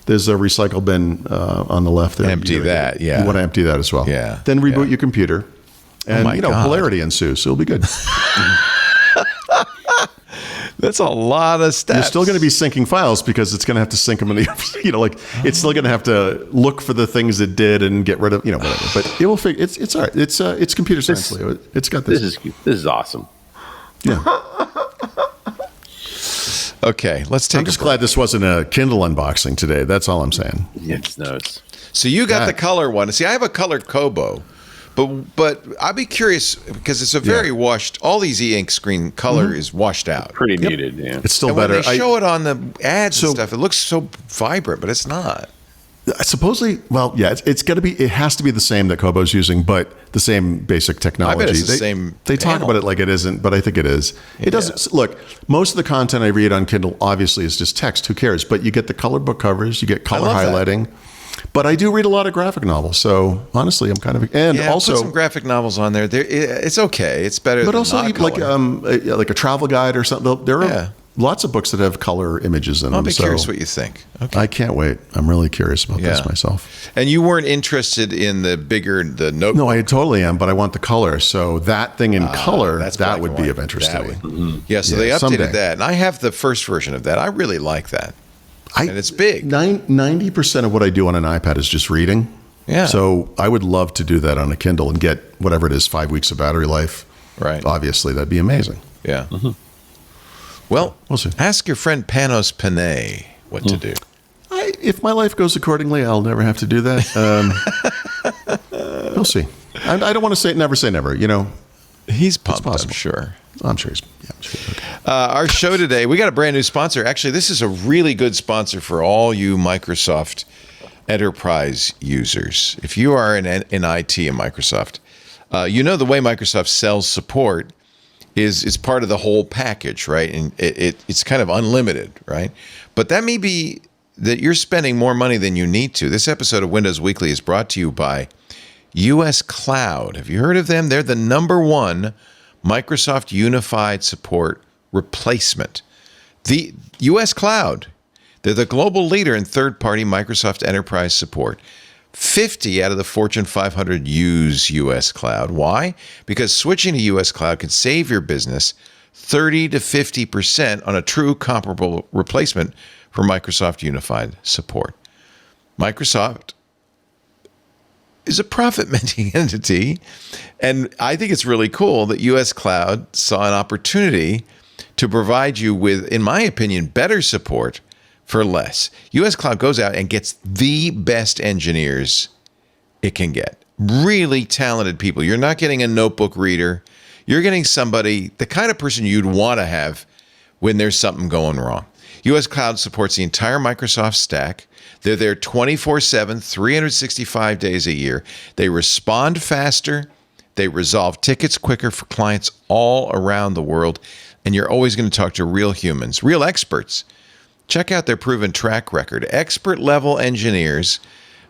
there's a recycle bin on the left there. Empty that. Yeah. You want to empty that as well. Yeah. Then reboot your computer. And, polarity ensues, so it'll be good. That's a lot of steps. You're still going to be syncing files because it's going to have to sync them in the, it's still going to have to look for the things it did and get rid of, whatever. But it will figure, it's all right. It's computer science, Leo. It's got this. This is awesome. Yeah. Okay, let's take I'm just glad this wasn't a Kindle unboxing today. That's all I'm saying. Yes, no, it's So you got the color one. See, I have a color Kobo, but I'd be curious because it's a very washed. All these e-ink screen color is washed out. pretty muted. Yeah, It's still And better. when they show it on the ads and stuff, it looks so vibrant, but it's not. Supposedly, well, yeah, it's got to be. It has to be the same that Kobo's using, but the same basic technology. I bet it's the same They talk panel. about it like it isn't, but I think it is. It doesn't look. Most of the content I read on Kindle obviously is just text. Who cares? But you get the colored book covers, you get color love that. highlighting. But I do read a lot of graphic novels, so honestly, I'm kind of and Yeah, also put some graphic novels on there. It's okay. It's better. but than also not like color. like a travel guide or something. There are lots of books that have color images in I'll them. be so curious what you think. Okay. I can't wait. I'm really curious about this myself. And you weren't interested in the notebook. No, I totally am, but I want the color. So that thing in color, that's that black would and be white. of interest That to me. would- Yeah, so they updated someday. that. And I have the first version of that. I really like that. And it's big. 90% of what I do on an iPad is just reading. Yeah. So I would love to do that on a Kindle and get whatever it is, 5 weeks of battery life. Right. Obviously, that'd be amazing. Yeah. Well, We'll see. ask your friend Panos Panay what to do. If my life goes accordingly, I'll never have to do that. We'll see. I don't want to never say never. You know, He's pumped, I'm possible. sure. I'm sure he's. Yeah, I'm sure. Okay. Our show today, we got a brand new sponsor. Actually, this is a really good sponsor for all you Microsoft enterprise users. If you are in IT in Microsoft, you know the way Microsoft sells support is it's part of the whole package, right? And it's kind of unlimited, right? But that may be that you're spending more money than you need to. This episode of Windows Weekly is brought to you by US Cloud. Have you heard of them? They're the #1 Microsoft Unified Support replacement. The US Cloud, they're the global leader in third-party Microsoft enterprise support. 50 out of the Fortune 500 use US Cloud. Why? Because switching to US Cloud can save your business 30 to 50% on a true comparable replacement for Microsoft Unified Support. Microsoft is a profit-making entity, and I think it's really cool that US Cloud saw an opportunity to provide you with, in my opinion, better support for less. US Cloud goes out and gets the best engineers it can get. Really talented people. You're not getting a notebook reader. You're getting somebody, the kind of person you'd want to have when there's something going wrong. US Cloud supports the entire Microsoft stack. They're there 24/7, 365 days a year. They respond faster. They resolve tickets quicker for clients all around the world. And you're always going to talk to real humans, real experts. Check out their proven track record. Expert level engineers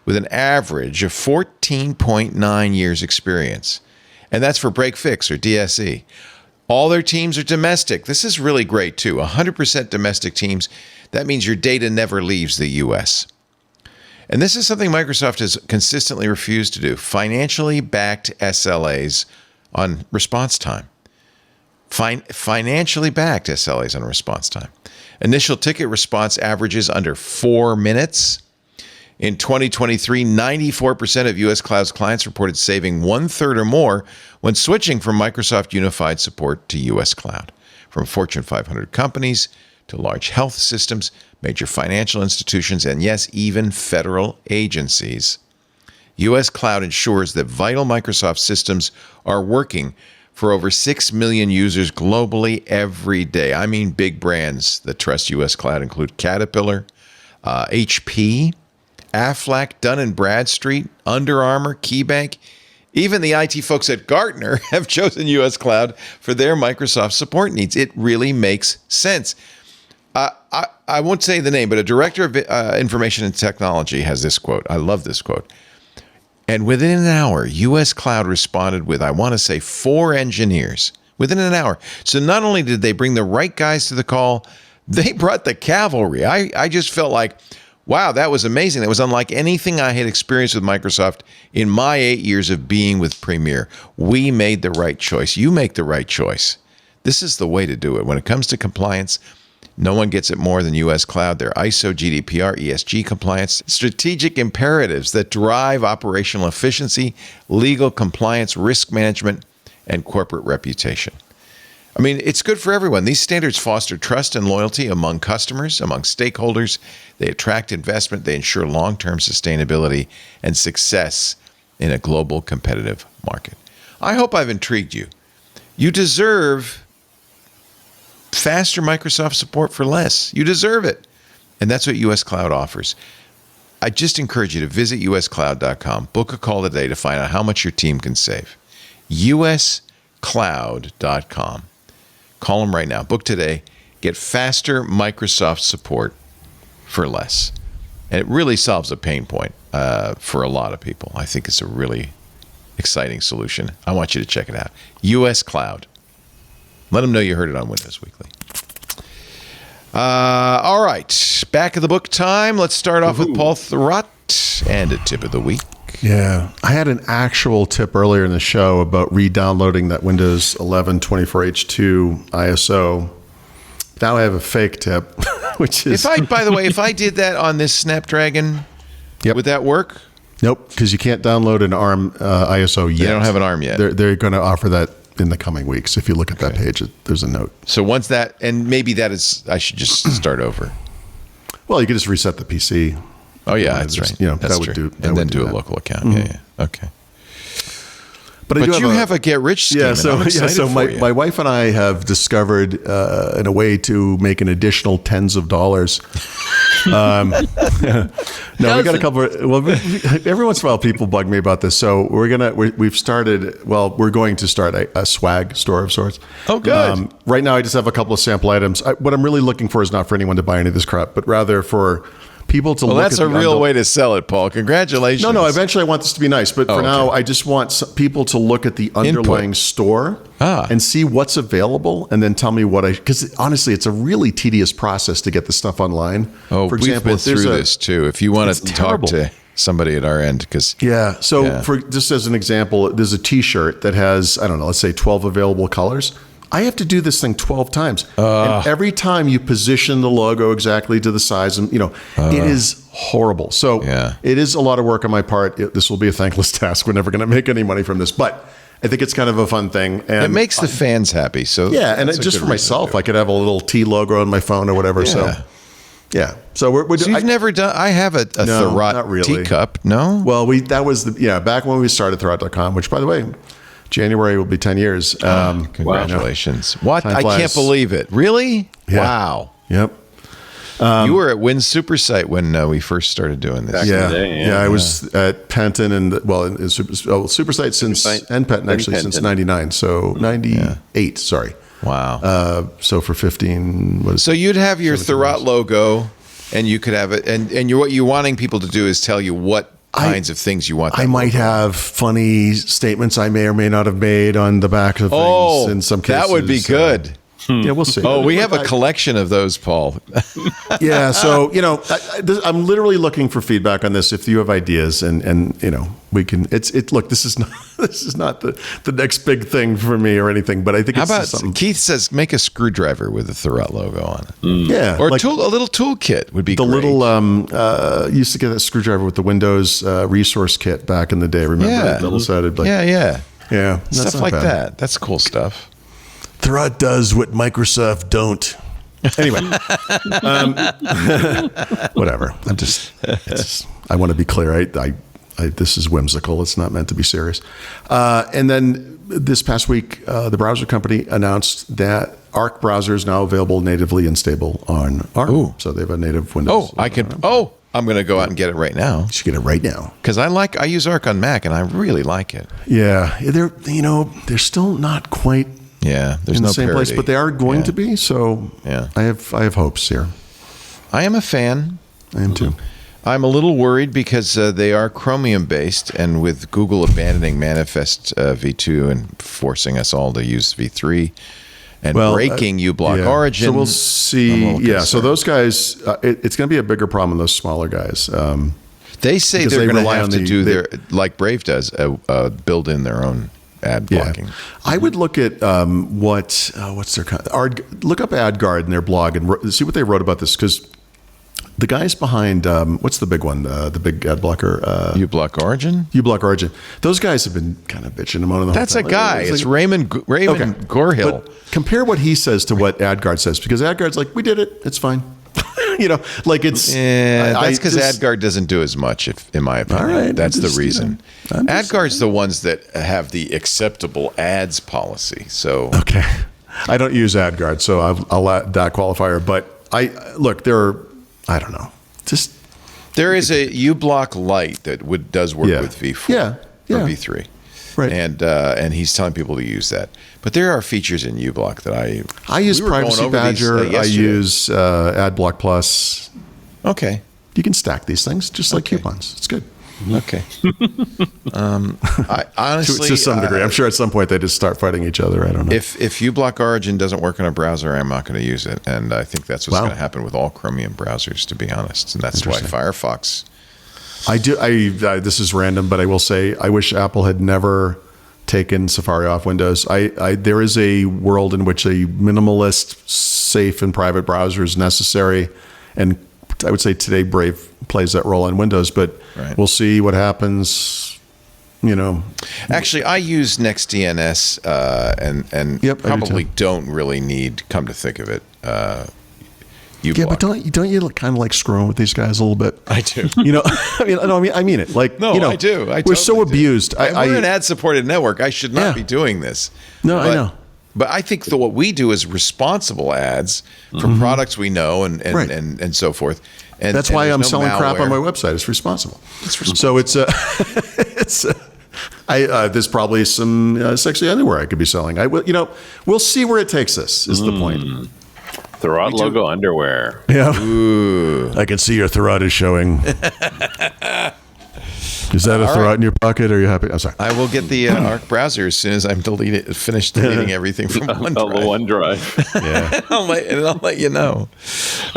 with an average of 14.9 years experience. And that's for break fix or DSE. All their teams are domestic. This is really great too. 100% domestic teams. That means your data never leaves the US. And this is something Microsoft has consistently refused to do. Financially backed SLAs on response time. Financially backed SLAs on response time. Initial ticket response averages under 4 minutes. In 2023, 94% of US Cloud's clients reported saving 1/3 or more when switching from Microsoft Unified Support to US Cloud. From Fortune 500 companies to large health systems, major financial institutions, and yes, even federal agencies, US Cloud ensures that vital Microsoft systems are working for over 6 million users globally every day. I mean, big brands that trust US Cloud include Caterpillar, HP, Aflac, Dun & Bradstreet, Under Armour, KeyBank. Even the IT folks at Gartner have chosen US Cloud for their Microsoft support needs. It really makes sense. I won't say the name, but a director of information and technology has this quote. I love this quote. And within an hour, US Cloud responded with, I want to say, 4 engineers within an hour. So not only did they bring the right guys to the call, they brought the cavalry. I just felt like, wow, that was amazing. That was unlike anything I had experienced with Microsoft in my 8 years of being with Premier. We made the right choice. You make the right choice. This is the way to do it. When it comes to compliance, no one gets it more than US Cloud. Their ISO, GDPR, ESG compliance, strategic imperatives that drive operational efficiency, legal compliance, risk management, and corporate reputation. I mean, it's good for everyone. These standards foster trust and loyalty among customers, among stakeholders. They attract investment. They ensure long-term sustainability and success in a global competitive market. I hope I've intrigued you. You deserve faster Microsoft support for less. You deserve it. And that's what US Cloud offers. I just encourage you to visit uscloud.com, book a call today to find out how much your team can save. uscloud.com. Call them right now. Book today. Get faster Microsoft support for less. And it really solves a pain point for a lot of people. I think it's a really exciting solution. I want you to check it out. US Cloud. Let them know you heard it on Windows Weekly. All right. Back of the book time. Let's start off with Paul Thurrott and a tip of the week. Yeah. I had an actual tip earlier in the show about re-downloading that Windows 11 24H2 ISO. Now I have a fake tip, which is... By the way, if I did that on this Snapdragon, would that work? Nope, because you can't download an ARM ISO yet. They don't have an ARM yet. They're going to offer that in the coming weeks. If you look at that page, there's a note. So once that, and maybe that is, I should just start over. Well, you could just reset the PC. Oh yeah, that's right. That's that would true. do. And then do a local account. Mm-hmm. Yeah. Okay. But you have a get rich scheme. So my wife and I have discovered in a way to make an additional tens of dollars. No, we got a couple. Every once in a while, people bug me about this. So we're going to start a swag store of sorts. Oh, good. Right now, I just have a couple of sample items. What I'm really looking for is not for anyone to buy any of this crap, but rather for people to look at. That's a real way to sell it, Paul. Congratulations. No. Eventually, I want this to be nice, but for now, I just want people to look at the underlying store and see what's available, and then tell me what because honestly, it's a really tedious process to get the stuff online. Oh, for example, we've been through this too. If you want to talk to somebody at our end, because for just as an example, there's a T-shirt that has, I don't know, let's say 12 available colors. I have to do this thing 12 times. And every time you position the logo exactly to the size, and it is horrible. So it is a lot of work on my part. This will be a thankless task. We're never going to make any money from this, but I think it's kind of a fun thing. And it makes the fans happy. So and just for myself, I could have a little T logo on my phone or whatever. Yeah. So we're doing. You've never done. I have a Thurrott teacup. No. Well, that was back when we started Thurrott.com, which by the way, January will be 10 years. Congratulations. What? I can't believe it. Really? Yeah. Wow. Yep. You were at Win Supersite when we first started doing this. Back in the day, I was at Penton and Supersite since since 99. So 98, sorry. Wow. So for 15 So you'd have your Thurrott logo and you could have it and what you're wanting people to do is tell you what kinds of things you want. I might have funny statements I may or may not have made on the back of things in some cases. That would be good. Yeah, we'll see. Oh, we have a collection of those, Paul. Yeah, so I'm literally looking for feedback on this. If you have ideas, and we can. Look, this is not the next big thing for me or anything, but I think. How it's about something. Keith says make a screwdriver with the Thurrott logo on it? Yeah, or a little toolkit would be the great. Little used to get a screwdriver with the Windows resource kit back in the day. Remember that double-sided? Yeah. Stuff like bad. that. That's cool stuff. Thurrott does what Microsoft don't. Anyway, whatever. I want to be clear. This is whimsical. It's not meant to be serious. And then this past week, the browser company announced that Arc browser is now available natively and stable on ARM. Ooh. So they have a native Windows. I'm going to go out and get it right now. You should get it right now. Because I use Arc on Mac and I really like it. Yeah, they're still not quite. Yeah, there's in no the same parity. place, but they are going to be. So I have hopes here. I am a fan. I am too. I'm a little worried because they are Chromium based, and with Google abandoning Manifest v2 and forcing us all to use v3 and breaking uBlock Origin. So we'll see. So those guys, it's going to be a bigger problem than those smaller guys. They say they're going to have to do their, like Brave does, build in their own ad blocking. I would look at what's their look up AdGuard in their blog and see what they wrote about this, because the guys behind what's the big one? The big ad blocker. uBlock Origin. uBlock Origin. Those guys have been kind of bitching and moaning the That's whole a time. guy. It's Raymond Gorhill. But compare what he says to what AdGuard says, because AdGuard's like, we did it. It's fine. Like it's. That's because AdGuard doesn't do as much, in my opinion. All right, That's the reason. AdGuard's saying. the ones that have the acceptable ads policy. So Okay. I don't use AdGuard, so I'll add that qualifier. But I don't know. Just there is a uBlock Lite that does work with V4 Yeah. or V3. Right. And he's telling people to use that. But there are features in uBlock that I use we were going Privacy over these, Badger. I yesterday. use AdBlock Plus. Okay. You can stack these things just like coupons. It's good. Okay. I honestly, To some degree. I'm sure at some point they just start fighting each other. I don't know. If uBlock Origin doesn't work on a browser, I'm not going to use it. And I think that's what's Wow. going to happen with all Chromium browsers, to be honest. And that's why Firefox. I do. This is random, but I will say I wish Apple had never taken Safari off Windows. There is a world in which a minimalist, safe, and private browser is necessary, and I would say today Brave plays that role in Windows. But we'll see what happens. Actually, I use NextDNS and probably don't really need. Come to think of it, uBlock. Yeah, but don't you kind of like screwing with these guys a little bit? I do. I mean it. Like, I do. We're so abused. We're an ad-supported network. I should not be doing this. No, I know. But I think that what we do is responsible ads for products we know and so forth. And that's why I'm selling crap on my malware. website. It's responsible. So there's probably some sexy underwear I could be selling. I will. We'll see where it takes us. Is the point? Thurrott logo underwear. Yeah. Ooh. I can see your Thurrott is showing. Is that a Thurrott in your pocket? Or are you happy? I'm sorry. I will get the Arc browser as soon as I'm finished deleting everything from OneDrive. The OneDrive. Yeah. I'll let you know.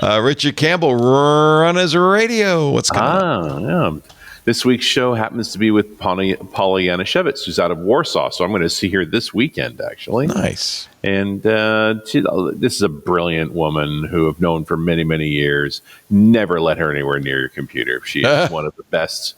Richard Campbell, Runners Radio. What's going on? Yeah. This week's show happens to be with Polly Yanishevitz, who's out of Warsaw. So I'm going to see her this weekend, actually. Nice. And this is a brilliant woman who I've known for many, many years. Never let her anywhere near your computer. She is one of the best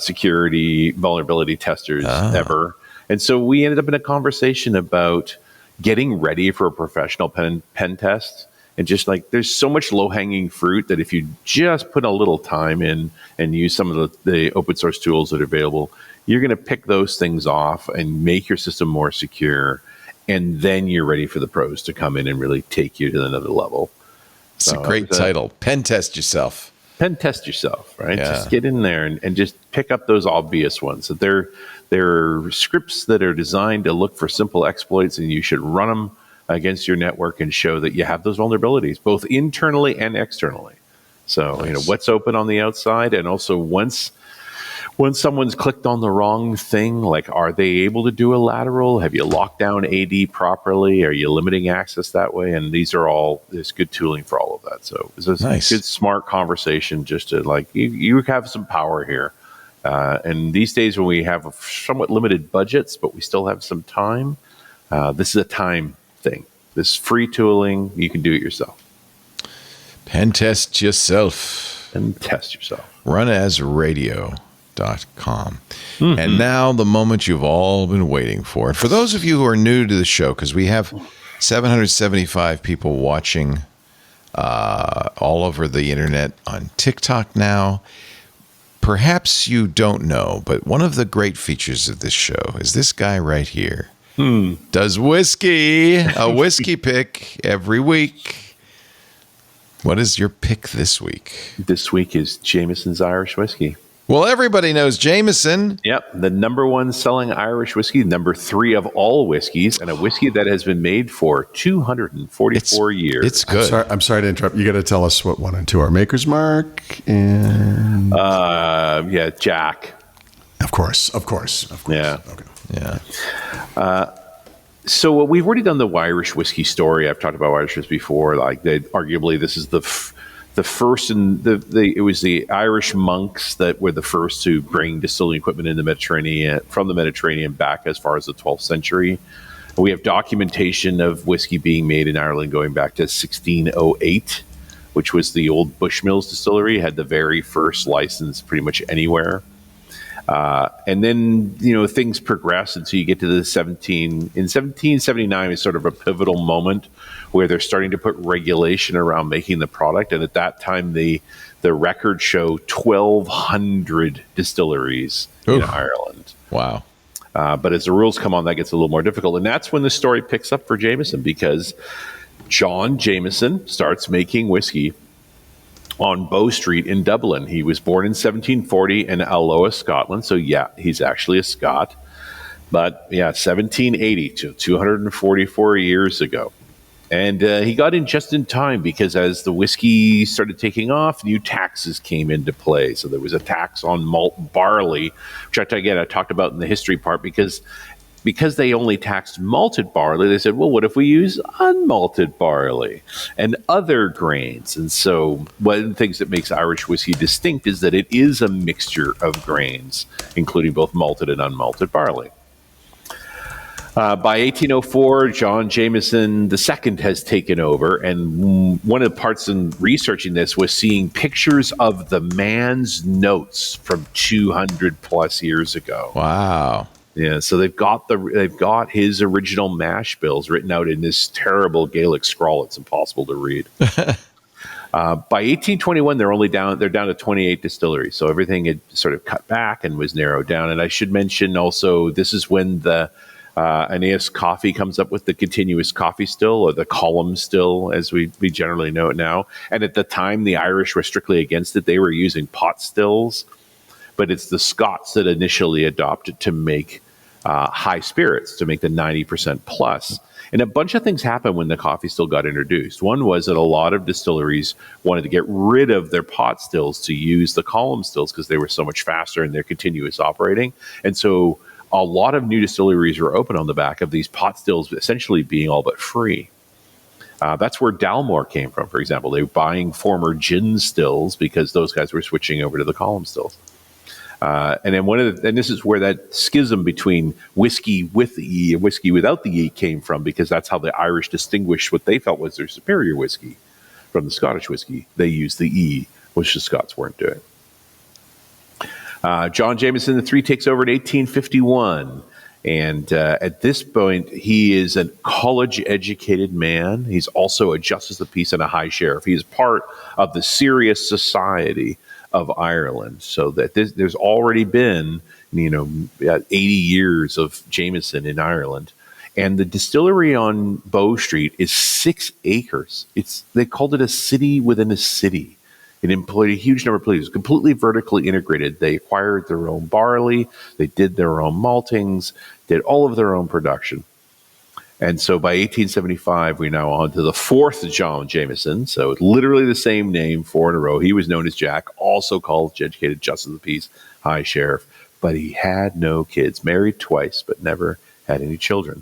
security vulnerability testers ever. And so we ended up in a conversation about getting ready for a professional pen test. And just like there's so much low-hanging fruit that if you just put a little time in and use some of the open source tools that are available, you're going to pick those things off and make your system more secure. And then you're ready for the pros to come in and really take you to another level. It's a great title. Pen test yourself. Pen test yourself, right? Yeah. Just get in there and just pick up those obvious ones. That there are scripts that are designed to look for simple exploits, and you should run them against your network and show that you have those vulnerabilities, both internally and externally. So, what's open on the outside, and also once someone's clicked on the wrong thing, like, are they able to do a lateral? Have you locked down AD properly? Are you limiting access that way? And there's good tooling for all of that. So it's a good, smart conversation just to you have some power here. And these days when we have somewhat limited budgets, but we still have some time, this is a time thing. This free tooling, you can do it yourself. Pen test yourself. And test yourself. runasradio.com. And now the moment you've all been waiting for. And for those of you who are new to the show, because we have 775 people watching all over the internet on TikTok now. Perhaps you don't know, but one of the great features of this show is this guy right here. Does whiskey, a whiskey pick every week. What is your pick this week? This week is Jameson's Irish whiskey. Well, everybody knows Jameson. Yep, the number one selling Irish whiskey, number 3 of all whiskeys, and a whiskey that has been made for 244 years. It's good. I'm sorry to interrupt. You got to tell us what 1 and 2 are. Maker's Mark and Jack. Of course. Yeah. Okay. Yeah. So we've already done the Irish whiskey story. I've talked about Irish whiskey before. Arguably, this is the first, and it was the Irish monks that were the first to bring distilling equipment in the Mediterranean, from the Mediterranean back as far as the 12th century. We have documentation of whiskey being made in Ireland going back to 1608. which was the old Bushmills distillery, had the very first license pretty much anywhere. And then, things progress until you get to in 1779 is sort of a pivotal moment where they're starting to put regulation around making the product. And at that time, the records show 1,200 distilleries in Ireland. Wow. But as the rules come on, that gets a little more difficult. And that's when the story picks up for Jameson, because John Jameson starts making whiskey on Bow Street in Dublin. He was born in 1740 in Alloa, Scotland. So, yeah, he's actually a Scot. But, 1780 to 244 years ago. And he got in just in time because as the whiskey started taking off, new taxes came into play. So there was a tax on malt barley, which I talked about in the history part, because they only taxed malted barley. They said, well, what if we use unmalted barley and other grains? And so one of the things that makes Irish whiskey distinct is that it is a mixture of grains, including both malted and unmalted barley. By 1804, John Jameson II has taken over, and one of the parts in researching this was seeing pictures of the man's notes from 200 plus years ago. Wow. Yeah, so they've got his original mash bills written out in this terrible Gaelic scrawl. It's impossible to read. By 1821, they're down to 28 distilleries. So everything had sort of cut back and was narrowed down. And I should mention also, this is when the Aeneas Coffee comes up with the continuous coffee still, or the column still, as we generally know it now. And at the time, the Irish were strictly against it. They were using pot stills, but it's the Scots that initially adopted to make high spirits, to make the 90% plus. And a bunch of things happened when the coffee still got introduced. One was that a lot of distilleries wanted to get rid of their pot stills to use the column stills because they were so much faster in their continuous operating. And so a lot of new distilleries were open on the back of these pot stills essentially being all but free. That's where Dalmore came from, for example. They were buying former gin stills because those guys were switching over to the column stills. And then this is where that schism between whiskey with the E and whiskey without the E came from, because that's how the Irish distinguished what they felt was their superior whiskey from the Scottish whiskey. They used the E, which the Scots weren't doing. John Jameson III takes over in 1851. And at this point, he is a college-educated man. He's also a justice of the peace and a high sheriff. He is part of the serious society of Ireland. So that there's already been, 80 years of Jameson in Ireland. And the distillery on Bow Street is 6 acres. They called it a city within a city. It employed a huge number of people. It was completely vertically integrated. They acquired their own barley. They did their own maltings, did all of their own production. And so by 1875, we're now on to the fourth John Jameson. So it's literally the same name, 4 in a row. He was known as Jack, also college-educated, justice of the peace, high sheriff. But he had no kids, married twice, but never had any children.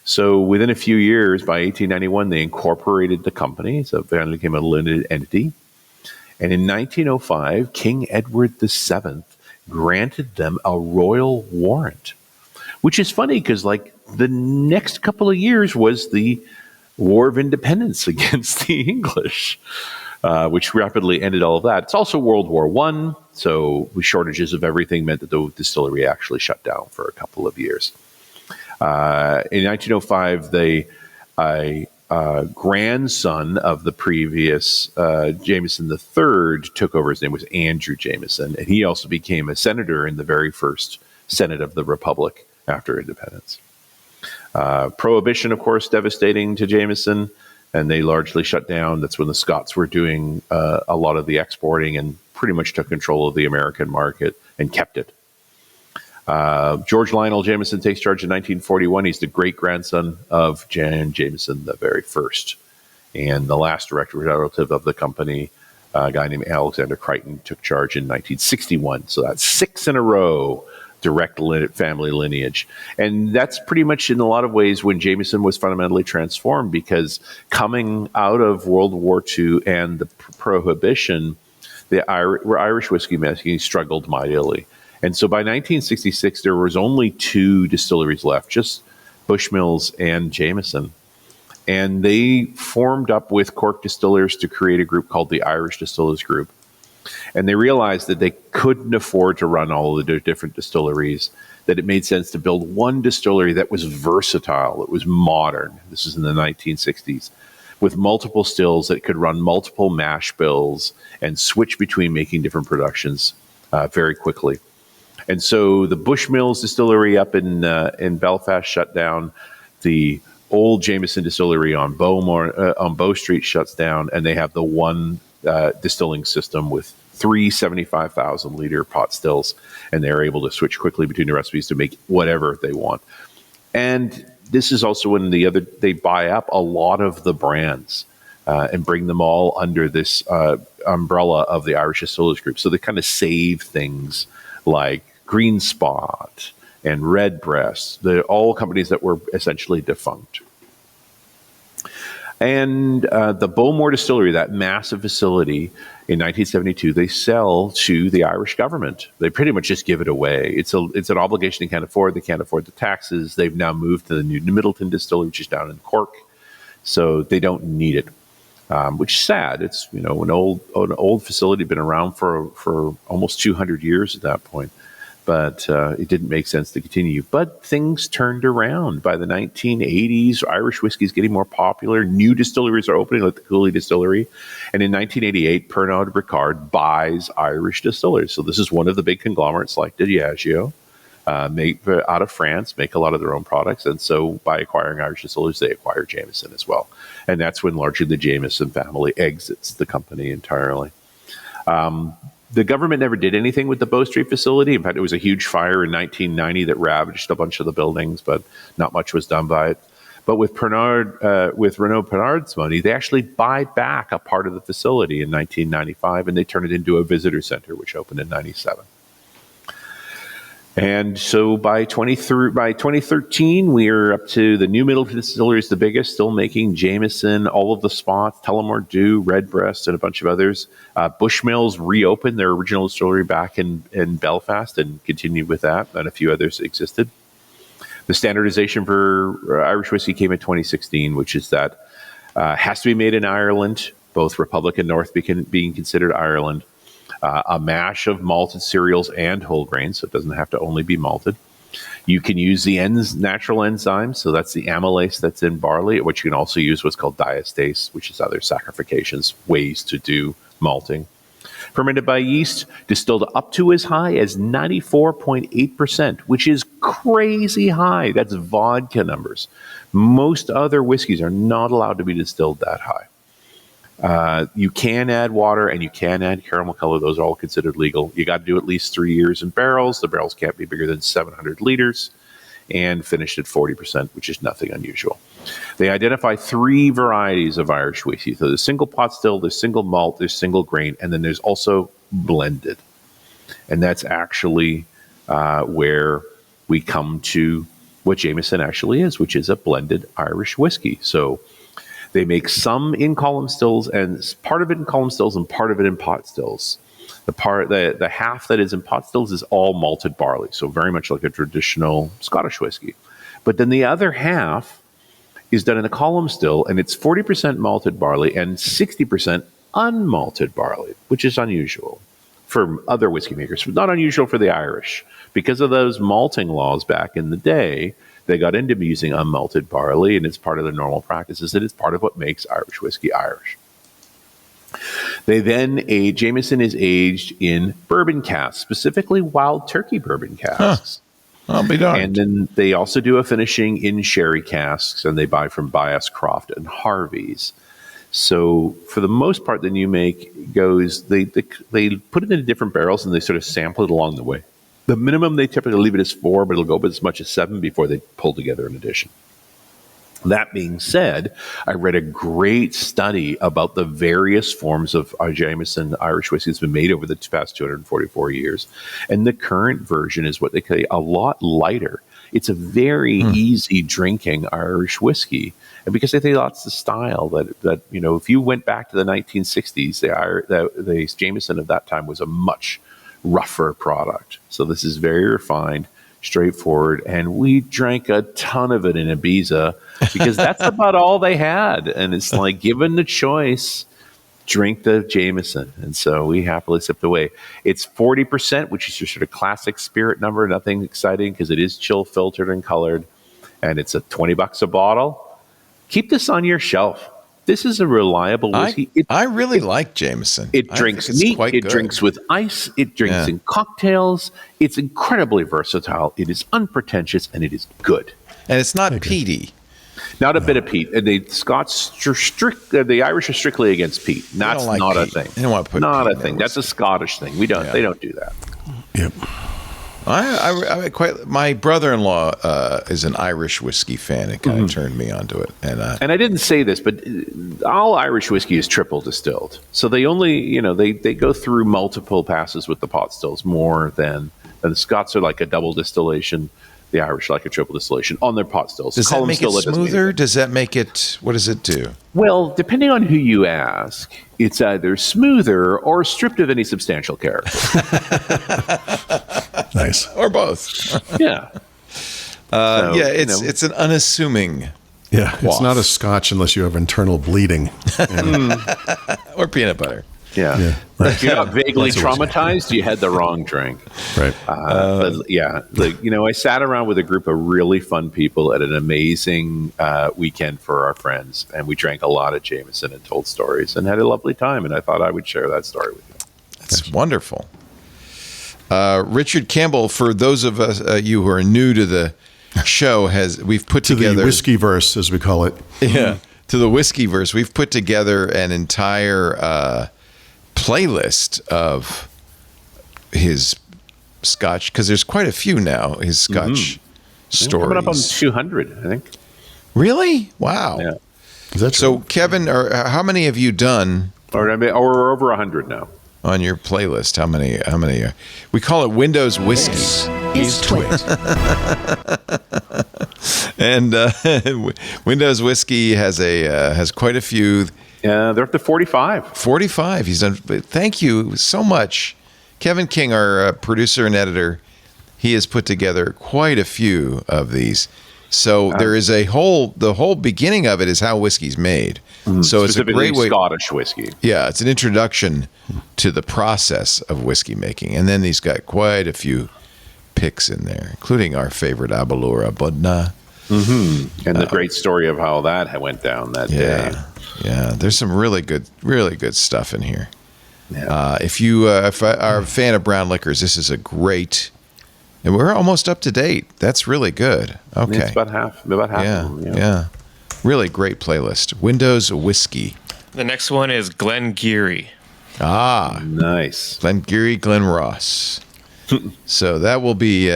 So within a few years, by 1891, they incorporated the company. So it finally became a limited entity. And in 1905, King Edward VII granted them a royal warrant, which is funny because, the next couple of years was the War of Independence against the English, which rapidly ended all of that. It's also World War I, so shortages of everything meant that the distillery actually shut down for a couple of years. In 1905, a grandson of the previous Jameson III took over. His name was Andrew Jameson, and he also became a senator in the very first Senate of the Republic after independence. Prohibition, of course, devastating to Jameson, and they largely shut down. That's when the Scots were doing a lot of the exporting and pretty much took control of the American market and kept it. George Lionel Jameson takes charge in 1941. He's the great-grandson of Jan Jameson, the very first. And the last director relative of the company, a guy named Alexander Crichton, took charge in 1961. So that's 6 in a row, direct family lineage. And that's pretty much in a lot of ways when Jameson was fundamentally transformed, because coming out of World War II and the Prohibition, the Irish whiskey making struggled mightily. And so by 1966, there was only 2 distilleries left, just Bushmills and Jameson. And they formed up with Cork distillers to create a group called the Irish Distillers Group. And they realized that they couldn't afford to run all of the different distilleries, that it made sense to build one distillery that was versatile, that was modern. This is in the 1960s, with multiple stills that could run multiple mash bills and switch between making different productions very quickly. And so the Bushmills distillery up in Belfast shut down. The old Jameson distillery on Bow Street shuts down, and they have the one distilling system with 3 75,000-liter pot stills, and they're able to switch quickly between the recipes to make whatever they want. And this is also when they buy up a lot of the brands and bring them all under this umbrella of the Irish Distillers Group. So they kind of save things like Green Spot and Redbreast. They're all companies that were essentially defunct. And the Bowmore Distillery, that massive facility in 1972, they sell to the Irish government. They pretty much just give it away. It's an obligation they can't afford. They can't afford the taxes. They've now moved to the new Middleton Distillery, which is down in Cork. So they don't need it, which is sad. It's an old facility, been around for almost 200 years at that point. But it didn't make sense to continue. But things turned around. By the 1980s, Irish whiskey is getting more popular. New distilleries are opening, like the Cooley Distillery. And in 1988, Pernod Ricard buys Irish distillers. So this is one of the big conglomerates like Diageo, out of France, make a lot of their own products. And so by acquiring Irish distillers, they acquire Jameson as well. And that's when largely the Jameson family exits the company entirely. The government never did anything with the Bow Street facility. In fact, it was a huge fire in 1990 that ravaged a bunch of the buildings, but not much was done by it. But with Renaud Pernard's money, they actually buy back a part of the facility in 1995, and they turn it into a visitor center, which opened in 97. And so by 2013, we are up to the new Middleton Distillery is the biggest, still making Jameson, all of the spots, Tullamore Dew, Redbreast, and a bunch of others. Bushmills reopened their original distillery back in Belfast and continued with that, and a few others existed. The standardization for Irish whiskey came in 2016, which is that has to be made in Ireland, both Republic and North being considered Ireland. A mash of malted cereals and whole grains, so it doesn't have to only be malted. You can use the natural enzymes, so that's the amylase that's in barley, which you can also use what's called diastase, which is other saccharifications, ways to do malting. Fermented by yeast, distilled up to as high as 94.8%, which is crazy high. That's vodka numbers. Most other whiskeys are not allowed to be distilled that high. You can add water and you can add caramel color. Those are all considered legal. You got to do at least 3 years in barrels. The barrels can't be bigger than 700 liters and finished at 40%, which is nothing unusual. They identify 3 varieties of Irish whiskey. So there's single pot still, there's single malt, there's single grain, and then there's also blended. And that's actually where we come to what Jameson actually is, which is a blended Irish whiskey. So they make some in column stills, and part of it in column stills and part of it in pot stills. The half that is in pot stills is all malted barley, so very much like a traditional Scottish whiskey. But then the other half is done in a column still, and it's 40% malted barley and 60% unmalted barley, which is unusual for other whiskey makers, but not unusual for the Irish. Because of those malting laws back in the day, they got into using unmalted barley, and it's part of their normal practices, and it's part of what makes Irish whiskey Irish. They then Jameson is aged in bourbon casks, specifically wild turkey bourbon casks. I'll be darned. And then they also do a finishing in sherry casks, and they buy from Bias, Croft, and Harvey's. So for the most part, the new make goes, they put it into different barrels, and they sort of sample it along the way. The minimum they typically leave it as 4, but it'll go up as much as 7 before they pull together an addition. That being said, I read a great study about the various forms of Jameson Irish whiskey that's been made over the past 244 years. And the current version is what they call a lot lighter. It's a very easy drinking Irish whiskey. And because I think that's the style that if you went back to the 1960s, the Jameson of that time was a much rougher product. So this is very refined, straightforward. And we drank a ton of it in Ibiza because that's about all they had. And it's like, given the choice, drink the Jameson. And so we happily sipped away. It's 40%, which is your sort of classic spirit number. Nothing exciting because it is chill filtered and colored. And it's $20 a bottle. Keep this on your shelf. This is a reliable whiskey. I really like Jameson. It drinks neat. It drinks with ice. It drinks in cocktails. It's incredibly versatile. It is unpretentious, and it is good. And it's not peaty. Not a bit of peat. The Scots the Irish are strictly against peat. That's like not peat. a thing. They don't want to put not peat a thing. That's a Scottish thing. We don't. They don't do that. Yep. I quite. My brother-in-law is an Irish whiskey fan. It kind of turned me onto it, and I didn't say this, but all Irish whiskey is triple distilled. So they only, they go through multiple passes with the pot stills more than the Scots are like a double distillation. The Irish are like a triple distillation on their pot stills. Does that make it smoother? Does that make it? What does it do? Well, depending on who you ask, it's either smoother or stripped of any substantial character. Nice. Or both. Yeah. It's an unassuming. Yeah, quaff. it's not a Scotch unless you have internal bleeding. Or peanut butter. Yeah. Right. If you're not vaguely traumatized, you had the wrong drink. Right. I sat around with a group of really fun people at an amazing weekend for our friends, and we drank a lot of Jameson and told stories and had a lovely time, and I thought I would share that story with you. That's wonderful. Richard Campbell, for those of us you who are new to the show, we've put together the whiskey verse, as we call it. Yeah, to the whiskey verse. We've put together an entire playlist of his Scotch, because there's quite a few now. His Scotch stories. Coming up on 200, I think. Really? Wow. Yeah. Is that So, true? Kevin, how many have you done? Or we're over 100 now. On your playlist, how many? We call it Windows Whiskey. Is Twit. And Windows Whiskey has quite a few. Yeah, they're up to 45. 45. He's done. Thank you so much, Kevin King, our producer and editor. He has put together quite a few of these. So there is the whole beginning of it is how whiskey's made. So it's a great way. Scottish whiskey. Yeah, it's an introduction to the process of whiskey making, and then he's got quite a few picks in there, including our favorite Abalura Budna. And the great story of how that went down that day. Yeah, there's some really good stuff in here. Yeah. If you are a fan of brown liquors, this is a great. And we're almost up to date. That's really good. Okay. It's about half of them. Yeah. Really great playlist. Windows Whiskey. The next one is Glenn Geary. Nice. Glenn Geary, Glenn Ross. So that will be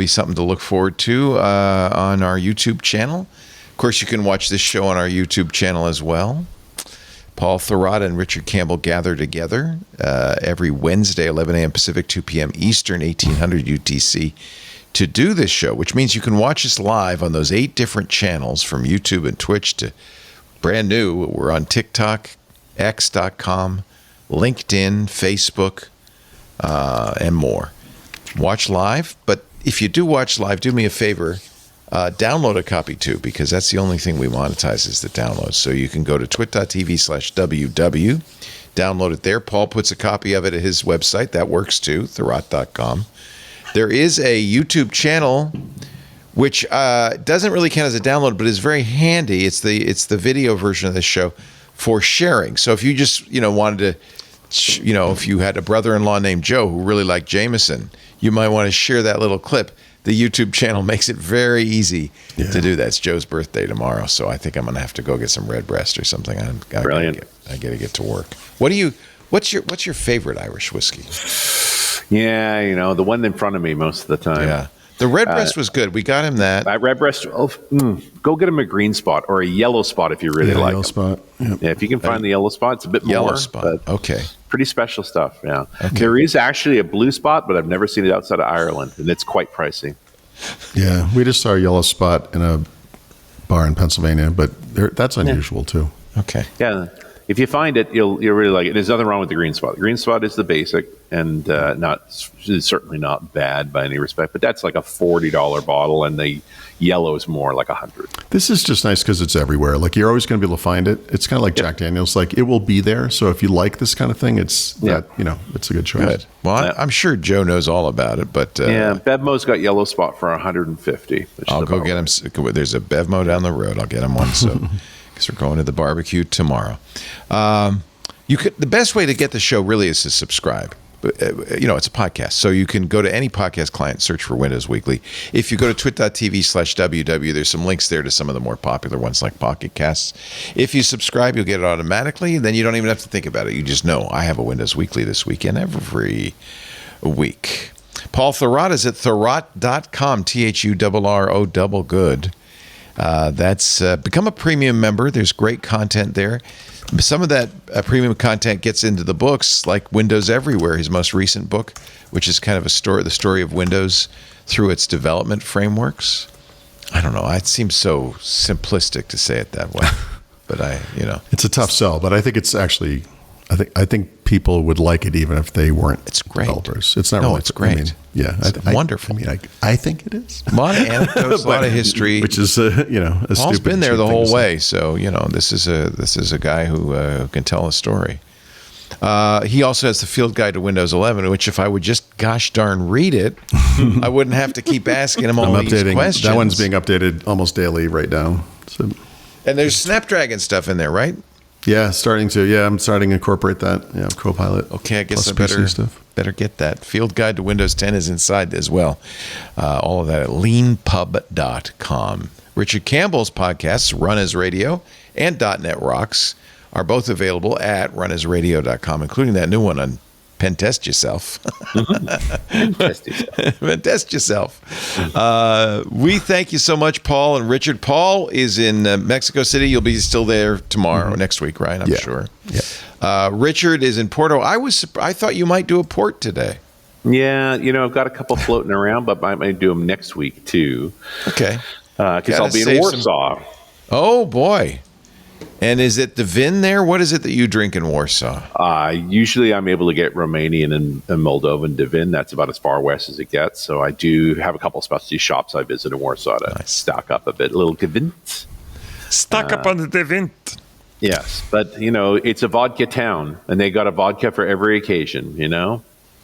something to look forward to on our YouTube channel. Of course, you can watch this show on our YouTube channel as well. Paul Thurrott and Richard Campbell gather together every Wednesday, 11 a.m. Pacific, 2 p.m. Eastern, 1800 UTC, to do this show, which means you can watch us live on those 8 different channels from YouTube and Twitch to brand new. We're on TikTok, X.com, LinkedIn, Facebook, and more. Watch live, but if you do watch live, do me a favor. Download a copy too, because that's the only thing we monetize is the download. So you can go to twit.tv/WW, download it there. Paul puts a copy of it at his website. That works too, thurrott.com. There is a YouTube channel which doesn't really count as a download, but is very handy. It's the video version of the show for sharing. So if you just wanted to, if you had a brother-in-law named Joe who really liked Jameson, you might want to share that little clip. The YouTube channel makes it very easy to do that. It's Joe's birthday tomorrow, so I think I'm going to have to go get some Redbreast or something. Brilliant. I got to get to work. What's your favorite Irish whiskey? Yeah, the one in front of me most of the time. Yeah. The Redbreast was good. We got him that. Redbreast, go get him a green spot or a yellow spot if you really like yellow them. spot. Yep. Yeah, if you can find the yellow spot, it's a bit Yellow more. spot. But Okay. pretty special stuff, yeah. Okay. There is actually a blue spot, but I've never seen it outside of Ireland, and it's quite pricey. Yeah, we just saw a yellow spot in a bar in Pennsylvania, but that's unusual too. Okay. Yeah. if you find it, you'll really like it. There's nothing wrong with the green spot. The green spot is the basic, and certainly not bad by any respect. But that's like a $40 bottle, and the yellow is more like $100. This is just nice because it's everywhere. Like you're always going to be able to find it. It's kind of like Jack Daniels. Like it will be there. So if you like this kind of thing, it's it's a good choice. Good. Well, I'm sure Joe knows all about it, but Bevmo's got yellow spot for $150. I'll go get him. There's a Bevmo down the road. I'll get him one. So because we're going to the barbecue tomorrow. The best way to get the show really is to subscribe. It's a podcast, so you can go to any podcast client, search for Windows Weekly. If you go to twit.tv/ww, there's some links there to some of the more popular ones like Pocket Casts. If you subscribe, you'll get it automatically. Then you don't even have to think about it. You just know I have a Windows Weekly this weekend every week. Paul Thurrott is at thurrott.com, THURRO good. That's become a premium member. There's great content there. Some of that premium content gets into the books, like Windows Everywhere, his most recent book, which is kind of the story of Windows through its development frameworks. I don't know. It seems so simplistic to say it that way, but it's a tough sell. But I think it's actually, I think people would like it even if they weren't. It's great. Developers. It's not. Really, it's great. I mean, it's wonderful. I think it is. A lot of anecdotes, a lot of history, which is Paul's been there the whole way, so this is a guy who can tell a story. He also has the field guide to Windows 11, which if I would just gosh darn read it, I wouldn't have to keep asking him all these questions. That one's being updated almost daily right now. So. And there's Snapdragon stuff in there, right? Yeah, I'm starting to incorporate that. Yeah, Copilot. Okay, I guess I better get that. Field Guide to Windows 10 is inside as well. All of that at leanpub.com. Richard Campbell's podcasts, Run as Radio and .NET Rocks, are both available at runasradio.com, including that new one on Pen Test Yourself. Pen Test Yourself. We thank you so much, Paul and Richard. Paul is in Mexico City. You'll be still there tomorrow, next week, right? I'm sure. Yeah. Richard is in Porto. I thought you might do a port today. Yeah, I've got a couple floating around, but I might do them next week too. Okay. Because I'll be in Warsaw. Oh boy. And is it the Vin there? What is it that you drink in Warsaw? Usually I'm able to get Romanian and Moldovan Divin. That's about as far west as it gets. So I do have a couple of specialty shops I visit in Warsaw to stock up a bit. A little Divint. Stock up on the Divint. Yes. But, it's a vodka town, and they got a vodka for every occasion,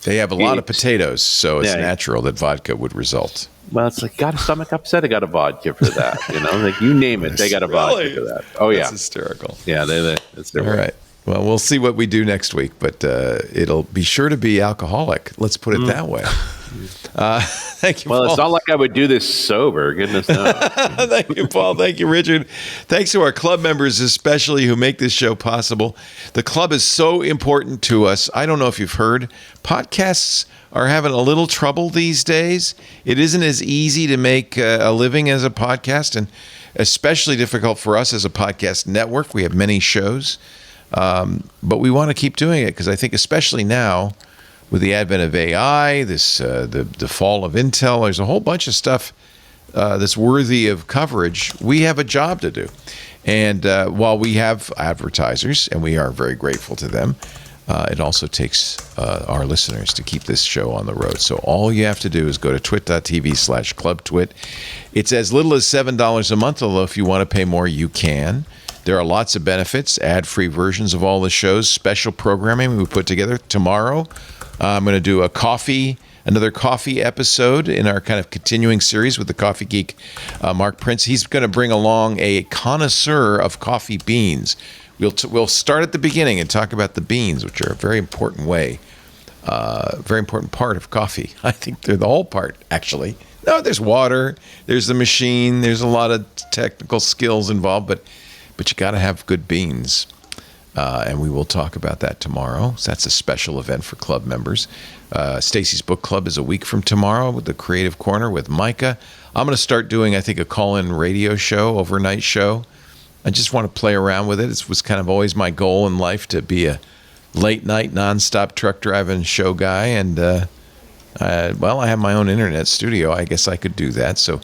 They have a lot of potatoes, so it's natural that vodka would result. Well, it's like, got a stomach upset, I got a vodka for that. Like you name it, they got a vodka for that. Oh, yeah. That's hysterical. Yeah, that's their way. All right. Well, we'll see what we do next week, but it'll be sure to be alcoholic. Let's put it that way. Thank you, Paul. Well, it's not like I would do this sober. Goodness knows. Thank you, Paul. Thank you, Richard. Thanks to our club members, especially, who make this show possible. The club is so important to us. I don't know if you've heard, podcasts are having a little trouble these days. It isn't as easy to make a living as a podcast, and especially difficult for us as a podcast network. We have many shows, but we want to keep doing it because I think especially now with the advent of AI, the fall of Intel, there's a whole bunch of stuff that's worthy of coverage. We have a job to do. And while we have advertisers, and we are very grateful to them, it also takes our listeners to keep this show on the road. So all you have to do is go to twit.tv/clubtwit. It's as little as $7 a month, although if you want to pay more, you can. There are lots of benefits, ad-free versions of all the shows, special programming we put together. Tomorrow, I'm going to do another coffee episode in our kind of continuing series with the coffee geek, Mark Prince. He's going to bring along a connoisseur of coffee beans. We'll start at the beginning and talk about the beans, which are a very important very important part of coffee. I think they're the whole part, actually. No, there's water, there's the machine, there's a lot of technical skills involved, but you got to have good beans. And we will talk about that tomorrow. So that's a special event for club members. Stacy's Book Club is a week from tomorrow with the Creative Corner with Micah. I'm going to start doing, I think, a call-in radio show, overnight show. I just want to play around with it. It was kind of always my goal in life to be a late-night, nonstop truck driving show guy. And, I have my own internet studio. I guess I could do that. So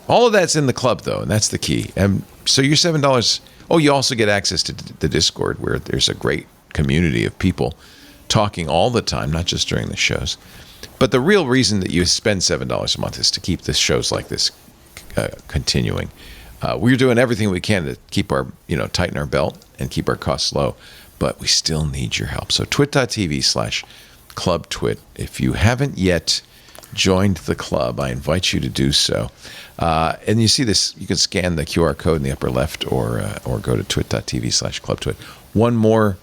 all of that's in the club, though, and that's the key. And so your $7 Oh, you also get access to the Discord, where there's a great community of people talking all the time, not just during the shows. But the real reason that you spend $7 a month is to keep the shows like this continuing. We're doing everything we can to keep our, tighten our belt and keep our costs low, but we still need your help. So twit.tv/clubtwit. If you haven't yet joined the club, I invite you to do so. And you see this, you can scan the QR code in the upper left or go to twit.tv/clubtwit. One more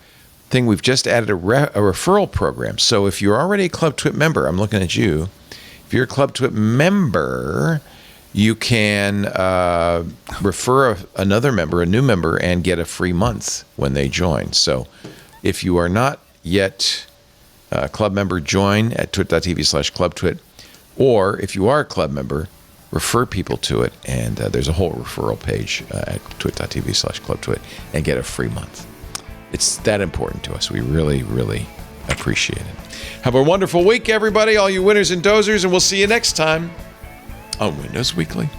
thing, we've just added a referral program. So if you're already a Club Twit member, I'm looking at you. If you're a Club Twit member, you can refer another member, a new member, and get a free month when they join. So if you are not yet a club member, join at twit.tv/clubtwit. Or if you are a club member, refer people to it. And there's a whole referral page at twit.tv/clubtwit and get a free month. It's that important to us. We really, really appreciate it. Have a wonderful week, everybody, all you winners and dozers, and we'll see you next time on Windows Weekly.